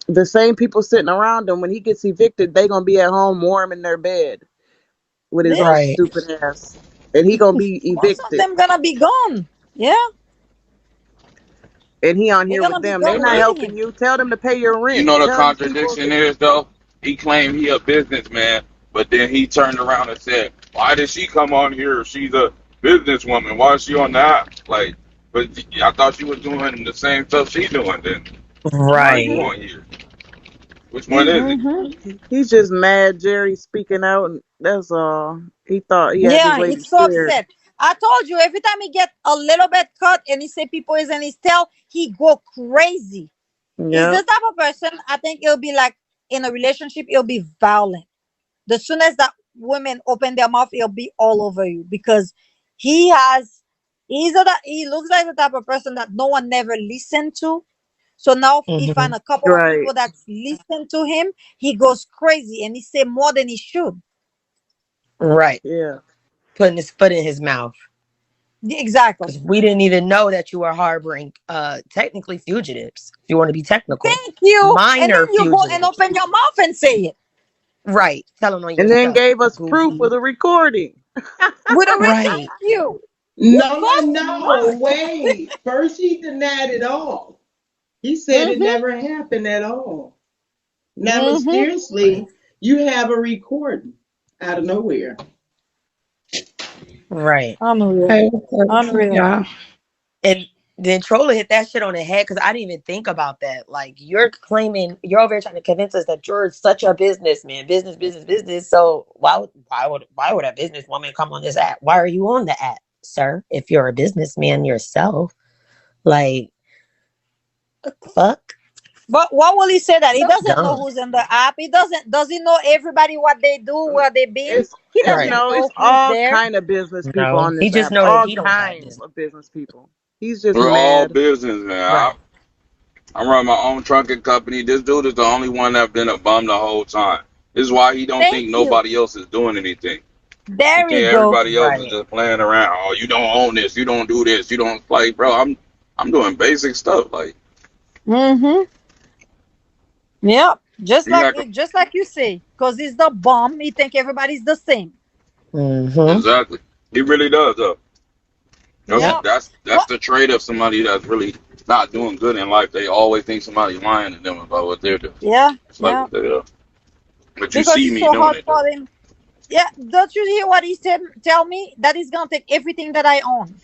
the same people sitting around him when he gets evicted, they gonna be at home warm in their bed with his yeah, old Right. stupid ass, and he gonna be most of evicted, them gonna be gone. Yeah, and he on they're here with gonna be them. They gone, not But leaving helping him. you. Tell them to pay your you rent. know the Tell these people. contradiction is though. He claimed he a businessman, but then he turned around and said, "Why did she come on here? She's a businesswoman. Why is she on the app? Like, but I thought you was doing the same stuff she doing. Then why are you Right. Mhm. on here? Which one He's is it?" Mhm. he's just mad. Jerry speaking out, and that's all. He thought he had this Yeah, lady he's so scared. upset. I told you every time he get a little bit cut and he say people is in his tail, he go crazy. He's the Yep. type of person I think he'll be like in a relationship, he'll be violent. The soon as that women open their mouth, he'll be all over you because he has he looks like the type of person that no one never listened to. So now he Hmm. find a couple of Right. people that listen to him, he goes crazy and he say more than he should. Right. Yeah. Putting his foot in his mouth. Exactly. Because we didn't even know that you were harboring technically fugitives, if you want to be technical. Thank you. And then Minor you go and fugitives. open your mouth and say it Right. Telling on And then yourself. gave us proof with Goofy. a recording. with a Right. thank you. You No, so no, no. smart. Wait. First, he denied it all. He said it Mm-hmm. never happened at all. Now, Mm-hmm. mysteriously, you have a recording out of nowhere. Right. Unreal. Hey, Unreal. yeah. And then Troller hit that shit on the head because I didn't even think about that. Like you're claiming you're over here trying to convince us that you're such a businessman, business, business, business. So why would a businesswoman come on this app? Why are you on the app, sir? If you're a businessman yourself, like what the fuck? But what will he say that? He That's doesn't know dumb. who's in the app. He doesn't does he know everybody what they do, where they been? It's He it's doesn't Right. no, it's know who's all there. kind of business people No, on he this just app. know that All he don't got kinds business. of business people. He's just We're all mad. business, man. Right. I run my own trucking company. This dude is the only one that's been a bum the whole time. This is why he don't Thank think you. nobody else is doing anything. He There we think go. everybody else is Right. just playing around. Oh, you don't own this. You don't do this. You don't like, bro. I'm doing basic stuff. Like Mm-hmm. Yep. you got Just like you say, because he's the bomb. He think everybody's the same. Mm-hmm. exactly. He really does though. Yep. Yep. That's What? the trait of somebody that's really not doing good in life. They always think somebody's lying to them about what they're doing. Yeah. It's like Yeah. what they do. But you Because see it's me so doing hard it though. for him. Yeah. Don't you hear what he said? Tell me that he's gonna take everything that I own.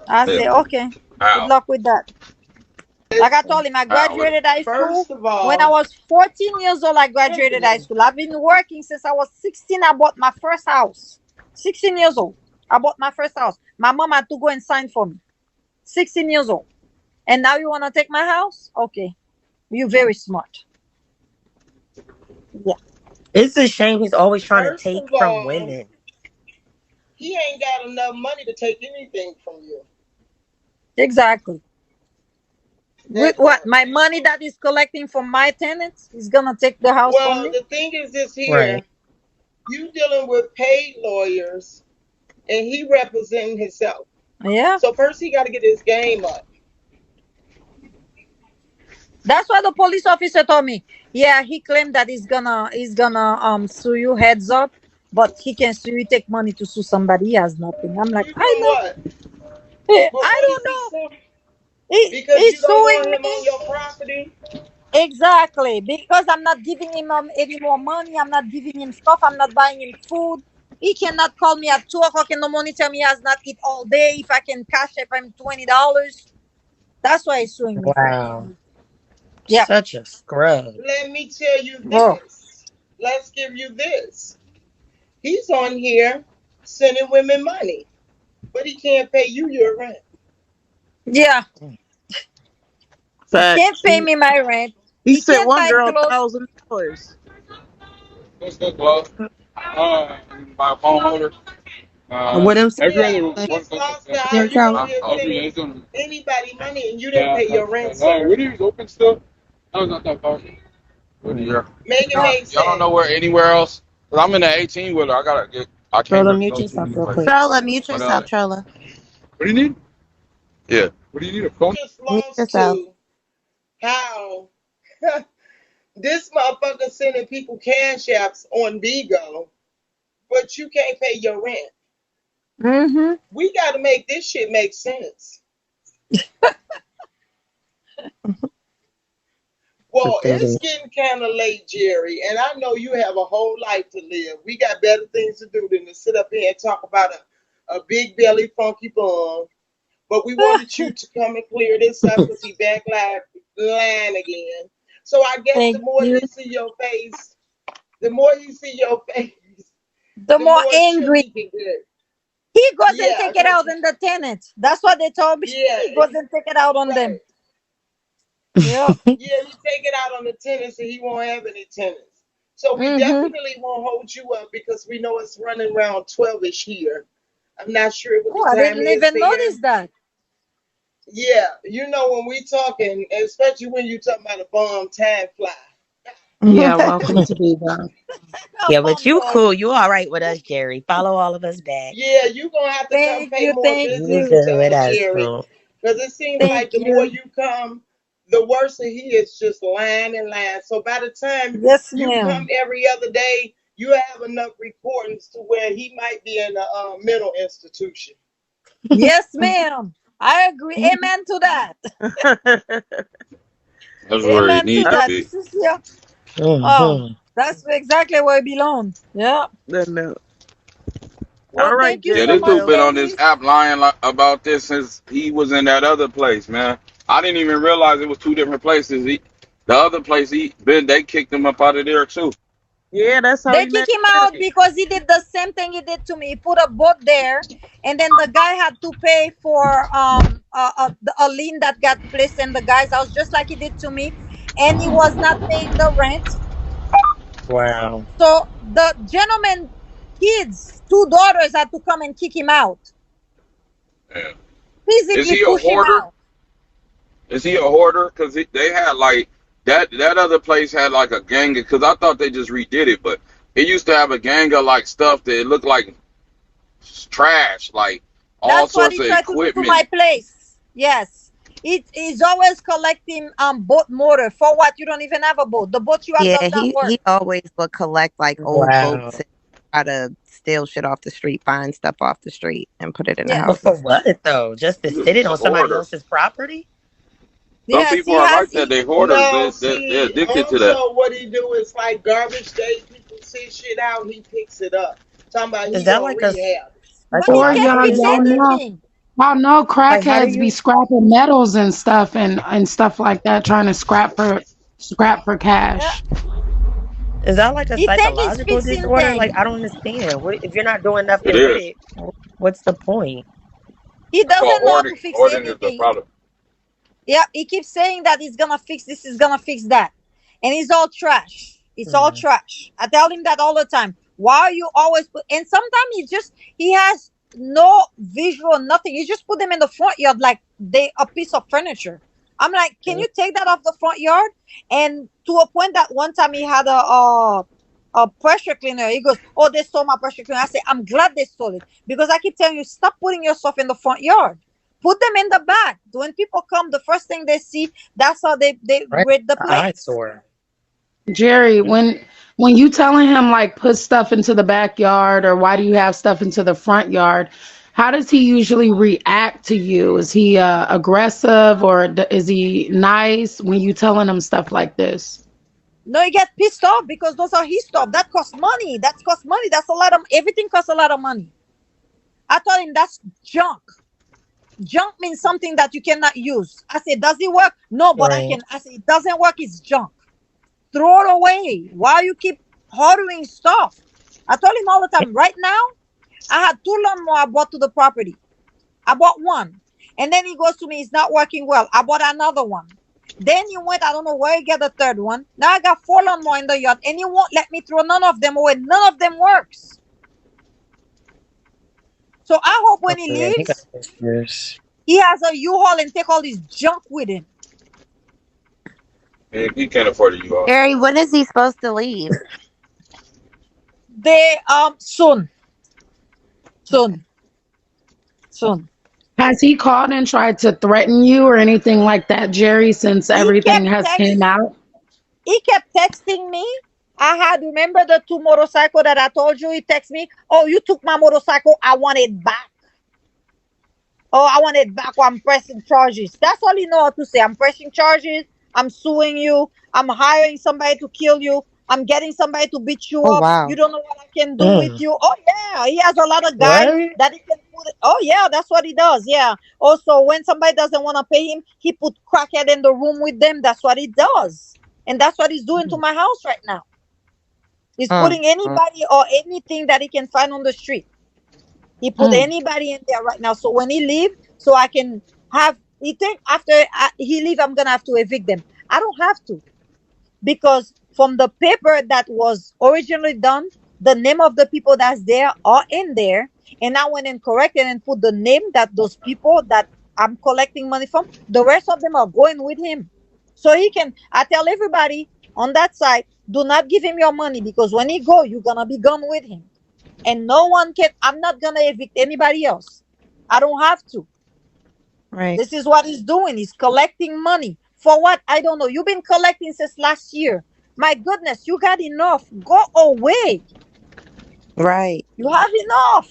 I Yeah. say, okay. Good How? luck with that. Like I told Listen, him, I How? What? graduated high school. first of When I all, was 14 years old, I graduated high Anthony, school. I've been working since I was 16. I bought my first house. 16 years old. I bought my first house. My mom had to go and sign for me. 16 years old. And now you want to take my house? Okay. You're very smart. Yeah. It's a shame he's always trying to first take of from all, women. he ain't got enough money to take anything from you. Exactly. With That what? part. My money that is collecting from my tenants is going to take the house from Well, me? the thing is this Right. here, you dealing with paid lawyers and he representing himself. Yeah. So first he got to get his game up. That's what the police officer told me. Yeah, he claimed that he's gonna sue you heads up, but he can sue you take money to sue somebody. He has nothing. I'm like, Sue I from know. what? But I what is don't he know. suing? Because He's you don't want suing him on me your property? exactly because I'm not giving him any more money. I'm not giving him stuff. I'm not buying him food. He cannot call me at 2 o'clock in the morning tell me he has not eat all day. If I can cash if I'm $20, that's what he's suing me for. Wow. Yeah. Such a scrub. Let me tell you Oh. this. Let's give you this. He's on here. sending women money, but he can't pay you your rent. Yeah. He can't Facts. pay me my rent. He He sent can't one buy girl clothes. $1,000. What's good, Glow? My phone holder. What else? Yeah, you just lost it. How There, you Charlie. over here sending anybody money and you didn't pay your rent, sir? What is open still? No, not that far. Yeah. Make it make Y'all don't know sense. where anywhere else? Cause I'm in the 18 wheeler. I gotta get. I can't Trolla, really mute go too yourself many real quick. places. Trolla, mute But yourself, Trolla. what do you need? Yeah. What do you need? A phone? Just Mute lost yourself. to how this motherfucker sending people cash apps on BIGO, but you can't pay your rent. Mm-hmm. We got to make this shit make sense. Well, it's Stupidity. getting kind of late, Jerry, and I know you have a whole life to live. We got better things to do than to sit up here and talk about a big belly funky bum. But we wanted you to come and clear this up because he back line again. So I guess the Thank more you. he see your face, the more he see your face, The the more more chill angry he can get. he goes and Yeah, take it out on the tenants. That's what they told me. yeah, He goes and take it out on them. right. Yep. Yeah, he take it out on the tenants and he won't have any tenants. So we Mm-hmm. definitely won't hold you up because we know it's running around 12ish here. I'm not sure what the Oh, I time didn't is even there. notice that. Yeah, you know when we talking, especially when you talking about a bomb, time fly. Yeah, welcome to Vigo. Come Yeah, but on, you Bob. cool. You all right with us, Jerry. Follow all of us back. Yeah, you gonna have to come Thank pay you. more Thank You visits you. good to with us, us, Jerry. boo. Because it seems Thank like the more you. you come, the worse he is just lying and lying. So by the time Yes, you come ma'am. every other day, you have enough recordings to where he might be in a mental institution. Yes, ma'am. I agree. Amen to that. That's where he Amen to needs to that. be. This is yeah. Oh, Hmm. that's exactly where it belongs. Yeah. No. Well, All right, thank you Yeah, so Jerry. this much, dude Well, been on this ladies. app lying about this since he was in that other place, man. I didn't even realize it was two different places. The other place they kicked him up out of there too. yeah, that's how They he kick met him out Jerry. because he did the same thing he did to me. He put a boat there, and then the guy had to pay for a lien that got placed in the guy's house, just like he did to me, and he was not paying the rent. Wow. So the gentleman kids, two daughters, had to come and kick him out, Yeah. Is physically he a push him hoarder? out. Is he a hoarder? Because they had like that other place had like a gang. Because I thought they just redid it, but it used to have a gang of like stuff that it looked like trash, like all That's what sorts he of tried to do to equipment. my place. Yes. He's always collecting boat motor. For what? You don't even have a boat. The boat you have Yeah, does not work. he always would collect like old boats Wow. and try to steal shit off the street, find stuff off the street, and put it in the Yes. But for houses. what though? Just to He's sit it a on somebody hoarder. else's property? Some Yes, people he are has. like that. He They hoarders. No, They're see, addicted to that. also what he do is like garbage day. People see shit out, he picks it up. Talking about Is he that gonna like a rehab it. like But a he Or can't y'all, fix business? y'all know Like how do crackheads be you scrapping metals and stuff and stuff like that, trying to scrap for Yeah. cash. is that like a He think he's psychological fixing disorder? Like things. I don't understand. What if you're not doing It nothing with is. it? What's the point? He It's called doesn't know how to hoarding. fix Hoarding is the anything. problem. Yeah, he keeps saying that he's gonna fix this, he's gonna fix that, and it's all trash. It's all Hmm. trash. I tell him that all the time. Why are you always put? And sometimes he has no visual, nothing. You just put them in the front yard like they a piece of furniture. I'm like, can you take that off the front yard? And to a point that one time he had a pressure cleaner. He goes, "Oh, they stole my pressure cleaner." I say, "I'm glad they stole it because I keep telling you, stop putting your stuff in the front yard. Put them in the back. When people come, the first thing they see, that's how they Right. rate the The place." eyesore. Jerry, when you telling him like put stuff into the backyard or why do you have stuff into the front yard, how does he usually react to you? Is he aggressive or is he nice when you telling him stuff like this? No, you get pissed off because those are his stuff. That costs money. That costs money. That's a lot of everything costs a lot of money. I told him that's junk. Junk means something that you cannot use. I said, does it work? No, but I Right. can. I said, it doesn't work. It's junk. Throw it away. Why you keep hoarding stuff? I told him all the time. Right now, I had two lawnmower I bought to the property. I bought one. And then he goes to me, it's not working well. I bought another one. Then he went, I don't know where he got the third one. Now I got four lawnmower in the yard, and he won't let me throw none of them away. None of them works. So I hope when Oh, he man, he got leaves, issues. he has a U-Haul and take all his junk with him. He can't afford a U-Haul. Jerry, when is he supposed to leave? They soon. Soon. Soon. Has he called and tried to threaten you or anything like that, Jerry, since He everything kept has text came out? he kept texting me. I had remember the two motorcycle that I told you. He texted me, oh, you took my motorcycle, I want it back. Oh, I want it back, or I'm pressing charges. That's all he know how to say. I'm pressing charges, I'm suing you, I'm hiring somebody to kill you, I'm getting somebody to beat you Oh up. You wow. don't know what I can do with Mm. you. Oh yeah, he has a lot of guys What? that he can put it. Oh yeah, that's what he does. Yeah. Also, when somebody doesn't want to pay him, he put crackhead in the room with them. That's what he does. And that's what he's doing to my house right now. He's Mm. putting anybody or anything that he can find on the street. He put Mm. anybody in there right now. So when he leave, so I can have. He think after he leave, I'm gonna have to evict them. I don't have to, because from the paper that was originally done, the name of the people that's there are in there, and I went and corrected and put the name that those people that I'm collecting money from. The rest of them are going with him, so he can. I tell everybody on that side, do not give him your money, because when he go, you're gonna be gone with him, and no one can. I'm not gonna evict anybody else. I don't have to. Right. This is what he's doing. He's collecting money. For what? I don't know. You've been collecting since last year. My goodness, you got enough. Go away. Right. You have enough.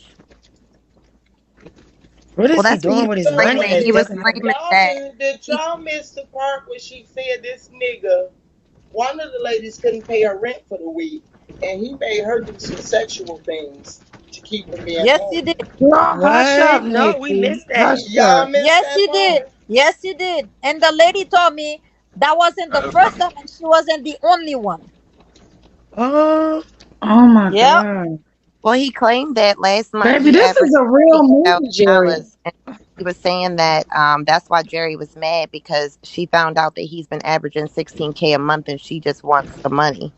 What Well, is he that's what he doing with was his money claiming. that He was doesn't have? claiming that. Did He, y'all miss the part where she said this nigga, one of the ladies couldn't pay her rent for the week, and he made her do some sexual things to keep from being Yes, he home? did. Girl, hush up, What? No, we Nikki. missed that. Hush Y'all up. missed Yes, that he did. part? Yes, he did. And the lady told me that wasn't the first time, and she wasn't the only one. Oh, Oh my Yep. God. well, he claimed that last month Baby, he this is averaged a real movie, Jerry. $16,000, and he was saying that that's why Jerry was mad because she found out that he's been averaging 16K a month, and she just wants the money.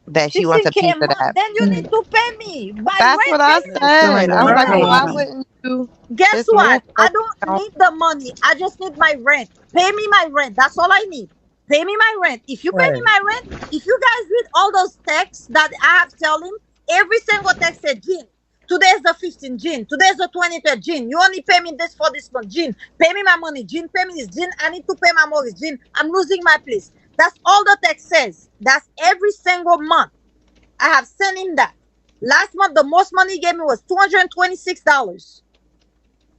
That she wants a 16K piece a of month. that. Then you need Mm. to pay me. By That's rent, what pay I me that's so said. I was like, well, why annoying. Right. wouldn't you Guess just move what? I over? don't need the money. I just need my rent. Pay me my rent. That's all I need. Pay me my rent. If you pay me Right. my rent, if you guys read all those texts that I have tell him, every single text said, Jean, today's the 15th, Jean. Today's the 23rd, Jean. You only pay me this for this month, Jean. Pay me my money, Jean. Pay me this, Jean. I need to pay my mortgage, Jean. I'm losing my place. That's all the text says. That's every single month. I have sent him that. Last month, the most money he gave me was $226.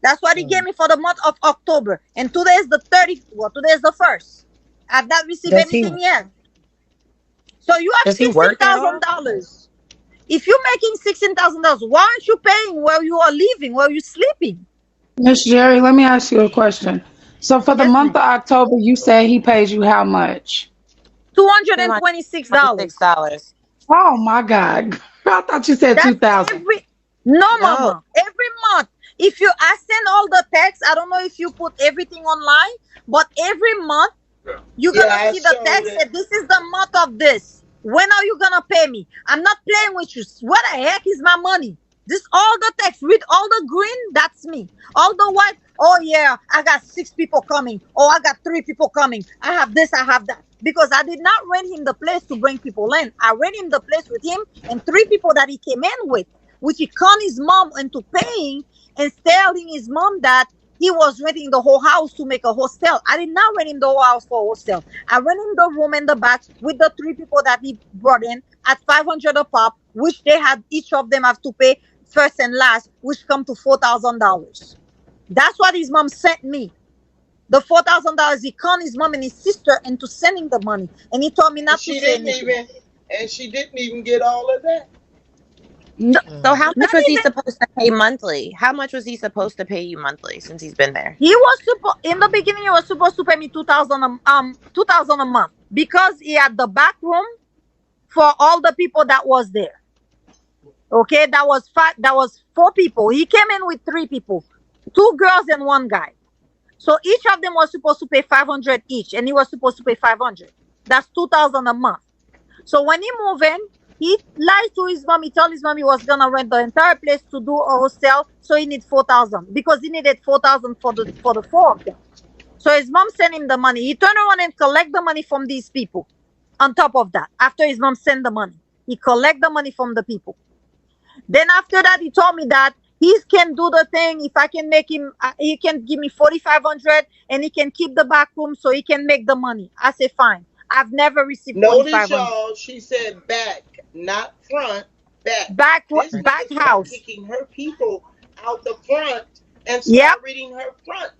That's what he gave Mm. me for the month of October. And today is the 30th. Well, today is the first. I've not received Does he anything yet. So you have does he work at all? $16,000. If you're making $16,000, why aren't you paying while you are living, while you're sleeping? Miss Jerry, let me ask you a question. So for the Yes, month ma'am. of October, you said he paid you how much? $226. $226. Oh my God. I thought you said That's 2000. every no, No. mama. Every month. If you I send all the texts, I don't know if you put everything online, but every month you're Yeah, gonna I see the showed text it. that this is the month of this. When are you gonna pay me? I'm not playing with you. What the heck is my money? This all the text. Read all the green, that's me. All the white, oh yeah, I got six people coming. Oh, I got three people coming. I have this, I have that. Because I did not rent him the place to bring people in. I rent him the place with him and three people that he came in with, which he conned his mom into paying and telling his mom that he was renting the whole house to make a hostel. I did not rent him the whole house for a hostel. I rent him the room and the bath with the three people that he brought in at 500 a pop, which they had each of them have to pay first and last, which come to $4,000. That's what his mom sent me. The $4,000 he conned his mom and his sister into sending the money, and he told me And not to she say didn't anything. even and she didn't even get all of that. No, so Mm. how Not much was he even. supposed to pay monthly? How much was he supposed to pay you monthly since he's been there? He was supposed in the beginning. He was supposed to pay me 2,000 2,000 a month because he had the back room for all the people that was there. Okay, that was 4 people. He came in with 3 people, 2 girls and 1 guy. So each of them was supposed to pay 500 each, and he was supposed to pay 500. That's 2,000 a month. So when he moved in, he lied to his mom. He told his mom he was gonna rent the entire place to do a hostel, so he need 4,000 because he needed 4,000 for the 4 of them. So his mom sent him the money. He turned around and collect the money from these people. On top of that, after his mom sent the money, he collect the money from the people. Then after that, he told me that he can do the thing. If I can make him, he can give me 4,500, and he can keep the back room so he can make the money. I said fine. I've never received Notice 4,500. y'all, she said back, not front, back. Back This back nigga start house. kicking her people out the front and Yep. start reading her front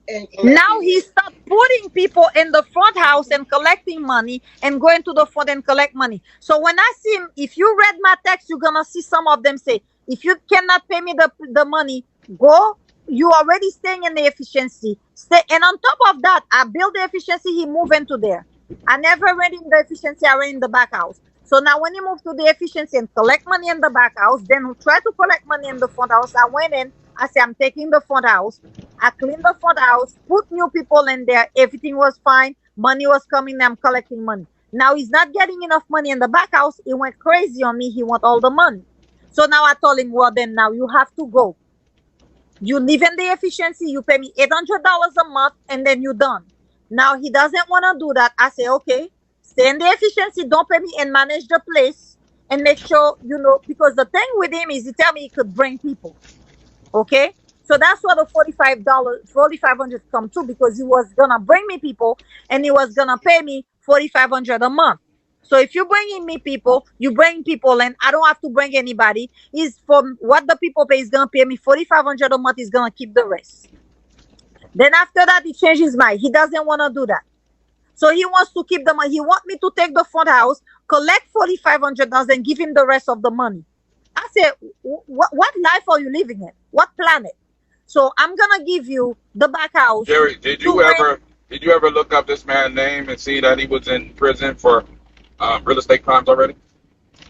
and Now collecting he it. start putting people in the front house and collecting money and going to the front and collect money. So when I see him, if you read my text, you're gonna see some of them say, if you cannot pay me the money, go. You already staying in the efficiency. Stay, and on top of that, I build the efficiency, he move into there. I never rent in the efficiency, I rent in the back house. So now when he moved to the efficiency and collect money in the back house, then try to collect money in the front house, I went in, I said, I'm taking the front house. I cleaned the front house, put new people in there. Everything was fine. Money was coming. I'm collecting money. Now he's not getting enough money in the back house. He went crazy on me. He want all the money. So now I told him, well, then now you have to go. You live in the efficiency. You pay me $800 a month, and then you're done. Now he doesn't want to do that. I say, okay, stay in the efficiency. Don't pay me and manage the place and make sure because the thing with him is he tell me he could bring people. Okay, so that's where the $45, 4,500 come to, because he was gonna bring me people and he was gonna pay me 4,500 a month. So if you bringing me people, you bring people, and I don't have to bring anybody. Is from what the people pay is gonna pay me 4,500 a month. Is gonna keep the rest. Then after that, he changed his mind. He doesn't want to do that. So he wants to keep the money. He want me to take the front house, collect $4,500, and give him the rest of the money. I said, what life are you living in? What planet? So I'm gonna give you the back house. Jerry, did you ever look up this man's name and see that he was in prison for real estate crimes already?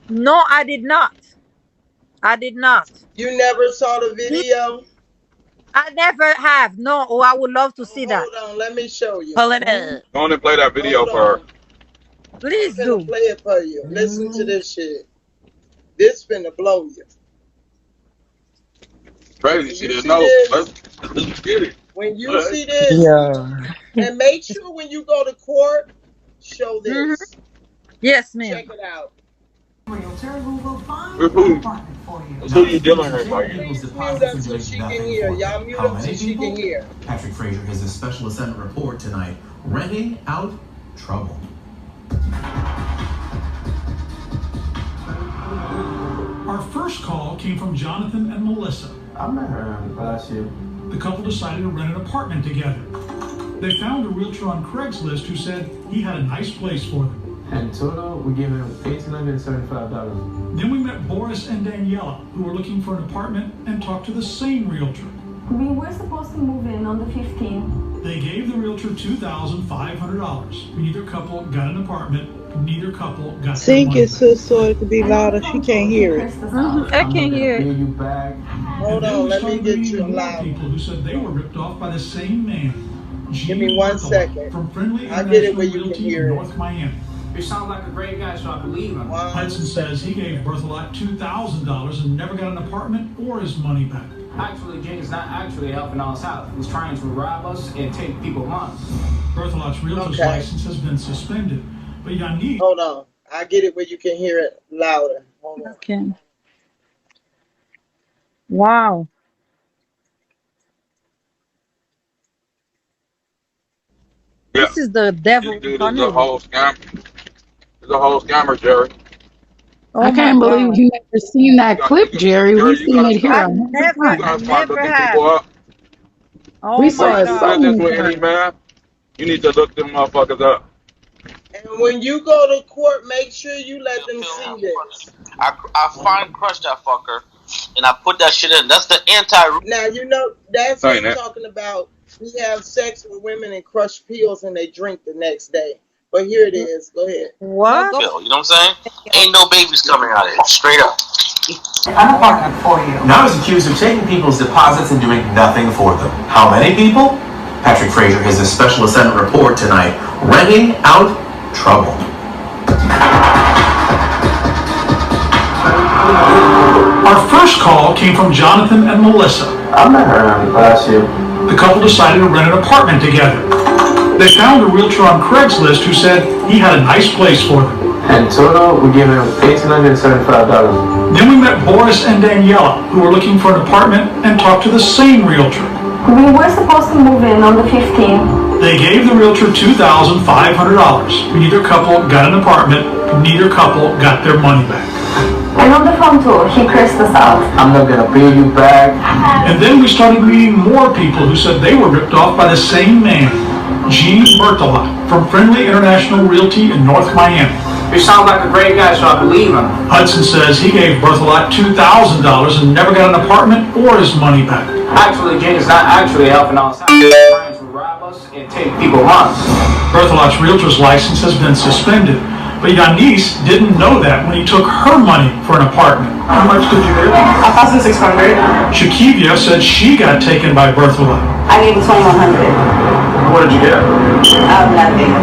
No, I did not. I did not. You never saw the video? I never have. No, I would love to see that. Hold on, let me show you. Pull it up. Go on and play that video Hold for her. on. Please I'm do. finna play it for you. Listen to this shit. This finna blow you. Crazy You shit. see No, this? let's get it. When you Right. see this, Yeah. and make sure when you go to court, show this. Yes, ma'am. Check it out. Who you dealing with right here? Please mute up so she can hear. Y'all mute up so she can hear. Patrick Fraser has a special Senate report tonight, renting out trouble. Our first call came from Jonathan and Melissa. I met her last year. The couple decided to rent an apartment together. They found a realtor on Craigslist who said he had a nice place for them. In total, we gave him $1,875. Then we met Boris and Daniela, who were looking for an apartment, and talked to the same realtor. We were supposed to move in on the 15th. They gave the realtor $2,500. Neither couple got an apartment. Neither couple got their Sing money it so it could be louder. She can't hear it. I can hear Pay it. you back. Hold And then on, we let me started get meeting you more loud. people who said they were ripped off by the same man. Give me 1 second. From Friendly I'll get it International where you can Realty hear in it. North Miami. You sound like a great guy, so I believe him. Hudson says he gave Berthelot $2,000 and never got an apartment or his money back. Actually, Jake is not actually helping us out. He's trying to rob us and take people's money. Berthelot's realtor's Okay. license has been suspended, but Yannick Hold on. I get it where you can hear it louder. Hold on. Okay. Wow. Yeah. This is the devil This dude is a incarnated. whole scammer. He's a whole scammer, Jerry. Oh I my can't believe God. you never seen that clip, Jerry. Jerry, We've you seen gotta it here start. a I hundred never, You times. gotta I start never looking have. people up. Oh We my saw Like it you God. said so this many with any times. man. You need to look them motherfuckers up. And when you go to court, make sure you let them see this. I fine crush that fucker, and I put that shit in. That's the anti. Now, you know, that's Saying him that. talking about he have sex with women and crush pills and they drink the next day. But here it is. Go ahead. What? You know what I'm saying? Ain't no babies coming out of it. Straight up. An apartment for you. Now he's accused of taking people's deposits and doing nothing for them. How many people? Patrick Frazier has a special assignment report tonight, renting out trouble. Our first call came from Jonathan and Melissa. I met her last year. The couple decided to rent an apartment together. They found a realtor on Craigslist who said he had a nice place for them. In total, we gave him $1,875. Then we met Boris and Daniela, who were looking for an apartment, and talked to the same realtor. We were supposed to move in on the 15th. They gave the realtor $2,500. Neither couple got an apartment. Neither couple got their money back. And on the phone too, he cursed us out. I'm not gonna pay you back. And then we started meeting more people who said they were ripped off by the same man, Gene Berthelot, from Friendly International Realty in North Miami. He sounds like a great guy, so I believe him. Hudson says he gave Berthelot $2,000 and never got an apartment or his money back. Actually, Gene is not actually helping us out. He's trying to rob us and take people's money. Berthelot's realtor's license has been suspended, but Yanis didn't know that when he took her money for an apartment. How much did you give? $1,600. Shakivia said she got taken by Berthelot. I gave him $2,100. What did you get? Nothing.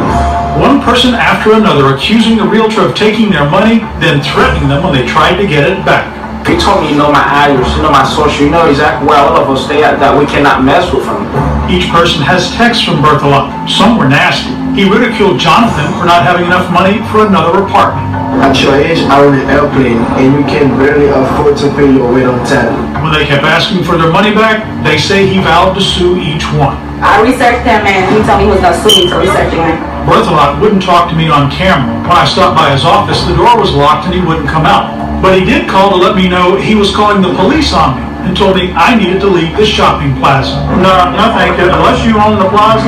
One person after another accusing the realtor of taking their money, then threatening them when they tried to get it back. He told me, you know my address, you know my social, you know exactly where all of us stay at, that we cannot mess with him. Each person has texts from Berthelot. Some were nasty. He ridiculed Jonathan for not having enough money for another apartment. At your age, I'm in an airplane, and you can barely afford to pay your way on time. When they kept asking for their money back, they say he vowed to sue each one. I researched him and he told me he was going to sue me for researching him. Berthelot wouldn't talk to me on camera. When I stopped by his office, the door was locked and he wouldn't come out. But he did call to let me know he was calling the police on me and told me I needed to leave the shopping plaza. No, thank you. Unless you own the plaza,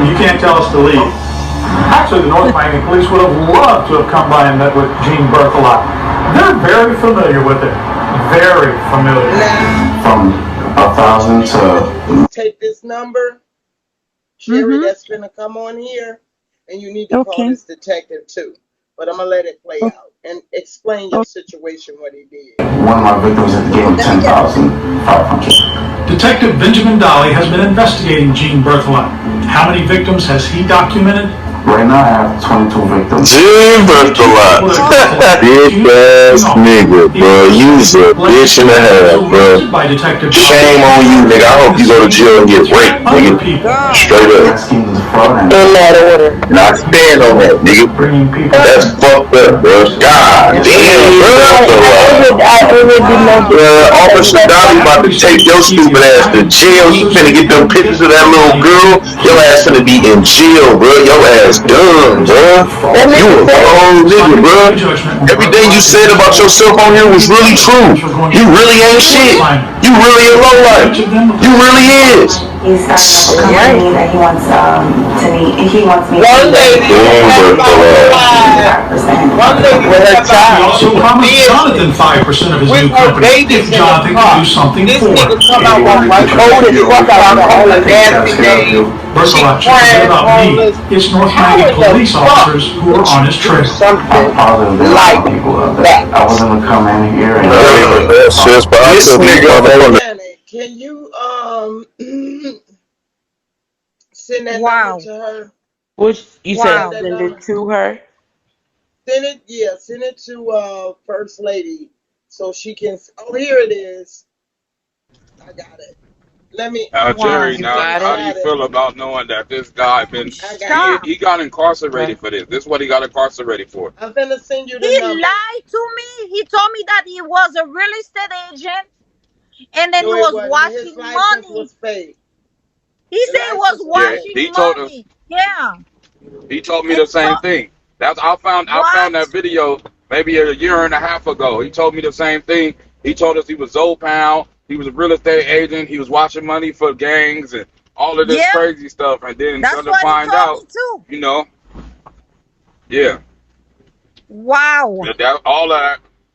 you can't tell us to leave. Actually, the North Miami police would have loved to have come by and met with Gene Berthelot. They're very familiar with it. Very familiar. From 1,000 to... Take this number, Sherry, that's gonna come on here, and you need to call this detective too. But I'm gonna let it play out and explain your situation, what he did. One of my victims gave him $10,500. Detective Benjamin Dolly has been investigating Gene Berthelot. How many victims has he documented? Right now I have 22 victims. Gene Berthelot. Bitch ass nigga, bro. You's a bitch and a half, bro. Shame on you, nigga. I hope you go to jail and get raped, nigga. Straight up. In that order. Not stand on that, nigga. That's fucked up, bro. God damn, bro. Officer Dolly about to take your stupid ass to jail. You finna get them pictures of that little girl. Your ass finna be in jail, bro. Your ass done, bro. You a wrong nigga, bro. Everything you said about yourself on here was really true. You really ain't shit. You really a lowlife. You really is. He's starting up a company that he wants to meet. He wants me One lady also promised Jonathan 5% of his new company if Jonathan could do something for him. Berthelot should forget about me. It's North Miami police officers who are on his trail. I'm positive like people of that. I wasn't gonna come in here and can you send that number to her? Which you said send it to her? Send it to First Lady so she can. Oh, here it is. I got it. Let me. Jerry, now how do you feel about knowing that this guy he got incarcerated for this? This is what he got incarcerated for. I'm gonna send you the He number. lied to me. He told me that he was a real estate agent, and then he was watching his license money. was fake. He said he was watching he told us. money. Yeah. He told me the same thing. I found that video maybe a year and a half ago. He told me the same thing. He told us he was Pound. He was a real estate agent. He was watching money for gangs and all of this crazy stuff. And then come to find out, you know, Wow.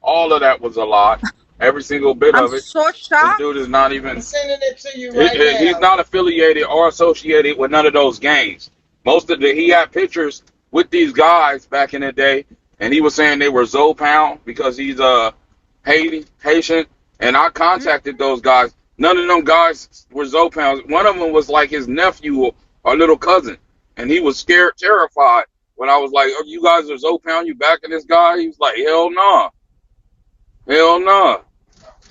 All of that was a lie. Every single bit of it. I'm so shocked. This dude is not even. I'm sending it to you right now. He's not affiliated or associated with none of those gangs. He had pictures with these guys back in the day, and he was saying they were Pound because he's Haitian, and I contacted those guys. None of them guys were Zopans. One of them was like his nephew or little cousin, and he was scared, terrified when I was like, "Oh, you guys are Zopan? You backing this guy?" He was like, "Hell no, hell no."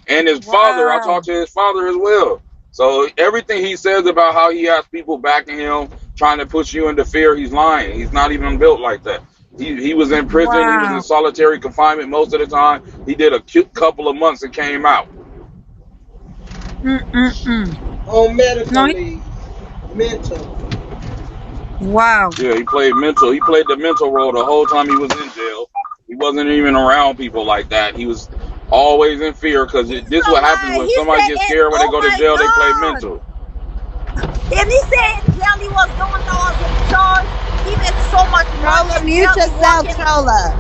And his father, I Wow. talked to his father as well. So everything he says about how he has people backing him, trying to push you into fear, he's lying. He's not even built like that. He was in prison. He was in Wow. solitary confinement most of the time. He did a cute couple of months and came out. Mm-mm-mm. On medical No. leave, mental. Wow. Yeah, he played mental. He played the mental role the whole time he was in jail. He wasn't even around people like that. He was always in fear because It's this a what happens lie. when He somebody said, gets and scared when they oh go to my jail. They play God. mental. And he said in jail he was the one that was in charge. He made so much money Trolla, in jail. mute He yourself, walking. Trolla.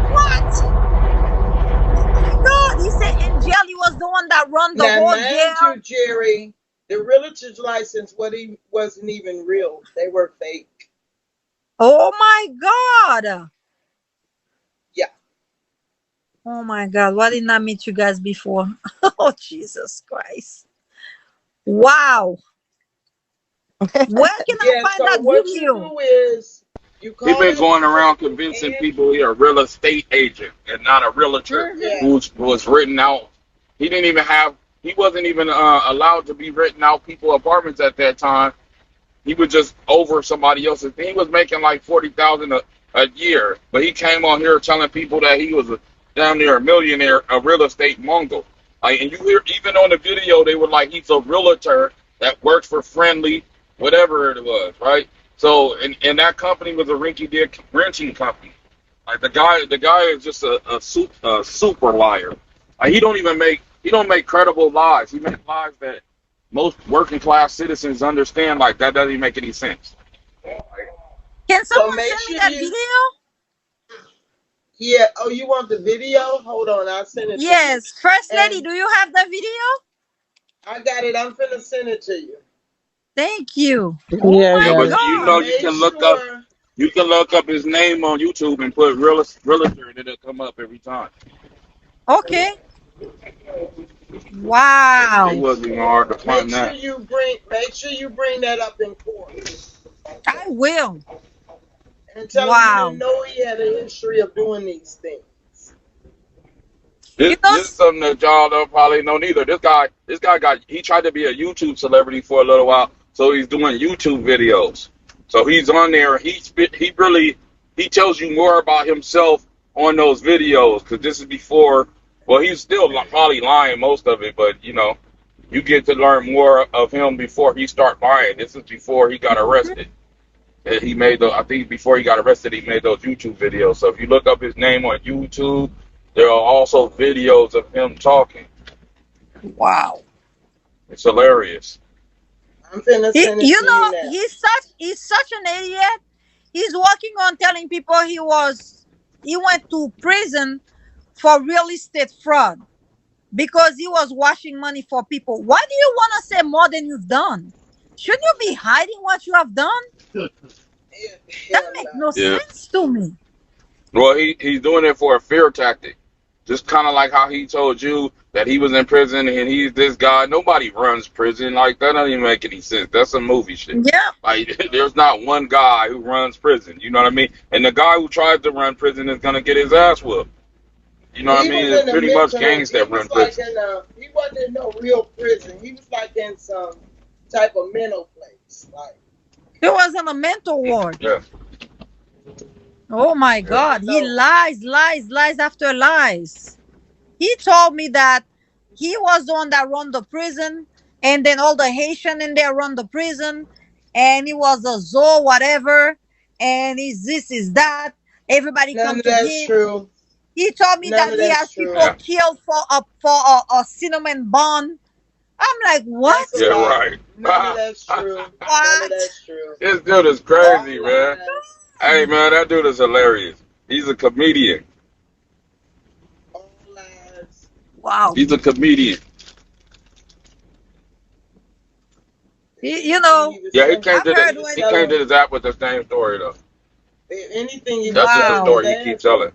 What? Oh my God. He said in jail he was the one that run the Now, whole mind jail. you, Jerry, the realtor's license wasn't even real. They were fake. Oh my God. Yeah. Oh my God. Why didn't I meet you guys before? Oh, Jesus Christ. Wow. Where can I Yeah, find so that what you video? do is you He call been that going number around convincing and people he a real estate agent and not a realtor yeah. who was written out. He didn't even have. He wasn't even allowed to be written out people apartments at that time. He was just over somebody else's. He was making like 40,000 a year, but he came on here telling people that he was down there a millionaire, a real estate mogul. Like, and you hear even on the video, they were like, he's a realtor that works for Friendly, whatever it was, right? So, and that company was a rinky-dink renting company. Like the guy is just a super liar. Like he don't make credible lies. He makes lies that most working class citizens understand. Like that doesn't make any sense. Can So someone make send me sure that you video? yeah. Oh, you want the video? Hold on, I'll send it to you. Yes. First Lady, And do you have the video? I got it. I'm finna send it to you. Thank you. Oh Yeah, I my Yeah, got but it. you know God. you Make can look up sure. his name on YouTube and put realtor and it'll come up every time. Okay. It Wow. wasn't even hard to Make find sure that. you bring. Make sure you bring that up in court I will. and tell him you didn't Wow. know he had a history of doing these things. You know, This is something that y'all don't probably know neither. This guy he tried to be a YouTube celebrity for a little while, so he's doing YouTube videos. So he's on there. He tells you more about himself on those videos because this is before. Well, he's still probably lying most of it, but you get to learn more of him before he start lying. This is before he got arrested. And he made I think before he got arrested, he made those YouTube videos. So if you look up his name on YouTube, there are also videos of him talking. wow. It's hilarious. I'm finna send it You to you know, now. he's such an idiot. He's working on telling people he went to prison for real estate fraud because he was washing money for people. Why do you want to say more than you've done? Shouldn't you be hiding what you have done? That Hell makes no. no Yeah. sense to me. Well, he's doing it for a fear tactic. Just kind of like how he told you that he was in prison and he's this guy. Nobody runs prison. Like, that doesn't even make any sense. That's some movie shit. Yeah. Like, there's not one guy who runs prison. You know what I mean? And the guy who tries to run prison is going to get his ass whooped. You know what I He mean? was It's in a pretty much mental. gangs He that run was like prison. he wasn't in no real prison. He was like in some type of mental place. Like He was in a mental ward. Yeah. Oh my Yeah. God. He so lies after lies. He told me that he was the one that run the prison, and then all the Haitian in there run the prison, and he was a zoo, whatever, and he's this, is that. Everybody none come of to that's him. true. He told me None that of he that's has true. people Yeah. killed for a cinnamon bun. I'm like, what? That's a Yeah, lie. right. None of that's true. None of What? that's true. This dude is All crazy, man. lies. Hey, man, that dude is hilarious. He's a comedian. All lies. Wow. He's a comedian. You know, Yeah, Anything I've heard was when. he came to telling. this app with the same story though. Anything he was That's just the telling Wow. his story he ass keeps telling.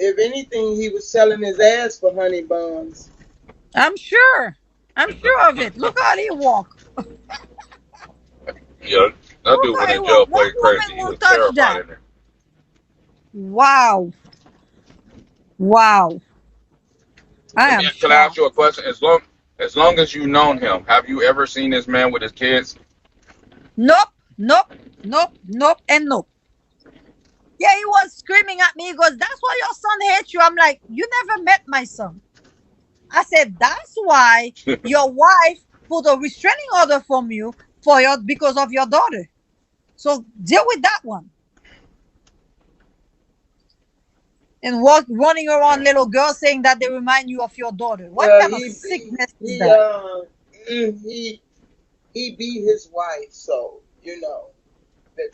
If anything, he was selling his ass for honey buns. I'm sure. I'm sure of it. Look how he walk. Yeah, that Look dude how went he in walk. jail What playing crazy. woman He will was touch terrified that? in there. Wow. Wow. I Let me. am Can I ask shocked. you a question? As long as you've known him, have you ever seen this man with his kids? Nope. Nope. Nope. Nope. And nope. Yeah, he was screaming at me. He goes, "That's why your son hates you." I'm like, "You never met my son." I said, "That's why your wife put a restraining order from you for your because of your daughter. So deal with that one." And walk running around little girls saying that they remind you of your daughter. What Well, kind of sickness is he that? he he beat his wife, so But,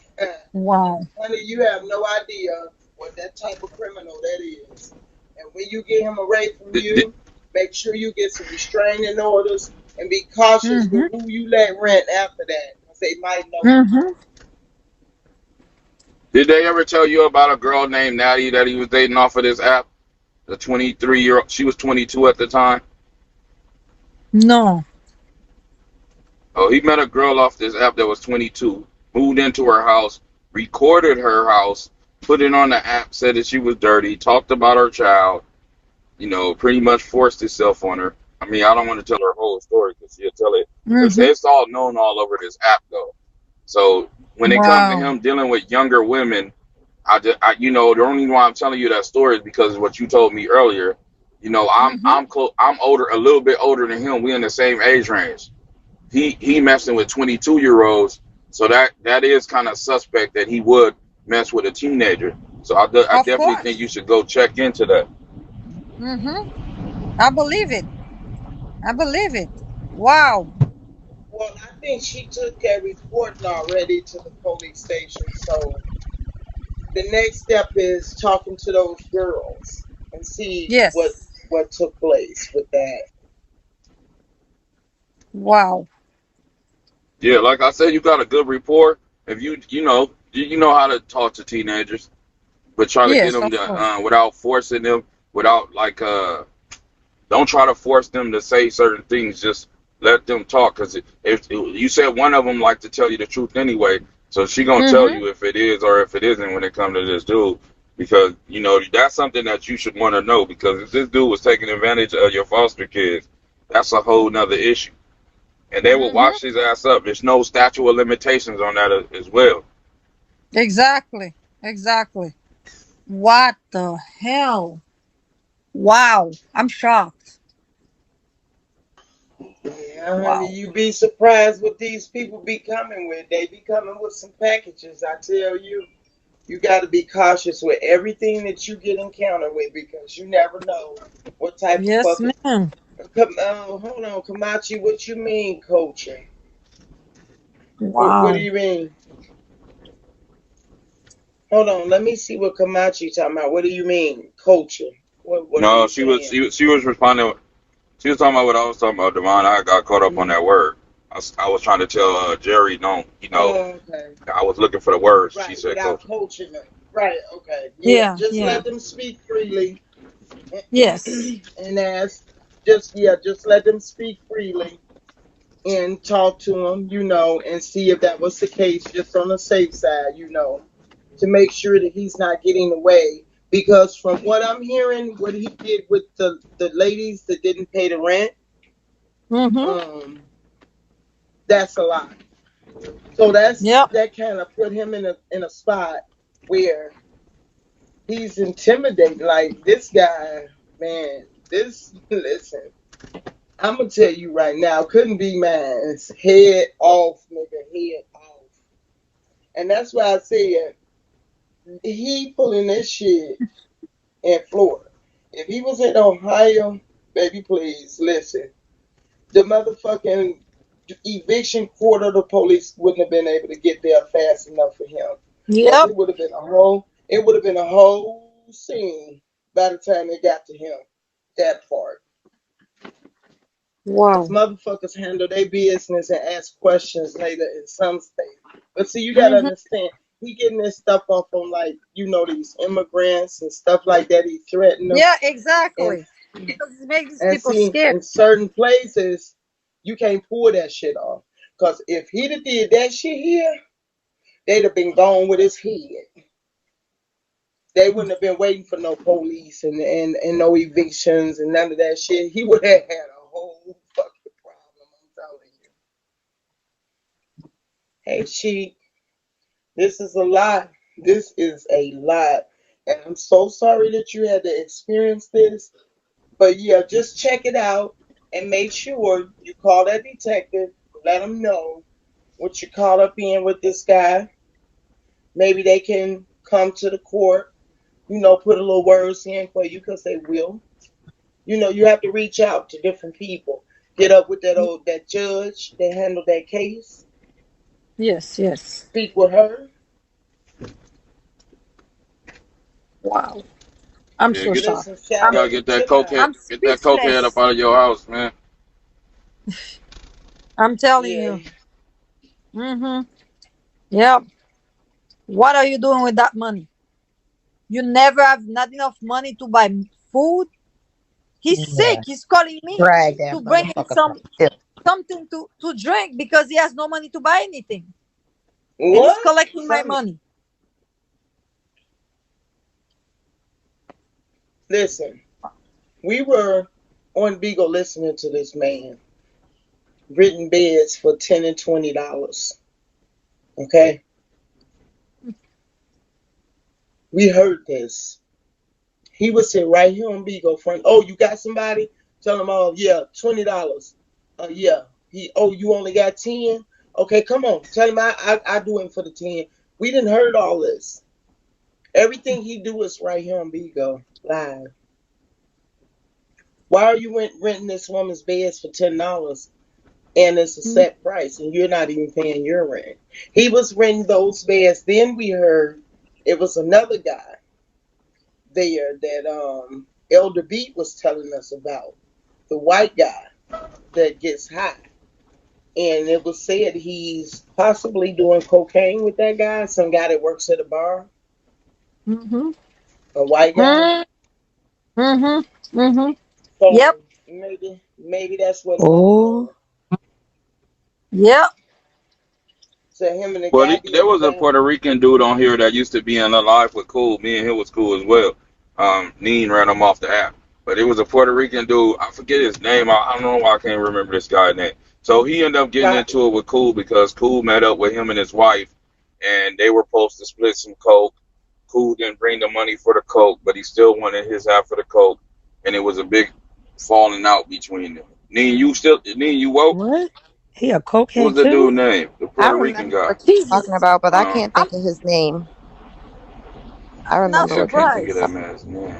Wow. honey, you have no idea what that type of criminal that is. And when you get him away from Did, did, you, make sure you get some restraining orders and be cautious with Mm-hmm. who you let rent after that, because they might know you. Mm-hmm. did they ever tell you about a girl named Natty that he was dating off of this app? The 23-year-old. She was 22 at the time. No. Oh, he met a girl off this app that was 22, moved into her house, recorded her house, put it on the app, said that she was dirty, talked about her child, pretty much forced himself on her. I mean, I don't want to tell her whole story because she'll tell it. Mm-hmm. It's all known all over this app, though. So when it comes to Wow. him dealing with younger women, the only reason why I'm telling you that story is because of what you told me earlier. Mm-hmm. I'm older, a little bit older than him. We in the same age range. He messing with 22-year-olds, so that is kind of suspect that he would mess with a teenager. So I Of definitely think course. you should go check into that. Mm-hmm. I believe it. I believe it. Wow. Well, I think she took that report already to the police station. So the next step is talking to those girls and see what Yes. what took place with that. Wow. Yeah, like I said, you got a good rapport. If you know how to talk to teenagers, but try to get Yes, them of to course. without forcing them, without don't try to force them to say certain things. Just let them talk. Because if you said one of them like to tell you the truth anyway, so she gonna tell Mm-hmm. you if it is or if it isn't when it comes to this dude. Because that's something that you should want to know. Because if this dude was taking advantage of your foster kids, that's a whole nother issue. And they will Mm-hmm. wash his ass up. There's no statute of limitations on that as well. Exactly. Exactly. What the hell? Wow. I'm shocked. Yeah, honey, Wow. you be surprised what these people be coming with. They be coming with some packages. I tell you, you got to be cautious with everything that you get encountered with because you never know what type of Yes, fuckers. ma'am. Hold on, Kamachi. What you mean, coaching? What do Wow. you mean? Hold on, let me see what Kamachi talking about. What do you mean, coaching? What are No, you she was saying? she was responding. She was talking about what I was talking about, Devine. I got caught up on that word. I was trying to tell Jerry, don't, Oh, okay. I was looking for the words. She Right, said, without Coach. coaching them. Right, okay. Yeah, Yeah. just Yeah. let them speak freely. Yes. And just let them speak freely and talk to them, and see if that was the case, just on the safe side, to make sure that he's not getting away. Because from what I'm hearing, what he did with the ladies that didn't pay the rent, Mm-hmm. um, that's a lot. So Yep. that kind of put him in a spot where he's intimidating. Like this guy, man. This listen. I'm gonna tell you right now, couldn't be mine. It's head off, nigga, head off. And that's why I said he pulling this shit in Florida. If he was in Ohio, baby, please listen. The motherfucking eviction court of the police wouldn't have been able to get there fast enough for him, because Yep. it would have been a whole scene by the time they got to him. That part. Because Wow. motherfuckers handle their business and ask questions later in some states. But see, you gotta Mm-hmm. understand, he getting this stuff off on like these immigrants and stuff like that. He threatened them, Yeah, and exactly. Because it makes these and people see scared. in certain places you can't pull that shit off. Cause if he'd have did that shit here, they'd have been gone with his head. They wouldn't have been waiting for no police and no evictions and none of that shit. He would have had a whole fucking problem. I'm telling you. Hey, she. This is a lot. This is a lot. And I'm so sorry that you had to experience this. But yeah, just check it out and make sure you call that detective, let them know what you caught up in with this guy. Maybe they can come to the court, put a little words in for you because they will. You have to reach out to different people. Get up with that judge that handled that case. Yes, yes. Speak with her. Wow. I'm Yeah, so get shocked. Listen, you I'm Shadow, gotta get that chill cokehead, out. I'm get that cokehead up speechless. out of your house, man. I'm telling Yeah. you. Mm-hmm. Yeah. What are you doing with that money? You never have not enough money to buy food. He's sick. Yeah. He's calling me Drag to that bring him motherfucker from hell. something to drink because he has no money to buy anything. And he's What? collecting my Some money. Listen. We were on BIGO listening to this man written beds for $10 and $20. Okay, we heard this. He was sitting right here on BIGO front. Oh, you got somebody? Tell him, oh yeah, $20. Yeah. You only got 10. Okay, come on. Tell him I do him for the 10. We didn't heard all this. Everything he do is right here on BIGO live. Why are you renting this woman's beds for $10? And it's a Mm. set price, and you're not even paying your rent. He was renting those beds. Then we heard it was another guy there that Elder Beat was telling us about, the white guy that gets high, and it was said he's possibly doing cocaine with that guy, some guy that works at a bar, Mm-hmm. a white guy. Mm-hmm. Mm-hmm. Yep. So maybe that's what's going Oh, on. Yep. So him and the But guy there did the was a thing. Puerto Rican dude on here that used to be in a live with Cool. Me and him was cool as well. Neen ran him off the app. But it was a Puerto Rican dude. I forget his name. I don't know why I can't remember this guy's name. So he ended up getting Copy. into it with Cool because Cool met up with him and his wife, and they were supposed to split some coke. Cool didn't bring the money for the coke, but he still wanted his half of the coke, and it was a big falling out between them. Neen, you woke? what? He a What was cokehead the dude too? name? The I Puerto Rican remember guy. what you're talking Jesus. about, but I Um, can't I'm think of his name. I not remember yeah, I what you're can't think of surprised. that man's name.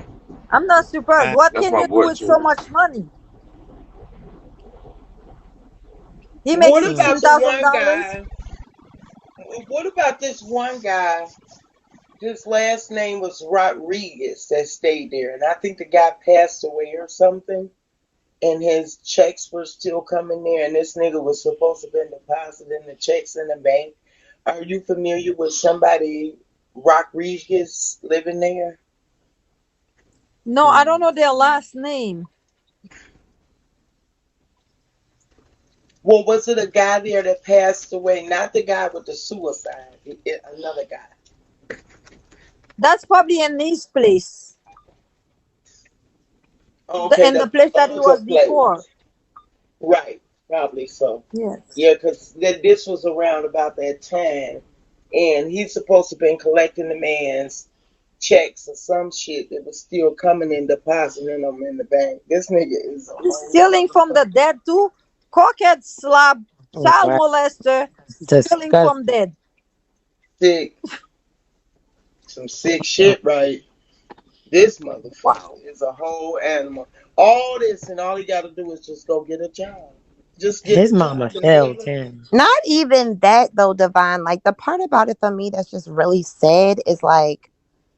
I'm not surprised. What That's can my you do boy with so too. much money? He makes What Mm. about sixteen the thousand one dollars. guy? What about this one guy? His last name was Rodriguez that stayed there, and I think the guy passed away or something. And his checks were still coming there, and this nigga was supposed to have been depositing the checks in the bank. Are you familiar with somebody Rodriguez living there? No, I don't know their last name. Well, was it a guy there that passed away? Not the guy with the suicide, another guy. That's probably in his place. Okay, In the the place that he other was before. place. Right, probably so. Yes. Yeah, because this was around about that time, and he's supposed to have been collecting the man's checks or some shit that was still coming and depositing them in the bank. This nigga is a He's whole stealing from the motherfucker. dead too. Cockhead slab, child Wow. molester, stealing from Disgusting. dead. Sick, some sick shit, right? This motherfucker Wow. is a whole animal. All this and all he got to do is just go get a job. Just get His the mama job and failed pay. him. Not even that though, Divine. Like the part about it for me that's just really sad is like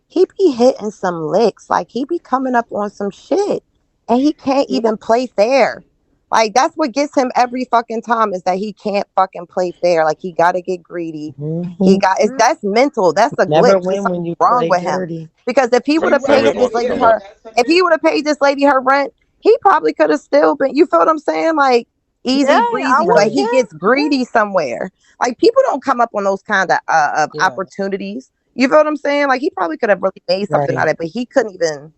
he be hitting some licks. Like he be coming up on some shit and he can't even play fair. Like that's what gets him every fucking time is that he can't fucking play fair. Like he gotta get greedy. He got it's that's mental. That's a Never glitch. It's win when something you wrong play with him. dirty. Because if he would have You right Never paid gonna this about win lady that. that. her That's if he would have paid this lady her rent, he probably could have still been, you feel what I'm saying? Like Yeah, easy I breezy, but wouldn't Right. he care. gets Yeah. greedy somewhere. Like people don't come up on those kind of Yeah. opportunities. You feel what I'm saying? Like he probably could have really made something out Right. of it, but he couldn't even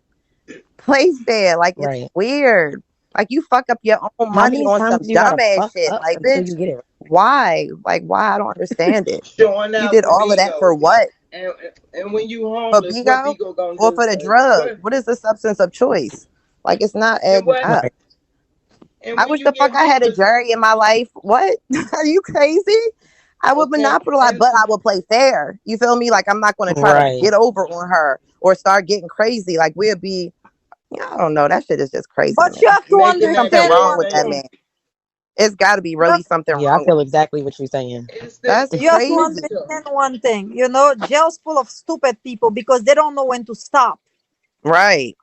place there. Like it's Right. weird. Like you fuck up your own How money many on times some you gotta dumbass fuck shit. up Like, until bitch, you get it? why? Like, why? I don't understand it. showing You out did for all of that for Bigo. what? And and when you For homeless, what Bigo Bigo gonna or do? for the Say drug? what? What is the substance of choice? Like, it's not And adding what? up. Right. And I when wish you the get fuck I had a homeless, jury in my life. What? Are you crazy? I would okay, monopolize, but I would play fair. You feel me? Like, I'm not going to try to Right. get over on her or start getting crazy. Like, we'll be, I don't know. That shit is just crazy to But you me. have to making that Something understand shit wrong one with that seem thing. man. It's got to be You really have, something Yeah, I wrong with feel him. exactly what you're saying. it's the That's you have to crazy. influencer. understand one thing. You know, jail's full of stupid people because they don't know when to stop. Right.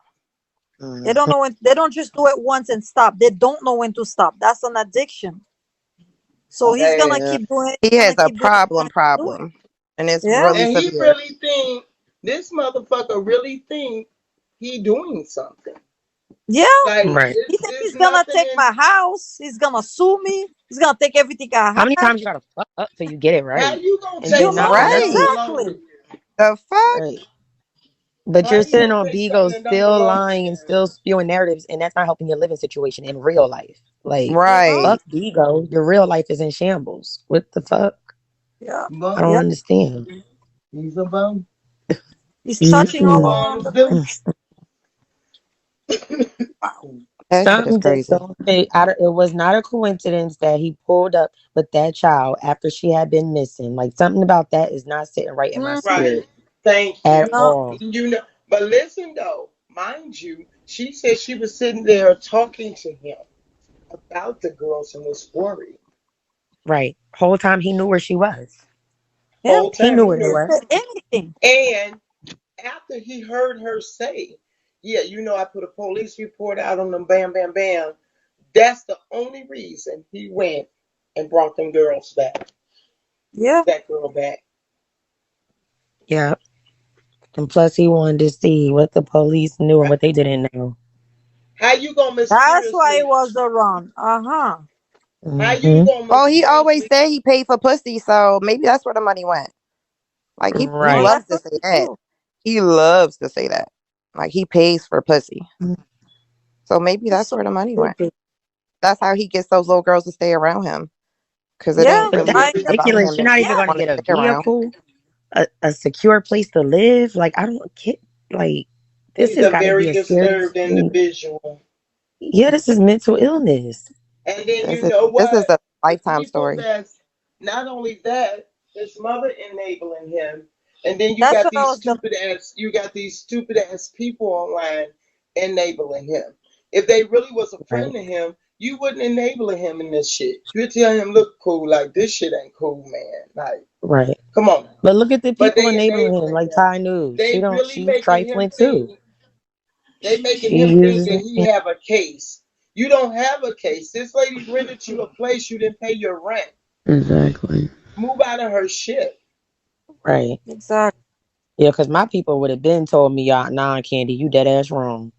They Mhm. don't know when. They don't just do it once and stop. They don't know when to stop. That's an addiction. So he's gonna Bad. Yeah. keep doing it. He He's has gonna a keep doing it. He's problem, gonna keep doing it. and it's Yeah. really And he severe. really think this motherfucker really think he doing something. Yeah. Like Right. He thinks it's he's gonna nothing take in my house. He's gonna sue me. He's gonna take everything I How many have. times you gotta fuck up till you get it how right? you gonna And You then take not know to something mess don't with Right. belong to exactly. you? The fuck? right. But How you're you sitting gonna on take something Bigo that don't still belong to lying and still spewing narratives, and that's not helping your living situation in real life. Like, Uh-huh. Right. fuck Bigo. Your real life is in shambles. What the fuck? Yeah. you? I Bum. don't Yeah. understand. He's a bum. He's touching That's all all Mm-mm. around bums the do. country. That shit is Something just crazy. don't fit. It was not a coincidence that he pulled up with that child after she had been missing. Like something about that is not sitting right in my Mm, Right. spirit Thank at you. no. all. You know, but listen though, mind you, she said she was sitting there talking to him about the girls and was worried. Right. Whole time he knew where she was. Yeah. Whole He time knew he where they knew. were. Said anything. And after he heard her say, yeah, I put a police report out on them, bam, bam, bam. That's the only reason he went and brought them girls back. Yeah. That girl back. Yeah. And plus he wanted to see what the police knew and what they didn't know. How you gonna That's why it mysteriously? was around. Uh-huh. How you Hmm. gonna Well, he always mysteriously? said he paid for pussy, so maybe that's where the money went. Like he Well, Right. loves that's to what say they that. do. He loves to say that. Like he pays for pussy. So maybe He's that's so where the money went. stupid. That's how he gets those little girls to stay around him. Cause it Yeah. ain't But really that's I about ridiculous. him. You're They not just even yeah. going to want to get a stay around. vehicle, a secure place to live. Like, I don't get, like, this He's has a got to be very a serious disturbed thing. individual. Yeah, this is mental illness. And then This you is know this is what? a The lifetime people story. that's not only that, his mother enabling him, and then That's what I was gonna you got these stupid ass people online enabling him. If they really was a Right. friend to him, you wouldn't enable him in this shit. You'd tell him, look cool, like this shit ain't cool, man. Like, Right. come on. But look at the But people they enabling him, enabling like him. Ty News. They really She's making him trifling too. think they making She him think uses that it. he have a case. You don't have a case. This lady rented you a place. You didn't pay your rent. Exactly. Move out of her shit. Right. exactly. Yeah, because my people would have been told me, y'all, nah, Candy, you dead ass wrong.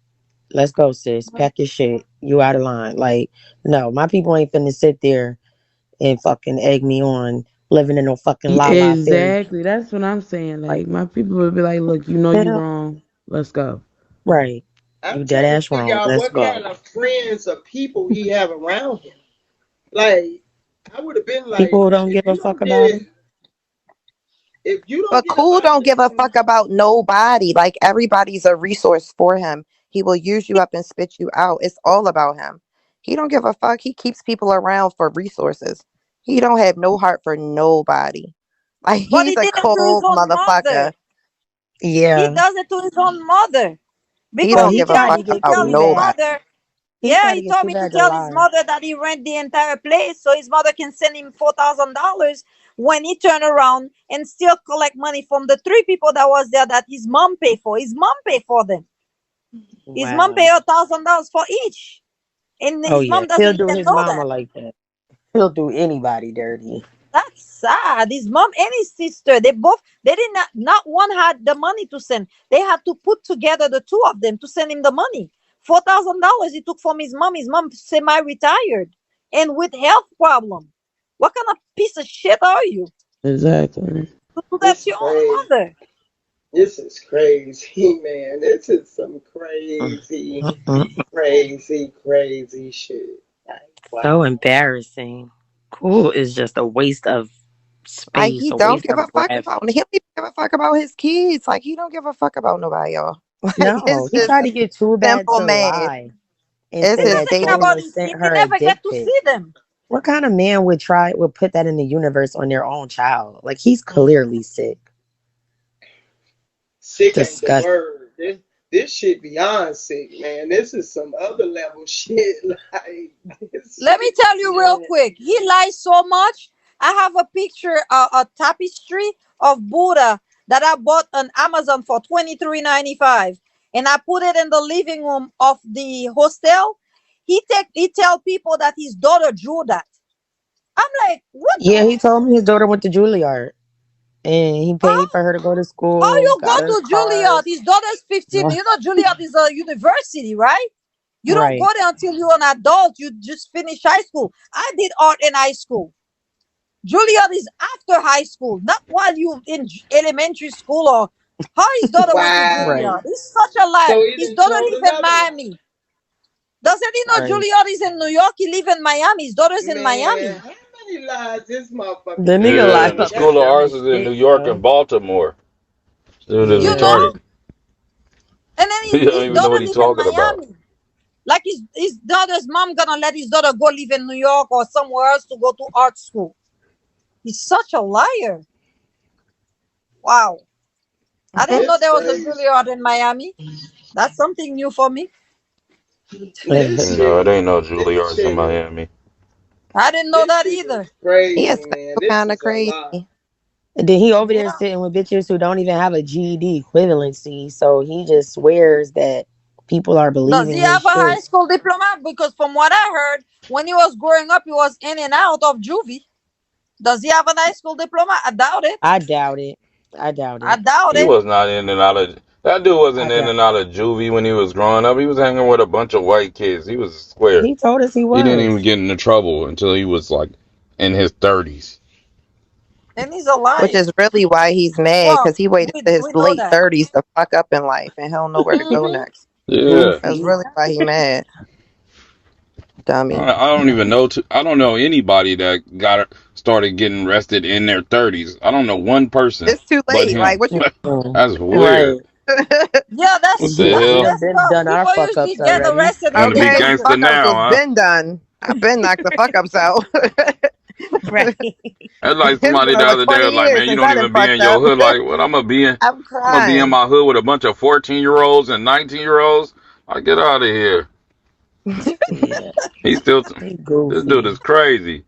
Let's go, sis. Pack your shit. You out of line. Like, no, my people ain't finna sit there and fucking egg me on living in no fucking la la fairy. Exactly. That's what I'm saying. Like, Like my people would be like, "Look, you know you hell, wrong. Let's go." right. I'm You dead trying to ass figure wrong. out Let's what go. kind of friends or people he have around him. Like, I would have been People like, who don't if give a you fuck don't get about it, him. if you don't But get Cool about don't give this a one, fuck about nobody. Like everybody's a resource for him. He will use you up and spit you out. It's all about him. He don't give a fuck. He keeps people around for resources. He don't have no heart for nobody. Like But he he's a did it to his cold own motherfucker. mother. He Yeah. does it to his own mother He Well, because don't he he give a tried. tried fuck to He get about tell too his bad. nobody. mother. He Yeah, tried to he get told too me to bad to tell his lie. mother that he rent the entire place, so his mother can send him $4,000 when he turn around and still collect money from the three people that was there that his mom pay for. His mom pay for them. His mom pay Wow. $1,000 for each. and Oh his yeah, mom doesn't he'll do even his know mama that. like that. He'll do anybody dirty. That's sad. His mom and his sister, they did not one had the money to send. They had to put together the two of them to send him the money. $4,000 he took from his mom. His mom semi-retired and with health problem. What kind of piece of shit are you Exactly. to do that It's to your own crazy. mother? This is crazy, man. This is some crazy, crazy shit. Like, So wow. embarrassing. Cool is just a waste of Like space, he a don't waste give a of fuck breath. about. He don't even give a fuck about his kids. Like he don't give a fuck about nobody, y'all. Like No, it's he just tried to get too bad simple to man. lie and It's And say his the that thing statement. about Taylor his sent kid, we her a never dick get to pic. see them. What kind of man would put that in the universe on their own child? Like he's clearly sick. Sick ain't the Disgusting. word. This shit beyond sick, man. This is some other level shit. Like this Let me shit tell you real beyond. quick. He lies so much. I have a picture, a tapestry of Buddha that I bought on Amazon for 23.95, and I put it in the living room of the hostel. He tell people that his daughter drew that. I'm like, what? Yeah, he told me his daughter went to Juilliard and he paid Huh? for her to go to How school, you go got her to Juilliard? cars. His daughter's 15. No. You know Juilliard is a university, right? You don't go Right. there until you're an adult. You just finish high school. I did art in high school. Juilliard is after high school, not while you in elementary school. Or how his daughter went to Right. Juilliard. Wow. It's such a lie. So he His done daughter told live in another lie. Miami. Doesn't he know Right. Juilliard is in New York? He live in Miami. His daughter's in Man, Miami. how many lies this The motherfucker nigga telling Yeah, lied and the me? about That's the School of Arts dumbest is in New shit, York yo. and Baltimore. Dude is You Yeah. know? retarded. And then He don't his even know daughter what he's live in talking about. Miami. Like his daughter's mom gonna let his daughter go live in New York or somewhere else to go to art school. He's such a liar. Wow. I didn't know it's there was a crazy. Juilliard in Miami. That's something new for me. This No, shit, it ain't no this Juilliards in shit is, Miami. I didn't know this that shit either. is He is crazy, man. still This kind of is a crazy. lie. And then he over there Yeah. sitting with bitches who don't even have a GED equivalency. So he just swears that people are Does believing he his have a high shit. school diploma? Because from what I heard, when he was growing up, he was in and out of juvie. Does he have a high school diploma? I doubt it. I doubt it. I doubt I it. doubt He it. was not in and out of that dude I wasn't in doubt and it. out of juvie when he was growing up. He was hanging with a bunch of white kids. He was square. He told us he He didn't even was. get into trouble until he was like in his 30s. And he's a Which liar. is really why he's mad Well, because he waited to his we know late that. 30s to fuck up in life and he don't know where to go Hmm. next. Yeah. That's Goofy. really why he mad. Dummy. I don't even know. I don't know anybody that started getting arrested in their 30s. I don't know one person It's too but late. Like him. what you Mm. That's Right. weird. Yeah, What We the that's hell? done messed been up. done our People fuck usually ups get already. arrested You in want to their be Okay, younger. gangster fuck ups now, was huh? been done. I've been knocked the fuck ups out. Right. That's like It's somebody been the over other day 20 was like, years man, you since don't I done even be in fucked your up. hood. Like, what? I'm gonna be in. I'm I'm gonna be in crying. my hood with a bunch of 14-year-olds and 19-year-olds. Like, get out of here. Yeah. He's still. He This dude goofy. is crazy.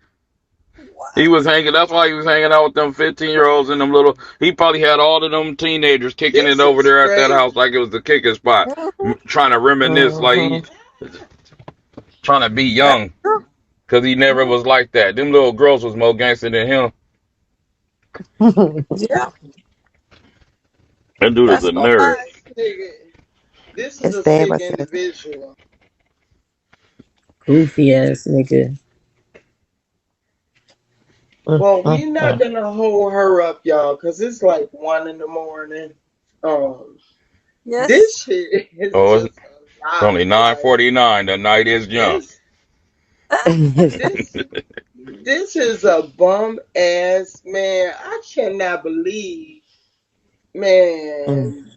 He Wow. was hanging. That's why he was hanging out with them 15-year-olds and them little. He probably had all of them teenagers kicking it This over is there at that house crazy. like it was the kicking spot, Mhm. trying to reminisce, like Hmm. he trying to be That's young, true. cause he never Mhm. was like that. Them little girls was more gangster than him. Yeah, That dude is that's a no nerd. lie. This nigga, this is It's a sad, sick but seriously. individual. Goofy ass nigga. Mm, Well, mm, we not mm. gonna hold her up, y'all, cause it's like 1 in the morning. Um, Yes. this shit is Oh, just a it's lot. only Like 9:49. The night is young. this, this, this is a bum ass man. I cannot believe, Mm, man.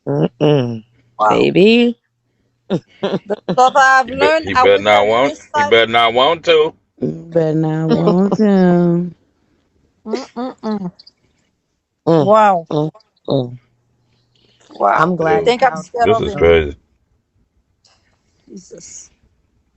mm, mm. Wow. Baby. The stuff I've He bet learned, he I better wish not I knew want. this He life. better not want to. But I want him. Mm-mm-mm. Mm, Wow. mm, mm. Wow. I'm You glad Yeah, his think I'm house scared this of is him? burnt. crazy. Jesus.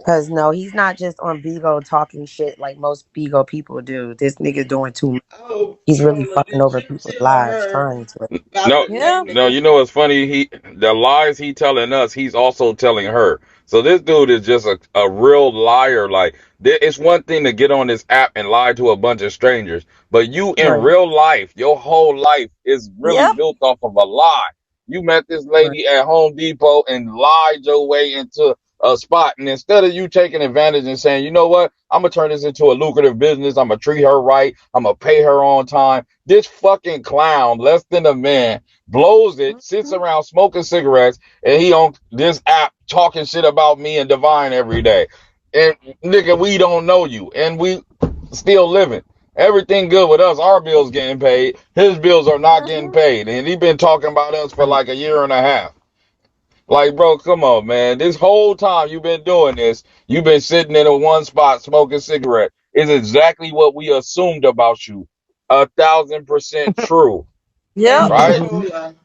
Cause no, he's not just on BIGO talking shit like most BIGO people do. This nigga doing too much. Oh, He's really Trolling, fucking did over you people's tell lives her trying to. about No, the Yeah. name of no, his you know what's funny? The lies he telling us, he's also telling her. So this dude is just a real liar. Like it's one thing to get on this app and lie to a bunch of strangers, but you in Right. real life, your whole life is really Yep. built off of a lie. You met this Right. lady at Home Depot and lied your way into a spot, and instead of you taking advantage and saying, you know what, I'm gonna turn this into a lucrative business. I'm gonna treat her right. I'm gonna pay her on time. This fucking clown, less than a man, blows it, sits Mhm. around smoking cigarettes, and he on this app talking shit about me and Devine every day. And nigga, we don't know you, and we still living. Everything good with us. Our bills getting paid. His bills are not getting Mhm. paid, and he been talking about us for Right. like a year and a half. Like, bro, come on, man. This whole time you've been doing this, you've been sitting in a one spot smoking cigarette. Is exactly what we assumed about you. 1,000% true, Yep. and right? Mm-hmm. Troller?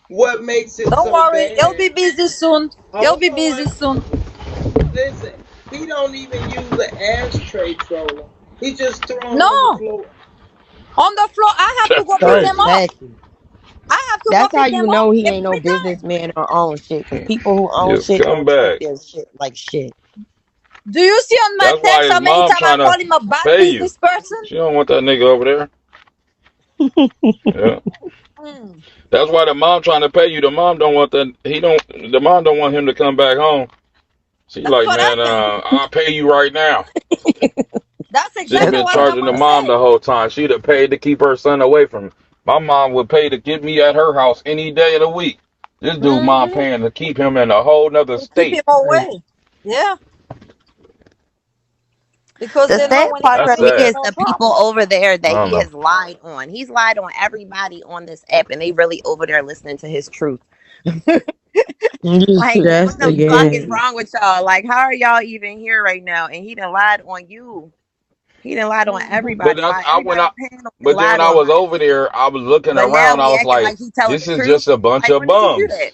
What makes it Don't so worry. He'll be bad? busy soon. He'll Hold be busy on. soon. Listen, he don't even use an ashtray, Troller. He just throw them No, on the floor. on the floor. I have to That's go So pick them crazy. up. exactly. I have to go That's how pick them you up know he ain't no every time. businessman or own shit. Cause people who own Just shit come don't treat back. their shit like shit. Do you see on my That's why text his how many mom times I trying to call him a bad pay you. business person? She don't want that nigga over there. Yeah. Mm. That's why the mom trying to pay you. The mom don't want that. The mom don't want him to come back home. She That's like, what I man, think. I'll pay you right now. That's She's exactly been what I'm charging the gonna mom the say. whole time. She'd have paid to keep her son away from me. My mom would pay to get me at her house any day of the week. This dude mom Hmm. paying to keep him in a whole nother To keep him state. Right. away. Yeah, because The they know sad when he part come That's for in, me there's sad. is no the people problem. over there I that don't he know. has lied on. He's lied on everybody on this app, and they really over there listening to his truth. You Like, stressed what the fuck is again. wrong with y'all? Like, how are y'all even here right now? And he done lied on you. He done lied on But everybody. that's Why I went everybody out. on panel get But then when lied I on was by? over there, I was looking But now around. I we was acting like, like he telling the this is truth. just a bunch Like, of when did you do bums. that?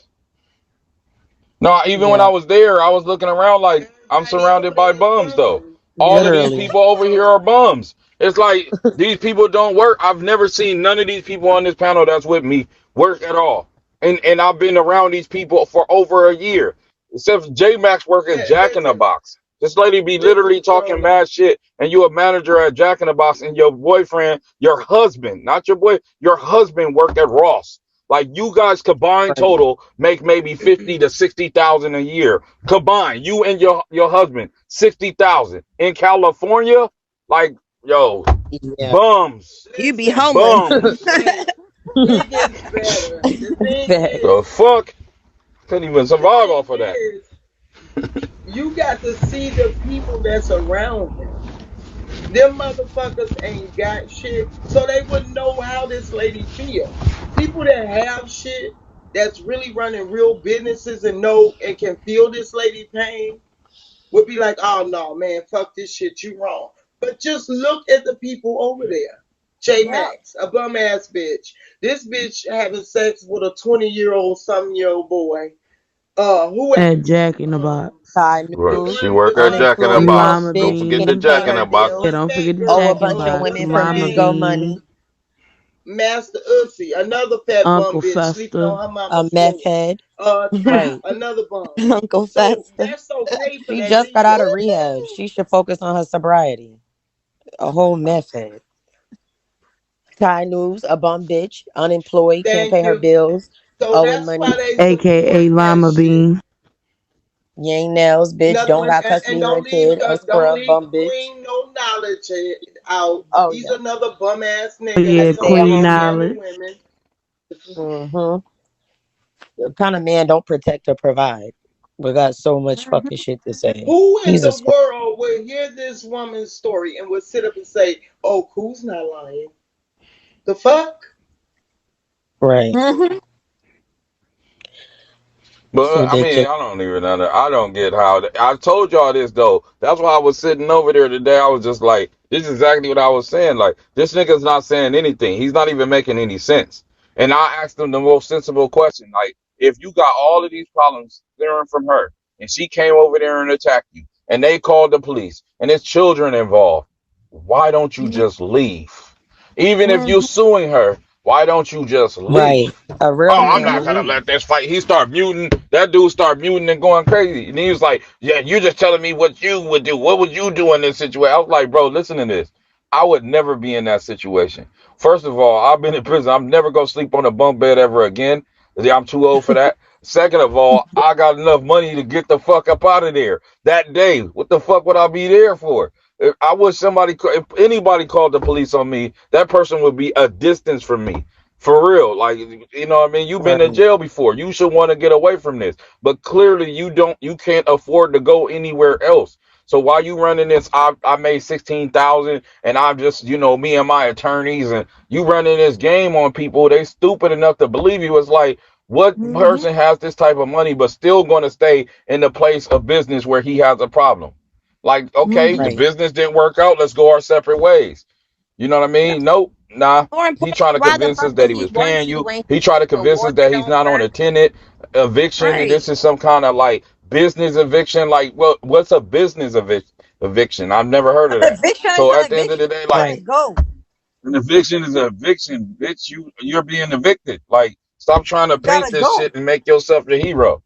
No, even when Yeah, I was there, I was looking around like I'm Everybody surrounded over by there is bums though. bums. All of these literally. people over here are bums. It's like these people don't work. I've never seen none of these people on this panel that's with me work at all. And I've been around these people for over a year. Except J Max work at Jack in the Listen, Box. This lady be literally listen, talking Troller. mad shit, and you a manager at Jack in the Box, and your boyfriend, your husband, not your boy, your husband work at Ross. Like you guys combined Right. total make maybe 50 to 60,000 a year. Combined, you and your husband, 60,000. In California, like yo, Yeah, bums. you be Listen, homeless. Bums. hey, it gets better. Facts. The fuck? Couldn't even The survive thing off of that. is, you got to see the people that's around him. Them motherfuckers ain't got shit, so they wouldn't know how this lady feel. People that have shit, that's really running real businesses and know and can feel this lady pain, would be like, oh no, man, fuck this shit, you wrong. But just look at the people over there. J Yeah. Max, a bum ass bitch. This bitch having sex with a 20-year-old, some year old boy. Who At else? Jack in the Box. High The Work. news, She one, the work at one, Jack in the unemployed, uh, bum Box. Llama Don't bitch, forget Bean. the can't pay Jack in her the Box. Yeah, bills. don't what's forget that the Oh, a Jack girl? in the bunch of Box. women What's her from Llama BIGO name? money. Bean. Master Ussy, another fat bum Uncle bitch sleeping Fester. on her A mama's meth floor. head. Ty, Right. another bum. Uncle So Fester. that's okay for She that just got leader. out of rehab. She should focus on her sobriety. A whole meth head. Thai news, a bum bitch, unemployed, can't Thank pay her you. bills, So owing that's why money. they support AKA that Llama shit. Bean. Yang nails, bitch, Another don't one, got and custody of her kid. A don't scrub leave bum bitch. Queen no knowledge out. Oh He's yeah, another bum ass nigga a Yeah, that's on stay at here Queen home scamming daddy. Knowledge. women. Mm-hmm. The kind of man don't protect or provide. We got so much fucking Hmm. shit to say. Who in He's a the swin- world would hear this woman's story and would sit up and say, "Oh, Cool's not lying"? The fuck? right. Hmm. It's But I mean, ridiculous. I don't even know. I don't get how. I told y'all this though. That's why I was sitting over there today. I was just like, this is exactly what I was saying. Like, this nigga's not saying anything. He's not even making any sense. And I asked him the most sensible question. Like, if you got all of these problems clearing from her, and she came over there and attacked you, and they called the police and there's children involved, why don't you just leave? Even if you're Mhm. suing her, why don't you just Right. leave? A real Oh, I'm man not will gonna leave. let this fight. He start muting. That dude start muting and going crazy. And he was like, "Yeah, you're just telling me what you would do. What would you do in this situation?" I was like, "Bro, listen to this. I would never be in that situation. First of all, I've been in prison. I'm never gonna sleep on a bunk bed ever again. Yeah, I'm too old for that. Second of all, I got enough money to get the fuck up out of there that day. What the fuck would I be there for? If I wish if anybody called the police on me, that person would be a distance from me. For real, like, you know what I mean? You've been Right. to jail before. You should want to get away from this. But clearly you can't afford to go anywhere else. So while you running this, I made 16,000 and I'm just, me and my attorneys, and you running this game on people, they stupid enough to believe you. It's like, what Mhm. person has this type of money but still going to stay in the place of business where he has a problem? Like, okay, the Mhm. Right. business didn't work out. Let's go our separate ways. You know what I mean? Nope. Nah. More He important, trying to why the convince us fuck that does he he was want paying you you. when He tried to the convince us water that he's don't not on work? a tenant eviction. And Right. this is some kind of like business eviction. Like, what's a business eviction? I've never heard of An that. eviction is So an at the end of eviction. the day, You like, gotta Right. go. an eviction is an eviction, bitch. You're being evicted. Like, stop trying to You paint gotta this go. shit and make yourself the hero.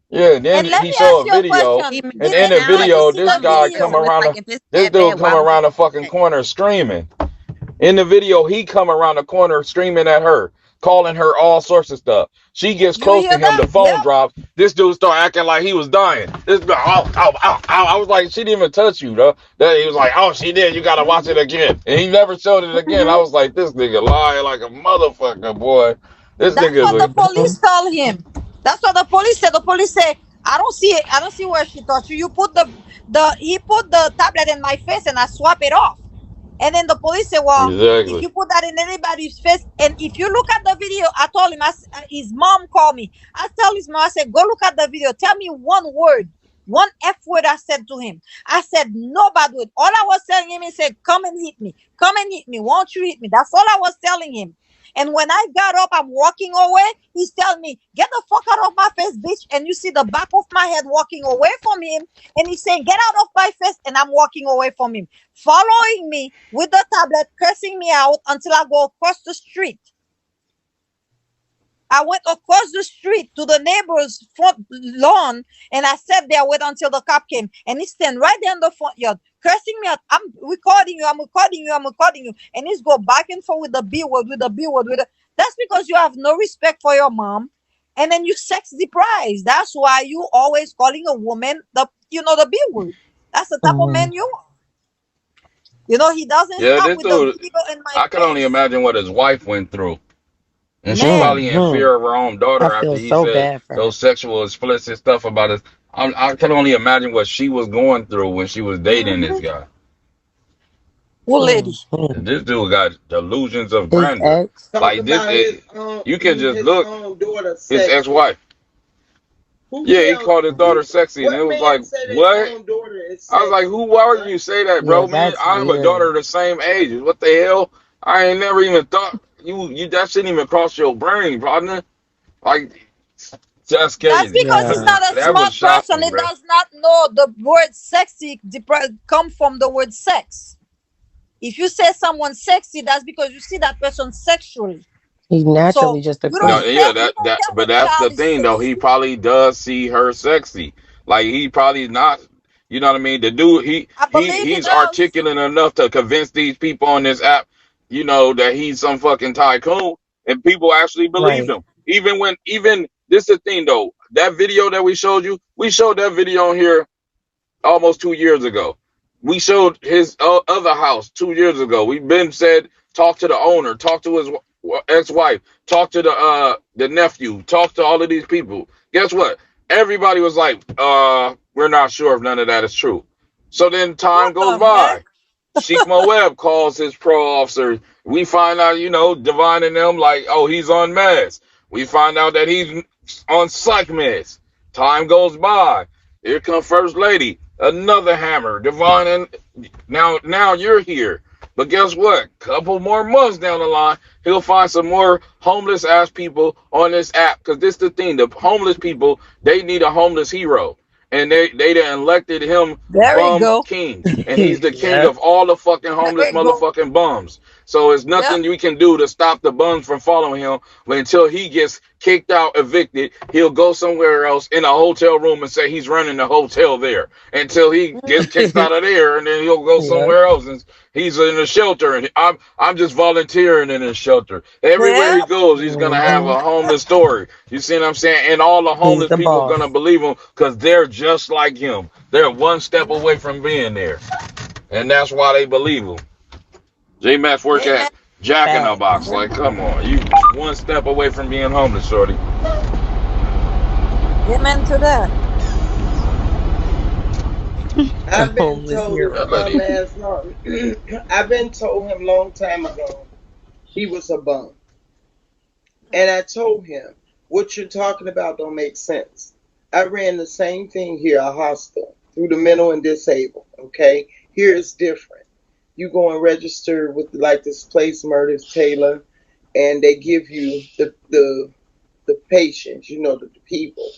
Yeah, and then And let he me show ask a you a video, He question. made and Did it in the sound anybody like video, see this the easy. guy video? come So it's around like the if it's this that dude bad, come why would around the fucking he? corner screaming. In the video, he come around the corner screaming at her, calling her all sorts of stuff. She gets You close to hear him, that? the phone Yep. drops. This dude start acting like he was dying. This ow, ow, ow, ow. I was like, she didn't even touch you, though. Then he was like, oh, she did. You gotta watch it Mhm. again. And he never showed it again. I Mhm. was like, this nigga lying like a motherfucker, boy. This That's what nigga's the a police told him. That's what the police said. The police say, I don't see it. I don't see where she touched you. You put the he put the tablet in my face and I swap it off. And then the police say, well, if exactly. you put that in anybody's face, and if you look at the video, I told him, his mom called me. I tell his mom, I said, go look at the video. Tell me one word, one F word I said to him. I said, no bad word. All I was telling him, he said, come and hit me. Come and hit me. Won't you hit me? That's all I was telling him. And when I got up, I'm walking away. He's telling me, get the fuck out of my face, bitch. And you see the back of my head walking away from him. And he's saying, get out of my face. And I'm walking away from him, following me with the tablet, cursing me out until I go across the street. I went across the street to the neighbor's front lawn and I sat there, wait until the cop came. And he stand right there in the front yard, cursing me out. I'm recording you, I'm recording you, I'm recording you. And he's go back and forth with the B word, with the B word, with the. That's because you have no respect for your mom. And then you sex deprived. That's why you always calling a woman the B word. That's the type of man you are. He doesn't Yeah, stop this with the dude, video in my I can only face. imagine what his wife went through. And she Man. probably in Hmm. fear of her own I daughter after feel he so said bad for her. those sexual explicit stuff about us. I can only imagine what she was going through when she was dating this Mm-hmm. guy. Well, lady. Hmm. This dude got delusions of His grandeur. ex. Talk Like this, about you can just his look own daughter his sexy. ex-wife. Who Yeah, he tell called his daughter who? sexy, and it What was like, man said his what? own daughter is I was like, sexy? who? Why would What? you say that, Yeah, bro? Man, that's I have a daughter weird. the same age. What the hell? I ain't never even thought you that shouldn't even cross your brain, partner. Like, just That's crazy, because he's Yeah. man. not a That was smart person. shocking, He bro. does not know the word sexy come from the word sex. If you say someone sexy, that's because you see that person sexually. He's naturally So just a you don't No, creep. yeah, say you don't tell but the that's the child is thing though. He sexy. probably does see her sexy. Like he probably not. You know what I mean? The dude, I believe he he's does. articulate enough to convince these people on this app, that he's some fucking tycoon, and people actually believed Right. him. Even this is the thing though. That video that we showed that video on here almost 2 years ago. We showed his other house 2 years ago. We've been said talk to the owner, talk to his ex-wife, talk to the nephew, talk to all of these people. Guess what? Everybody was like, we're not sure if none of that is true. So then time What goes the heck? by. Sheik Moab calls his pro officer. We find out, Devine and them like, oh, he's on meds. We find out that he's on psych meds. Time goes by. Here comes First Lady, another hammer. Devine, and now you're here. But guess what? Couple more months down the line, he'll find some more homeless ass people on this app. Because this is the thing: the homeless people, they need a homeless hero. and they done elected him There we bum go. king, and he's the king Yep. of all the fucking There homeless we go. motherfucking bums. So there's Yep. nothing we can do to stop the bums from following him. But until he gets kicked out, evicted, he'll go somewhere else in a hotel room and say he's running the hotel there until he gets kicked out of there, and then he'll go Yep. somewhere else and he's in a shelter, and I'm just volunteering in a shelter. Everywhere he Yep. goes, he's gonna have a homeless story. You see what I'm saying? And all the He's homeless the people are boss. gonna believe him because they're just like him. They're one step away from being there, and that's why they believe him. J Max work Amen. at Jack in the Box. Facts. Yep. Like, come on, you one step away from being homeless, shorty. Amen to that. The I've been homeless told this That hero. bum lady. ass long. I've been told him long time ago he was a bum. And I told him, what you're talking about don't make sense. I ran the same thing here, a hostel, through the mental and disabled. Okay? Here it's different. You go and register with like this place, Murders Taylor, and they give you the patients, the people.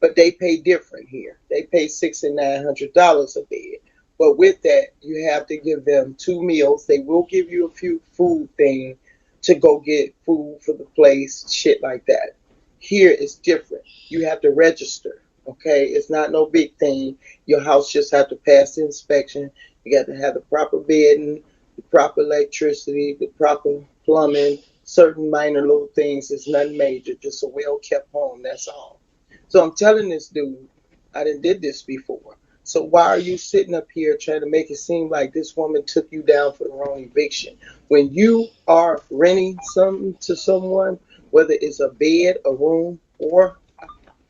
But they pay different here. They pay $600 and $900 a bed. But with that, you have to give them 2 meals. They will give you a few food things to go get food for the place, shit like that. Here it's different. You have to register. Okay, it's not no big thing. Your house just have to pass the inspection. You got to have the proper bedding, the proper electricity, the proper plumbing, certain minor little things. It's nothing major, just a well kept home. That's all. So I'm telling this dude, I done did this before. So why are you sitting up here trying to make it seem like this woman took you down for the wrong eviction? When you are renting something to someone, whether it's a bed, a room,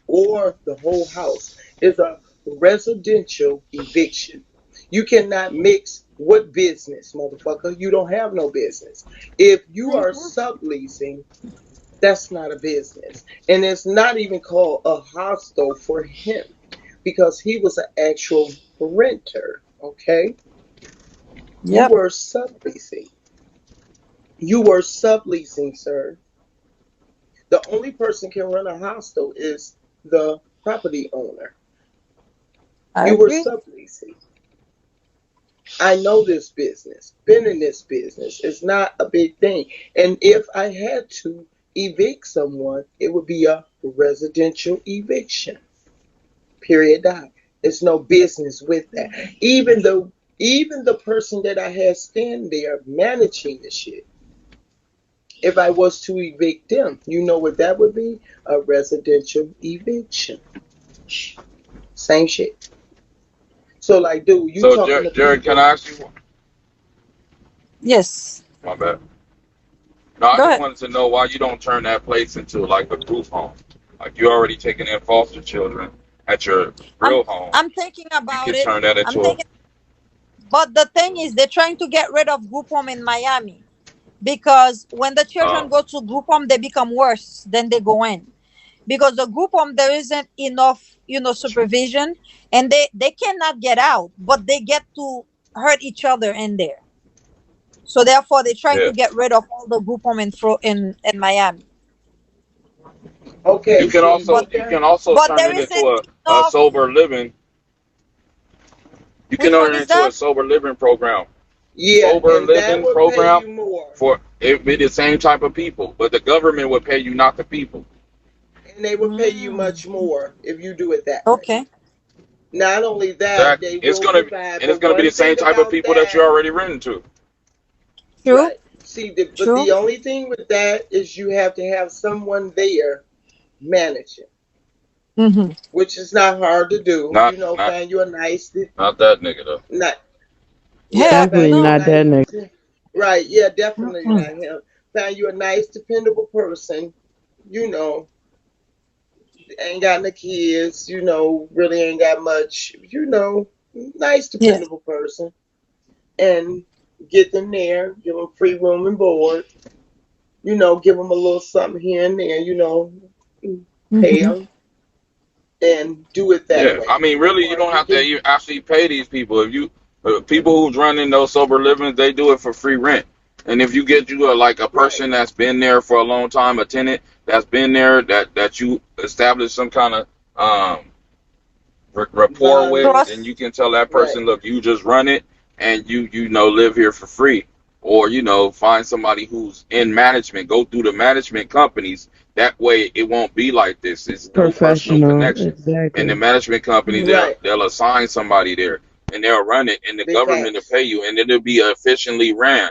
or the whole house, it's a residential eviction. You cannot mix what business, motherfucker. You don't have no business. If you are subleasing, that's not a business. And it's not even called a hostel for him because he was an actual renter. Okay? You Yep. were subleasing. You were subleasing, sir. The only person can run a hostel is the property owner. I You were agree. subleasing. I know this business, been in this business. It's not a big thing. And if I had to evict someone, it would be a residential eviction. Period. Dot. There's no business with that. Even the person that I had stand there managing the shit, if I was to evict them, you know what that would be? A residential eviction. Same shit. So like, dude, you So, talking to Jared, can people. I ask you? Yes. My bad. No, I Go just ahead. wanted to know why you don't turn that place into like a group home. Like you already taking in foster children at your I'm real home. I'm thinking You about can it. turn that I'm into a thinking, but the thing is, they're trying to get rid of group home in Miami because when the children uh, go to group home, they become worse than they go in. Because the group home there isn't enough, supervision, and they cannot get out, but they get to hurt each other in there. So therefore, they're trying yeah. to get rid of all the group home in Miami. You Okay, can see, also But with you that, can also but turn there it isn't into a enough. sober living. You can Which turn one it is into that? a sober living program. yeah, Sober and that living would pay program you more, for it be the same type of people, but the government would pay you, not the people. and they would pay you Mm, much more if you do it that way. okay. Not only that, Exactly. they will provide. And it's But gonna be the one same thing type of about people that you're that, already renting to. True. right? See, but True. the only thing with that is you have to have someone there managing, Mm-hmm. which is not hard to do. Not not Find you a nice, not that nigga though. not yeah, Heck Definitely find you a no. not that nice, nigga. right? Yeah, definitely Mm-mm. not him. Find you a nice, dependable person. You know, ain't got no kids. Really ain't got much. Nice, Yes. dependable person, and get them there. Give them free room and board. Give them a little something here and there. Pay Mm-hmm. them and do it that Yeah, I way. mean, really, you Or don't you have to can, even actually pay these people. If you people who's running those sober livings, they do it for free rent. And if you get you like a right. person that's been there for a long time, a tenant that's been there, that you establish some kind of rapport with, Bond. then Trust. you can tell that Right. person, look, you just run it and you know live here for free, or find somebody who's in management, go through the management companies. That way it won't be like this. It's through personal Professional, connection. And the exactly. management company, they'll Right. they'll assign somebody there and they'll run it, and the Big government will facts. pay you, and it'll be efficiently ran.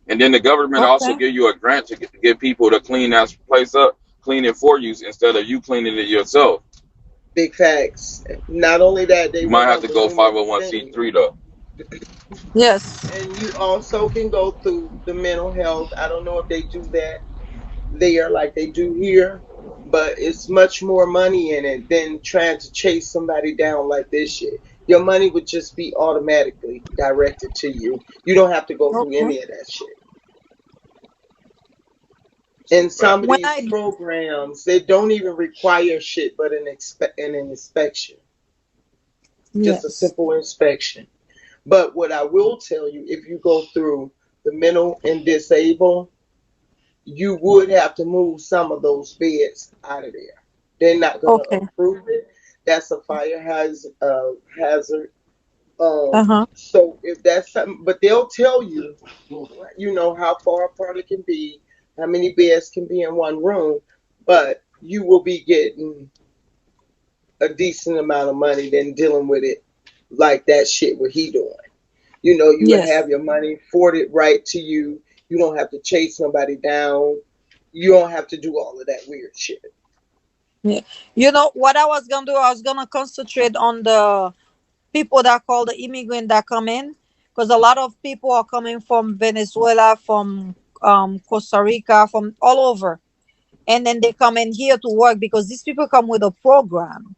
And then the government also Okay. give you a grant to get people to clean that place up, clean it for you instead of you cleaning it yourself. Big facts. Not only that, they You will might have help to go groom and train. 501c3 though. Yes. And you also can go through the mental health. I don't know if they do that there like they do here, but it's much more money in it than trying to chase somebody down like this shit. Your money would just be automatically directed to you. You don't have to go through Okay. any of that shit. And Right. some of When these I programs, they don't even require shit but an inspection, just a yes. simple inspection. But what I will tell you, if you go through the mental and disabled, you would have to move some of those beds out of there. They're not going to Okay. approve it. That's a fire hazard. Uh huh. So if that's something, but they'll tell you, how far apart it can be, how many beds can be in one room, but you will be getting a decent amount of money than dealing with it like that shit what he doing. You would Yes. have your money forwarded right to you. You don't have to chase somebody down. You don't have to do all of that weird shit. Yeah. You know what I was gonna do? I was gonna concentrate on the people that call the immigrant that come in, because a lot of people are coming from Venezuela, from Costa Rica, from all over, and then they come in here to work because these people come with a program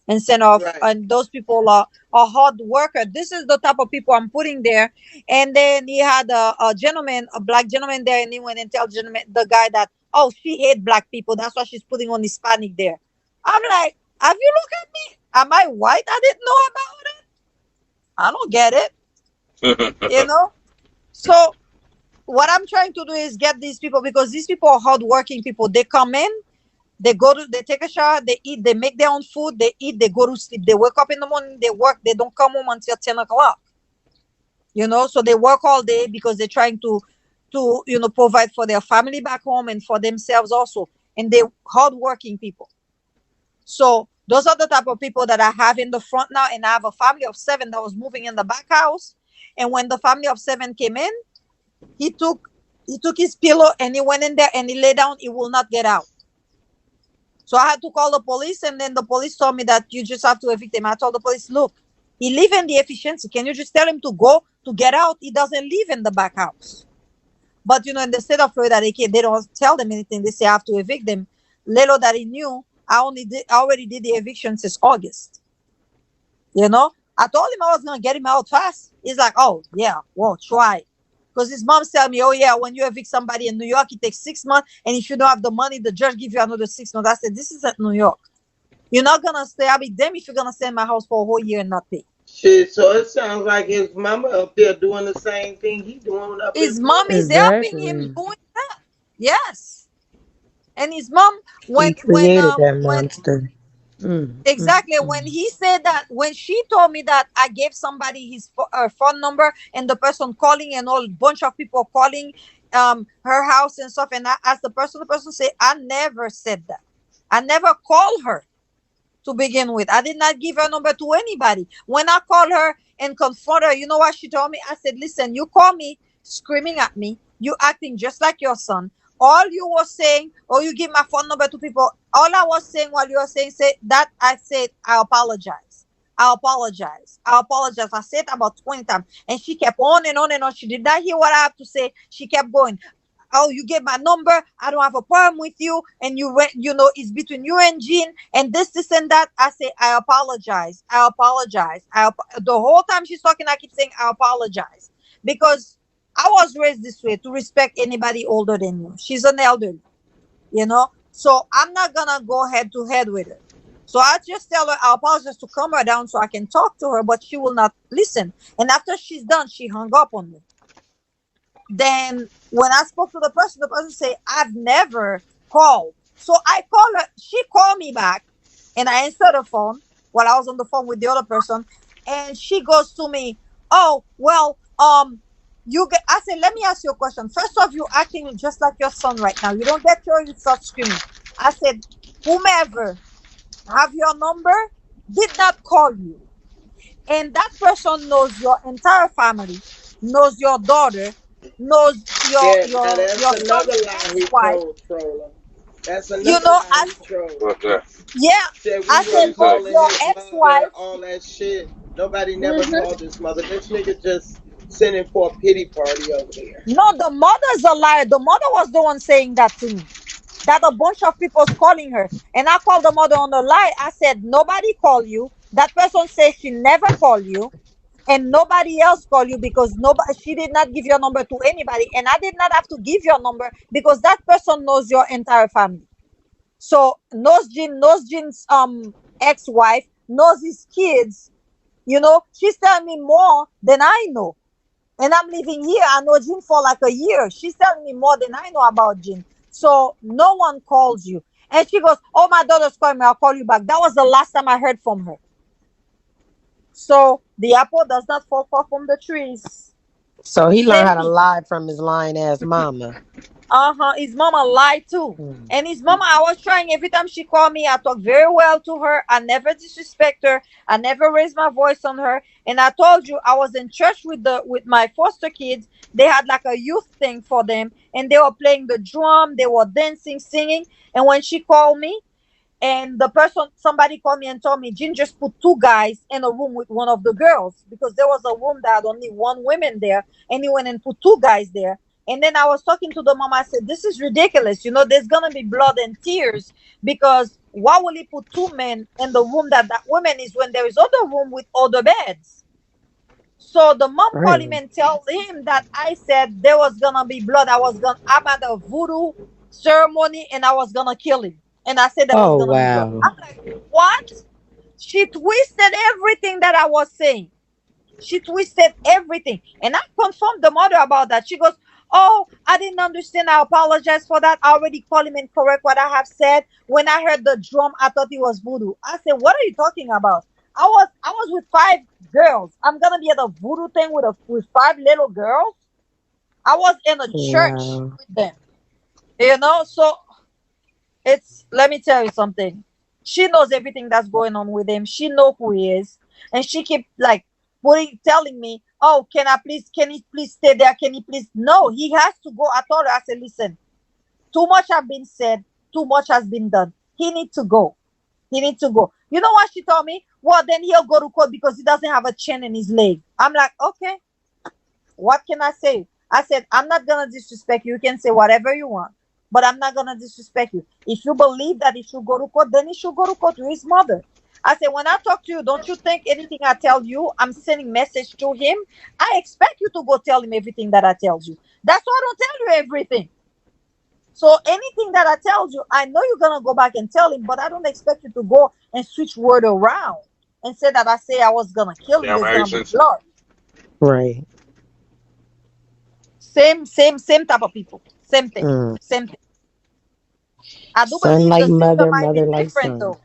instead of, Right. and those people are hard worker. This is the type of people I'm putting there. And then he had a gentleman, a black gentleman there, and he went and tell gentleman, the guy, that, oh, she hate black people, that's why she's putting on Hispanic there. I'm like, have you looked at me? Am I white? I didn't know about it. I don't get it, you know. So what I'm trying to do is get these people, because these people are hardworking people. They come in, they take a shower, they eat, they make their own food, they eat, they go to sleep. They wake up in the morning, they work, they don't come home until 10 o'clock. So they work all day because they're trying to provide for their family back home and for themselves also. And they're hardworking people. So those are the type of people that I have in the front now. And I have a family of 7 that was moving in the back house. And when the family of 7 came in, he took he took his pillow and he went in there and he lay down. He will not get out. So I had to call the police, and then the police told me that you just have to evict him. I told the police, look, he live in the efficiency. Can you just tell him to go, to get out? He doesn't live in the back house. But in the state of Florida, they don't tell them anything. They say I have to evict them. Little that he knew, I already did the eviction since August. I told him I was gonna get him out fast. He's like, oh yeah, well, try. Because his mom's telling me, oh yeah, when you evict somebody in New York, it takes 6 months, and if you don't have the money, the judge give you another 6 months. I said, this is at New York. You're not gonna stay. I'll be damned if you're gonna stay in my house for a whole year and not pay. Shit, so it sounds like his mama up there doing the same thing he doing up in His mom Florida. is helping him Exactly. doing that. Yes, and his mom, He created that monster. exactly, when Mm. he said that, when she told me that I gave somebody his phone number, and the person calling, and all bunch of people calling her house and stuff, and I asked the person said, I never said that. I never called her to begin with. I did not give her number to anybody. When I called her and confront her, you know what she told me? I said, listen, you call me screaming at me. You acting just like your son. All you were saying, or you give my phone number to people, all I was saying while you were saying say that, I said, I apologize. I apologize. I apologize. I said it about 20 times. And she kept on and on and on. She did not hear what I have to say. She kept going. Oh, you get my number. I don't have a problem with you. And you went, it's between you and Jean, and this and that. I say, I apologize. I apologize. The whole time she's talking, I keep saying, I apologize. Because I was raised this way, to respect anybody older than you. She's an elder. So I'm not going to go head to head with her. So I just tell her, I apologize, to calm her down so I can talk to her, but she will not listen. And after she's done, she hung up on me. Then when I spoke to the person said, I've never called. So I call her, she called me back, and I answered the phone. while I was on the phone with the other person, and she goes to me, "Oh, well, you get." I said, "Let me ask you a question. First off, you acting just like your son right now. You don't get your, you start screaming." I said, "Whomever have your number did not call you, and that person knows your entire family, knows your daughter, knows Yeah, now that's your another son's lie he ex-wife. told, Troller. That's You another know, lie he trolled. What's that? yeah, Said we I What said he wasn't say? knows calling your his mother, ex-wife. all that shit. Nobody never Hmm. called his mother. This nigga just sending for a pity party over there. No, the mother's a liar. The mother was the one saying that to me. That a bunch of people's calling her. And I called the mother on the lie. I said, nobody called you. That person says she never called you. And nobody else called you because nobody, she did not give your number to anybody. And I did not have to give your number because that person knows your entire family. So knows Jean's ex-wife, knows his kids. She's telling me more than I know. And I'm living here. I know Jean for like a year. She's telling me more than I know about Jean. So no one calls you. And she goes, "Oh, my daughter's calling me. I'll call you back." That was the last time I heard from her. So the apple does not fall far from the trees. So he learned Same how to people. lie from his lying ass mama. Uh-huh. His mama lied too. Hmm. And his mama, I was trying every time she called me, I talk very well to her. I never disrespect her. I never raise my voice on her. And I told you I was in church with my foster kids. They had like a youth thing for them, and they were playing the drum, they were dancing, singing. And when she called me, and somebody called me and told me Jean just put two guys in a room with one of the girls because there was a room that had only one woman there, and he went and put two guys there. And then I was talking to the mom. I said, "This is ridiculous. There's gonna be blood and tears because why will he put two men in the room that woman is when there is other room with other beds?" So the mom called him Right. and told him that I said there was gonna be blood. I'm at a voodoo ceremony and I was gonna kill him. And I said there was Oh gonna be blood. wow. I'm like, what? She twisted everything that I was saying. She twisted everything. And I confirmed the mother about that. She goes, "Oh, I didn't understand. I apologize for that. I already called him and correct what I have said. When I heard the drum, I thought it was voodoo." I said, "What are you talking about? I was with five girls. I'm gonna be at a voodoo thing with five little girls. I was in a church Wow. with them. So let me tell you something. She knows everything that's going on with him. She know who he is, and she keep like telling me, "Oh, can he please stay there? Can he please?" No, he has to go. I told her, I said, "Listen, too much has been said, too much has been done. He needs to go. He needs to go." You know what she told me? "Well, then he'll go to court because he doesn't have a chain in his leg." I'm like, okay, what can I say? I said, "I'm not gonna disrespect you. You can say whatever you want, but I'm not gonna disrespect you. If you believe that he should go to court, then he should go to court with his mother." I said, "When I talk to you, don't you think anything I tell you, I'm sending message to him? I expect you to go tell him everything that I tell you. That's why I don't tell you everything. So anything that I tell you, I know you're gonna go back and tell him, but I don't expect you to go and switch word around and say that I say I was gonna kill him. There's gonna be Dalmatians. blood." Right. Same type of people. Same thing. Mm. Same thing. I do Son believe like the sister mother, might be mother like different son. though.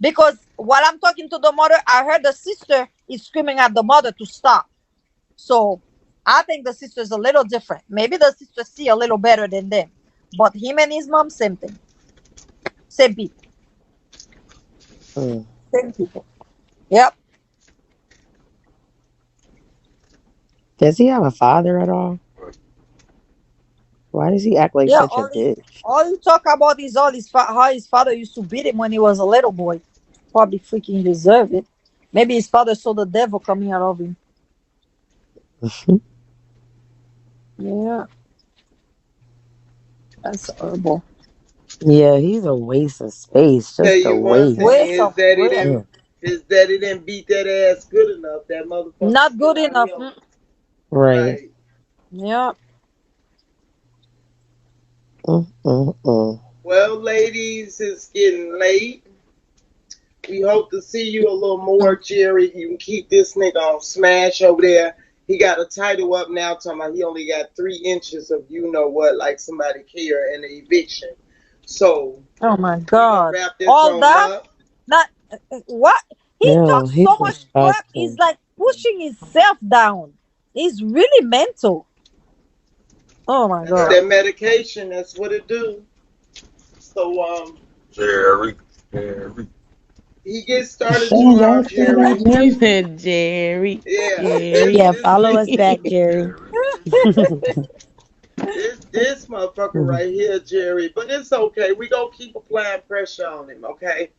Because while I'm talking to the mother, I heard the sister is screaming at the mother to stop. So I think the sister's a little different. Maybe the sister see a little better than them. But him and his mom, same thing. Same people. Mm. Same people. Yep. Does he have a father at all? Why does he act like Yeah, such a bitch? all he talk about is how his father used to beat him when he was a little boy. Probably freaking deserve it. Maybe his father saw the devil coming out of him. Yeah, that's horrible. Yeah, he's a waste of space. Tell Just a you one thing, Waste waste. of real. Mm. his daddy didn't beat that ass good enough. That motherfucker Not still good out enough. here. Right. Right. Yeah. Mm. Well, ladies, it's getting late. We hope to see you a little more, Jerry. You can keep this nigga on Smash over there. He got a title up now talking about he only got 3 inches of you know what, like somebody care in the eviction. So Oh my we gonna God. wrap this All on that? up. Not what? He Hell, talks he's so much crap. He's disgusting. like pushing himself down. He's really mental. Oh my That's god. that medication. That's what it do. So Jerry. Jerry. he gets started Send tomorrow, that to the Jerry. He Jerry. said, Jerry, Yeah, Jerry. Yeah, this follow nigga, us back, Jerry. this motherfucker right here, Jerry. But it's okay. We gonna keep applying pressure on him, okay?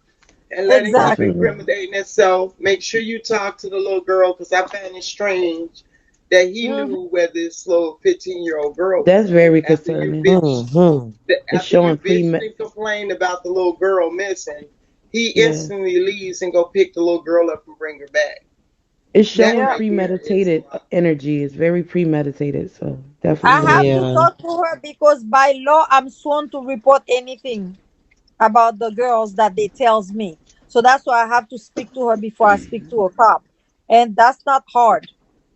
And let him keep Exactly. Mhm. incriminating himself. Make sure you talk to the little girl, because I found it strange that he Hmm. knew where this little 15-year-old girl That's was at. very After you concerning. bitch, Hmm. It's after you showing bitched and complained about the little girl missing, he yeah. instantly leaves and go pick the little girl up and bring her back. It's That showing Yeah. right there is a premeditated lot. energy. It's very premeditated. So definitely I want to have to see. Yeah. talk to her because by law I'm sworn to report anything about the girls that they tells me. So that's why I have to speak to her before I speak to a cop. And that's not hard.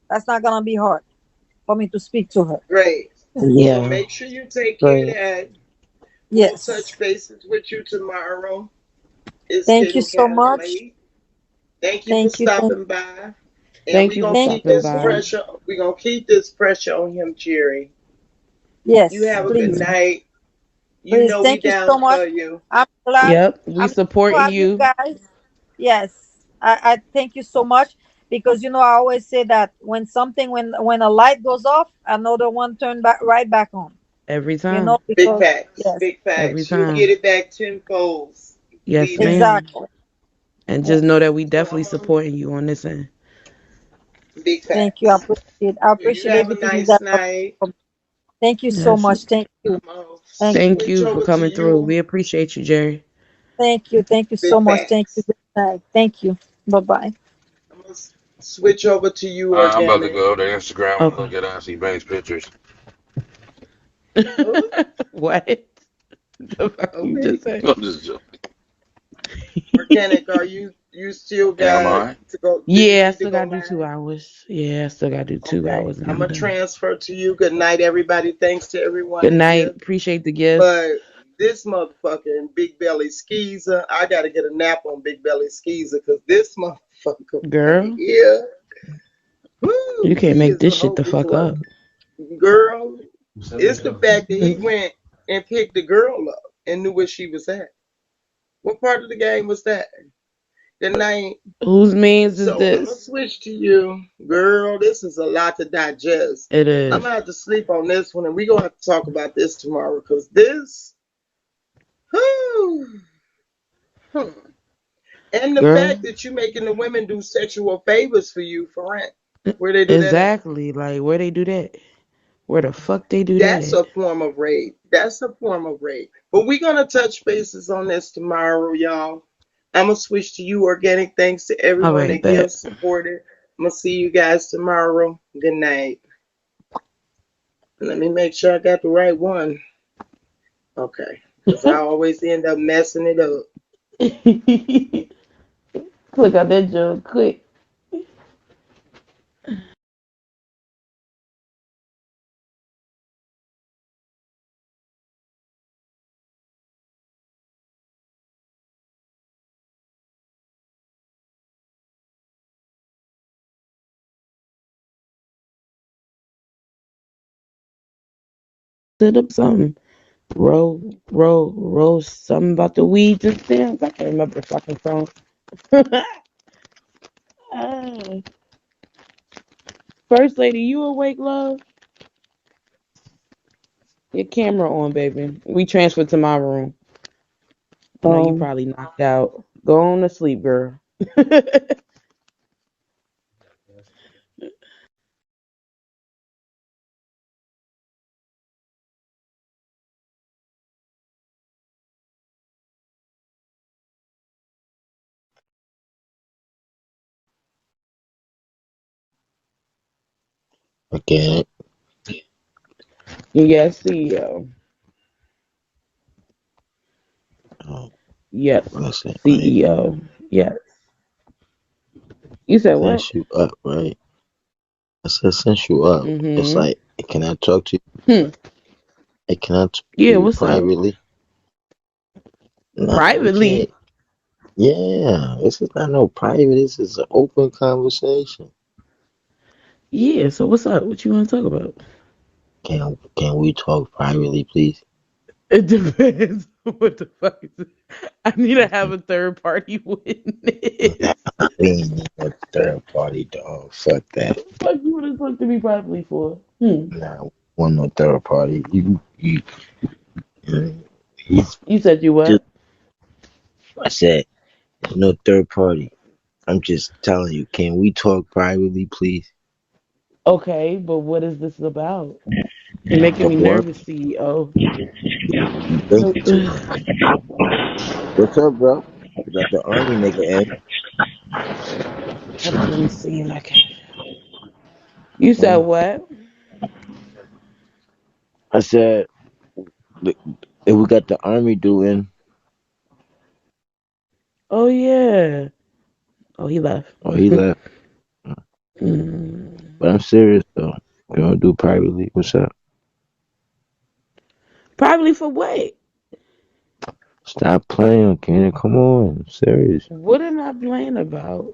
That's not gonna be hard for me to speak to her. Great. So Yeah. make sure you take care of Great. that. We'll Yes. touch bases with you tomorrow. It's Thank you getting so kind of much. late. Thank you for Thank you. stopping by. And Thank we're you for gonna Thank keep stopping this by. you. pressure. We're gonna keep this pressure on him, Jerry. You Yes, have a good please. night. You Please. know we Thank you down so much. for you. I'm glad. Yep, we I'm glad to supporting have you you. guys. Yes. I thank you so much because I always say that when something when a light goes off, another one turn back right back on. Every time. Big Because facts. yes, Big Every facts. You'll get time. it back tenfold. Yes, Believe that. ma'am. exactly. And just Yes. know that we So definitely supporting you on this end. big Thank you. facts. I So you appreciate have a everything you nice guys have night. done. Thank you so Yes. much. Thank you. I'm gonna Thank you. Thank switch you for over to coming through. you. We appreciate you, Jerry. Thank you. Thank you so Big much. Thank you. facts. Good night. Thank you. Bye bye. I'm gonna switch over to you, I'm about to organic. go to Instagram and Okay. look at Auntie Banks' pictures. Who? What the fuck you Okay. just say? I'm just joking. Organic, are you still Am got I? to go? Do you Yeah, I need to still go gotta do live? 2 hours. Yeah, I still gotta do two Okay. hours and I'm I'm gonna done. transfer to you. Good night, everybody. Thanks to everyone Good in night. here. Appreciate the gifts. But this motherfucking Big Belly Skeezer, I gotta get a nap on Big Belly Skeezer because this motherfucker right Girl, here, you whoo, can't he make is this shit the fuck overflowing. up. Girl, it's the fact that he went and picked the girl up and knew where she was at. What part of the game was that? Good night. Whose means is So I'm gonna this? switch to you, girl. This is a lot to digest. It I'm is. gonna have to sleep on this one, and we're gonna have to talk about this tomorrow because this, whew, hmm. And the Girl, fact that you making the women do sexual favors for you for rent. Where they do that at? exactly. Like, where they do that? Where the fuck they do that That's at? a form of rape. That's a form of rape. But we're gonna touch bases on this tomorrow, y'all. I'm gonna switch to you, organic. Thanks to All everyone right, that gives bet. supported. I'm gonna see you guys tomorrow. Good night. Let me make sure I got the right one. Okay. Because I always end up messing it up. Click out that joke quick. Set up something. Roll something about the weeds and things. I can't remember the fucking song. Ah. First lady, you awake, love? Your camera on, baby. We transferred to my room. I know you Oh, probably knocked out. Go on to sleep, girl. again. Yes, CEO. Oh, Yes, listen, right? CEO. Yes. You said what? Since you up, right? I said since you up, it's Mm-hmm. like, can I talk to Hmm. you? Can I talk to Yeah, you what's up? privately? Nah, we can't. Privately? Yeah, this is not no private. This is an open conversation. Yeah. So what's up? What you want to talk about? Can we talk privately, please? It depends. What the fuck is it? I need to have a third party witness. Nah, we ain't need no third party dog. Fuck that. What the fuck you want to talk to me privately for? Hmm. Nah, we want no third party. You You said you just. what? I said no third party. I'm just telling you. Can we talk privately, please? Okay, but what is this about? You're making me Don't worry. nervous, CEO. You think you too much. What's up, bro? We got the army nigga in. Hold on, let me see my cash. You said Mm. what? I said if we got the army doing. Oh yeah. Oh, he left. Oh, he left. Mm. But I'm serious though. We don't do privately. What's up? Probably for what? Stop playing, Kenny. Come on. I'm serious. What am I playing about?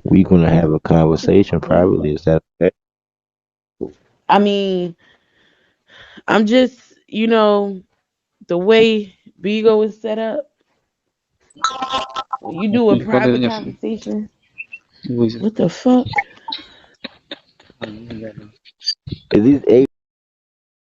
We gonna have a conversation privately. Is that okay? I mean, I'm just, the way BIGO is set up, when you do a private conversation, what the fuck? Is these